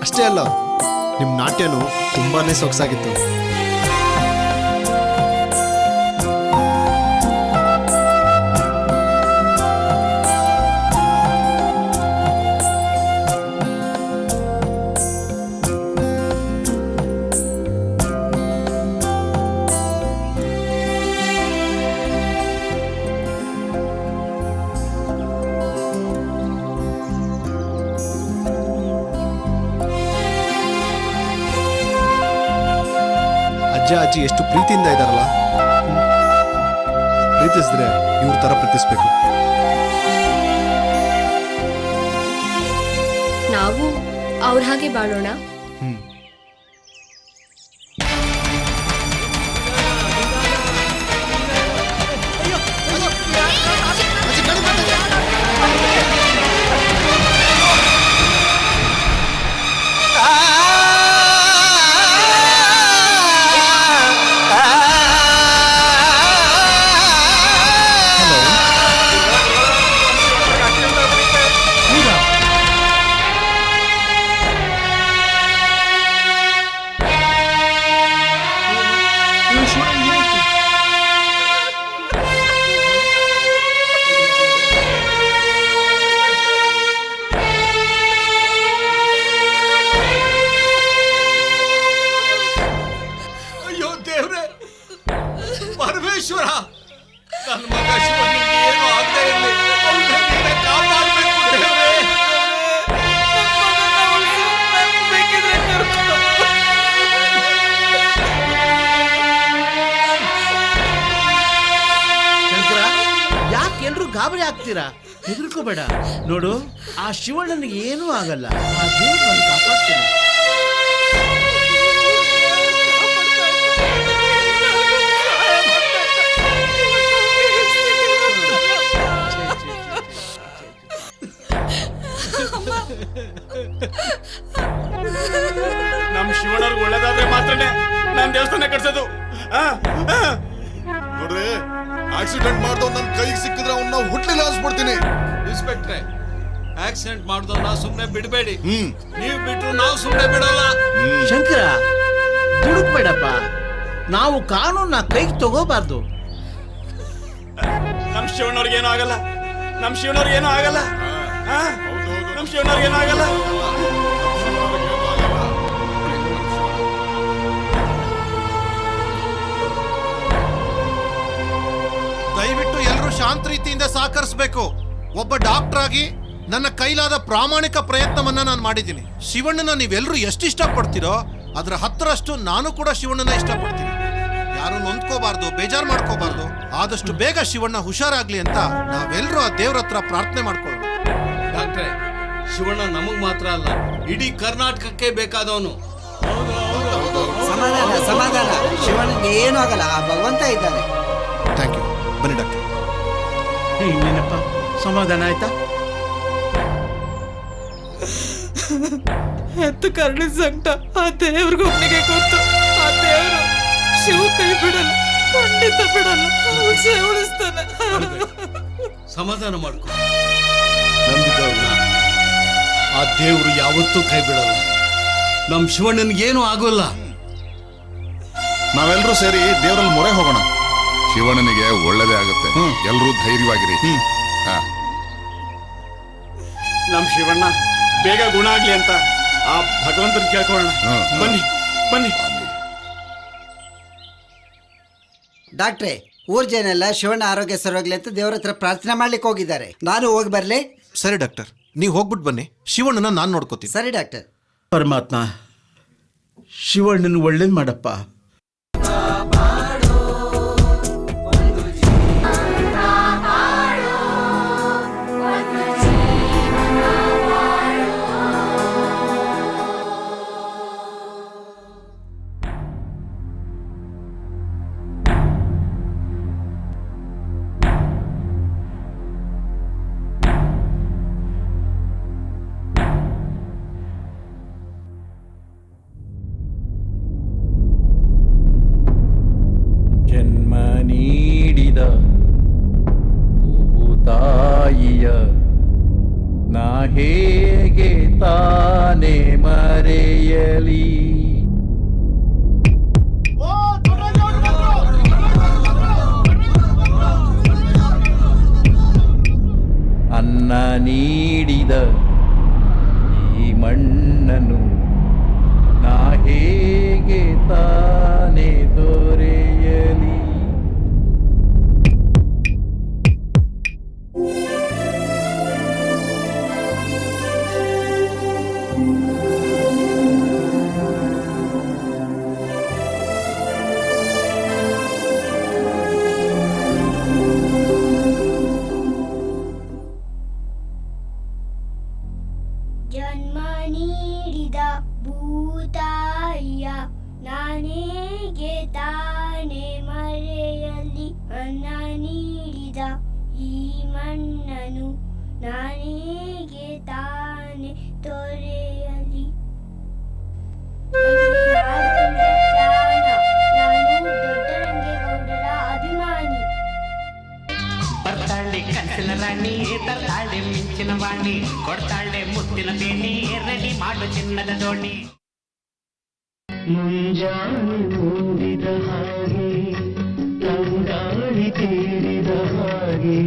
ಅಷ್ಟೇ ಅಲ್ಲ, ನಿಮ್ಮ ನಾಟ್ಯನೂ ತುಂಬಾನೇ ಸೊಗಸಾಗಿತ್ತು. ಅಜ್ಜ ಅಜ್ಜಿ ಎಷ್ಟು ಪ್ರೀತಿಯಿಂದ ಇದ್ದಾರಲ್ಲ. ಪ್ರೀತಿಸಿದ್ರೆ ಇವ್ರ ತರ ಪ್ರೀತಿಸ್ಬೇಕು. ನಾವು ಅವ್ರ ಹಾಗೆ ಬಾಳೋಣ. ಅಯ್ಯೋ ದೇವ್ರೆ, ಪರಮೇಶ್ವರ, ನನ್ನ ಮಗ ಶಿವನಿಗೆ ಏನು ಆಗದೆ ಇರಲಿ, ಅವನನ್ನ ಕಾಪಾಡಬೇಕು ದೇವ್ರೆ. ಶಂಕರ, ಯಾಕೆ ಎಲ್ರು ಗಾಬರಿ ಆಗ್ತೀರಾ? ಹೆದರ್ಕೋಬೇಡ. ನೋಡು, ಆ ಶಿವಣ್ಣನಿಗೆ ಏನೂ ಆಗಲ್ಲ. ಆ ದೇವ್ರು ಕಾಪಾಡ್ತೀನಿ. ನಮ್ ಶಿವಣ್ಣವ್ರಿಗೆ ಒಳ್ಳೇದಾದ್ರೆ ಮಾತ್ರನೇ ನಾನ್ ದೇವಸ್ಥಾನ ಕಟ್ಸೋದು. ನೋಡ್ರಿ, ಆಕ್ಸಿಡೆಂಟ್ ಮಾಡ್ದವ್ ನನ್ ಕೈಗೆ ಸಿಕ್ಕಿದ್ರೆ ಅವ್ನ ಹುಟ್ಲಿಲ್ಲ ಅನ್ಸ್ಬಿಡ್ತೀನಿ. ಇನ್ಸ್ಪೆಕ್ಟ್ರೆ, ಆಕ್ಸಿಡೆಂಟ್ ಮಾಡ್ದವ್ನ ಸುಮ್ನೆ ಬಿಡಬೇಡಿ. ನೀವು ಬಿಟ್ರು ನಾವು ಸುಮ್ನೆ ಬಿಡಲ್ಲ. ಶಂಕರ, ದುಡುಕ್ಬೇಡಪ್ಪ. ನಾವು ಕಾನೂನ ಕೈಗೆ ತಗೋಬಾರ್ದು. ನಮ್ ಶಿವಣ್ಣವ್ರಿಗೆ ಏನೂ ಆಗಲ್ಲ. ನಮ್ ಶಿವಣ್ಣವ್ರಿಗೆ ಏನೂ ಆಗಲ್ಲ. ನಮ್ ಶಿವಣ್ಣವ್ರಿಗೆ ಏನೂ ಆಗಲ್ಲ. ದಯವಿಟ್ಟು ಎಲ್ಲರೂ ಶಾಂತ ರೀತಿಯಿಂದ ಸಹಕರಿಸಬೇಕು. ಒಬ್ಬ ಡಾಕ್ಟರ್ ಆಗಿ ನನ್ನ ಕೈಲಾದ ಪ್ರಾಮಾಣಿಕ ಪ್ರಯತ್ನವನ್ನ ನಾನು ಮಾಡಿದ್ದೀನಿ. ಶಿವಣ್ಣನ ನೀವೆಲ್ಲರೂ ಎಷ್ಟು ಇಷ್ಟಪಡ್ತೀರೋ ಅದರ 10ರಷ್ಟು ನಾನು ಕೂಡ ಶಿವಣ್ಣನ ಇಷ್ಟಪಡ್ತೀನಿ. ಯಾರು ನೊಂದ್ಕೋಬಾರ್ದು, ಬೇಜಾರು ಮಾಡ್ಕೋಬಾರ್ದು. ಆದಷ್ಟು ಬೇಗ ಶಿವಣ್ಣ ಹುಷಾರಾಗ್ಲಿ ಅಂತ ನಾವೆಲ್ಲರೂ ಆ ದೇವ್ರ ಹತ್ರ ಪ್ರಾರ್ಥನೆ ಮಾಡ್ಕೊಳ್ಳೋಣ. ಡಾಕ್ಟ್ರೆ, ಶಿವಣ್ಣ ನಮಗ್ ಮಾತ್ರ ಅಲ್ಲ, ಇಡೀ ಕರ್ನಾಟಕಕ್ಕೆ ಬೇಕಾದವನು. ಸಮಾಧಾನ ಸಮಾಧಾನ, ಶಿವನಿಗೆ ಏನೂ ಆಗಲ್ಲ, ಆ ಭಗವಂತ ಇದ್ದಾನೆ. Thank you. ಬನ್ನಿ ಡಾಕ್ಟರ್. ಇನ್ನೇನಪ್ಪ, ಸಮಾಧಾನ ಆಯ್ತಾ? ಎತ್ತು ಕರ್ಣಿದ ಸಂಕಟ ಆ ದೇವ್ರಿಗೊಬ್ಬನಿಗೆ ಗೊತ್ತು. ಆ ದೇವ್ರು ಶಿವ ಕೈ ಬಿಡಲ್ಲ, ಖಂಡಿತ ಬಿಡಲ್ಲ, ಉಳಿಸ್ತಾನೆ. ಸಮಾಧಾನ ಮಾಡ್ಕೊ. ನಂಬಿದವ್ರನ್ನ ಆ ದೇವ್ರು ಯಾವತ್ತೂ ಕೈ ಬಿಡಲ್ಲ. ನಮ್ ಶಿವಣ್ಣನಿಗೇನು ಆಗೋಲ್ಲ. ನಾವೆಲ್ಲರೂ ಸೇರಿ ದೇವರಲ್ಲಿ ಮೊರೆ ಹೋಗೋಣ. ಶಿವಣ್ಣನಿಗೆ ಒಳ್ಳೇದೇ ಆಗುತ್ತೆ. ಎಲ್ಲರೂ ಧೈರ್ಯವಾಗಿರಿ. ನಮ್ ಶಿವಣ್ಣ ಬೇಗ ಗುಣ ಆಗ್ಲಿ ಅಂತ ಆ ಭಗವಂತನ ಕೇಳ್ಕೊಳ್ಳೋಣ. ಬನ್ನಿ ಬನ್ನಿ. ಡಾಕ್ಟ್ರೆ, ಊರ್ ಜನ ಎಲ್ಲ ಶಿವಣ್ಣ ಆರೋಗ್ಯ ಸರೋಗ್ಲಿ ಅಂತ ದೇವ್ರ ಹತ್ರ ಪ್ರಾರ್ಥನೆ ಮಾಡ್ಲಿಕ್ಕೆ ಹೋಗಿದ್ದಾರೆ. ನಾನು ಹೋಗಿ ಬರ್ಲಿ? ಸರಿ ಡಾಕ್ಟರ್, ನೀವು ಹೋಗ್ಬಿಟ್ಟು ಬನ್ನಿ. ಶಿವಣ್ಣನ ನಾನು ನೋಡ್ಕೋತೀನಿ. ಸರಿ ಡಾಕ್ಟರ್. ಪರಮಾತ್ಮ, ಶಿವಣ್ಣನ ಒಳ್ಳೇದ್ ಮಾಡಪ್ಪ. ತಾಯಿಯ ನಾ ಹೇಗೆ ತಾನೇ ಮರೆಯಲಿ. ಅನ್ನ ನೀಡಿದ ಈ ಮಣ್ಣನ್ನು ನಾ ಹೇಗೆ ತಾನೇ ದೊರೆಯಲಿ. ಜನ್ಮ ನೀಡಿದ ಭೂತಾಯಿಯ ನಾನೇಗೆ ತಾನೇ ಮರೆಯಲಿ. ಅನ್ನ ನೀಡಿದ ಈ ಮಣ್ಣನು ನಾನೇಗೆ ತಾನೇ ತೊರೆಯಲಿ. ನಾನು ದೊಡ್ಡರಂಗೇಗೌಡರ ಅಭಿಮಾನಿ. ಬರ್ತಾಳೆ ಕನಸಿನ ರಾಣಿ, ತರ್ತಾಳೆ ಮಿಂಚಿನ ವಾಣಿ, ಕೊಡ್ತಾಳೆ ಮುತ್ತಿನ ಬೇಣಿ, ರೆಡಿ ಮಾಡು ಚಿನ್ನದ ದೋಣಿ. ಮುಂಜಾನೆ ಮೂಡಿದ ಹಾಗೆ, ತಂಗಾಳಿ ತೀರಿದ ಹಾಗೆ,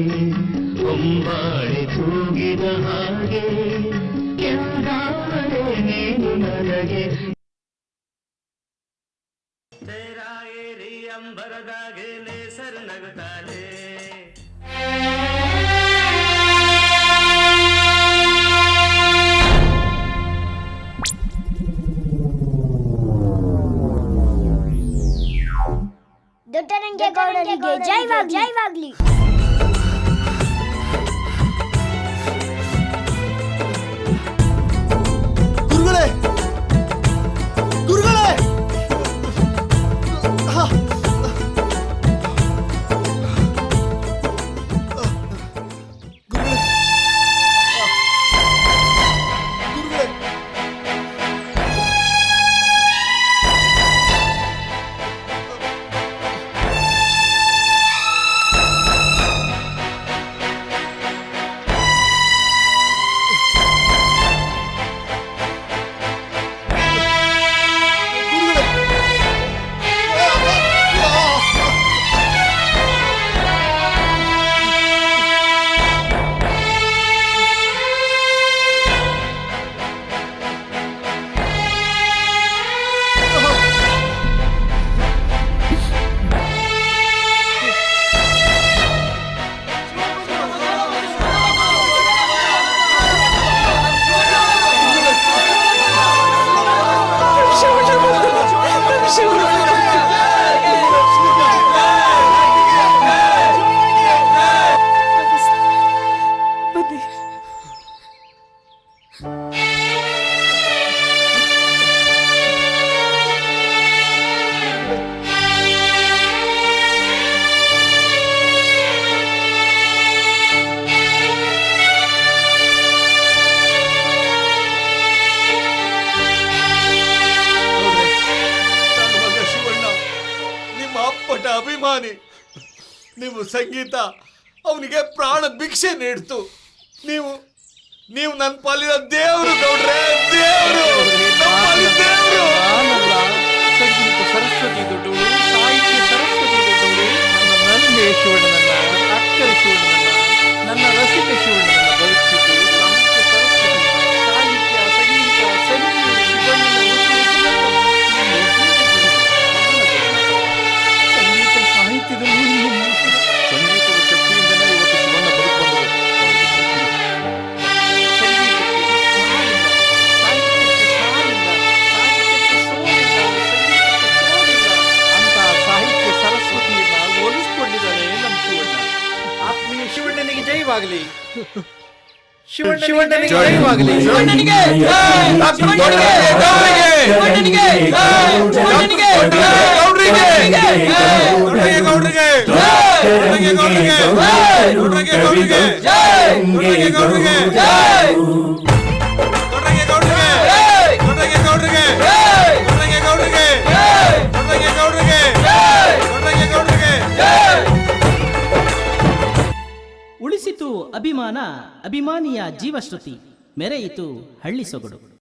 ಹೊಂಬಾಳೆ ತೂಗಿದ ಹಾಗೆ, ಎಂದಾಳೆ ನೀನು ನನಗೆ. ಏರಿ ಅಂಬರದಾಗೆ ನೇಸರು ನಗುತ್ತಾಳೆ. ದೊಡ್ಡರಂಗೇಗೌಡರಿಗೆ ಜೈವಾಗ್ಲಿ. ಗುರುಗಳೇ ಗುರುಗಳೇ ಅಭಿಮಾನಿ. ನೀವು ಸಂಗೀತ ಅವನಿಗೆ ಪ್ರಾಣ ಭಿಕ್ಷೆ ನೀಡ್ತು. ನೀವು ನನ್ನ ಪಾಲಿನ ದೇವರು ಗೌಡ್ರೆ, ದೇವರು, ನಮ್ಮ ಪಾಲಿನ ದೇವರು. ಸಂಗೀತ ಸರಸ್ವತಿ ದೊಡ್ಡವಳು, ಸಾಹಿತ್ಯ ಸರಸ್ವತಿ ದೊಡ್ಡವಳು, ನನ್ನ ನನ್ನೆ ಶಿವಣ್ಣನನ್ನ, ಅಕ್ಕರೆ ಶಿವಣ್ಣನನ್ನ, ನನ್ನ ರಸಿಕ ಶಿವಣ್ಣನನ್ನ ಬದುಕಿದ್ದು ಸಾಹಿತ್ಯ ಸರಸ್ವತಿ, ಸಾಹಿತ್ಯ, ಸಂಗೀತ, ಸಂಗೀತ ಶಿವಣ್ಣನ ಸಂಗೀತ ಸಾಹಿತ್ಯದಲ್ಲಿ ಸಂಗೀತದ ಶಕ್ತಿಯಿಂದಲೇ ಇವತ್ತು ಶಿವಣ್ಣ ಬದುಕೊಂಡು ಸಾಹಿತ್ಯ ಸರಸ್ವತಿಯನ್ನ ಹೋಲಿಸಿಕೊಂಡಿದ್ದಾನೆ ನಮ್ಮ ಶಿವಣ್ಣ. ಆತ್ಮೀಯ ಶಿವಣ್ಣನಿಗೆ ಜಯವಾಗಲಿ. ಶಿವಣ್ಣನಿಗೆ ಜಯವಾಗಲಿ. ಉಳಿಸಿತು ಅಭಿಮಾನ, ಅಭಿಮಾನಿಯ ಜೀವಶ್ರುತಿ, ಮೆರೆಯಿತು ಹಳ್ಳಿ ಸೊಗಡು.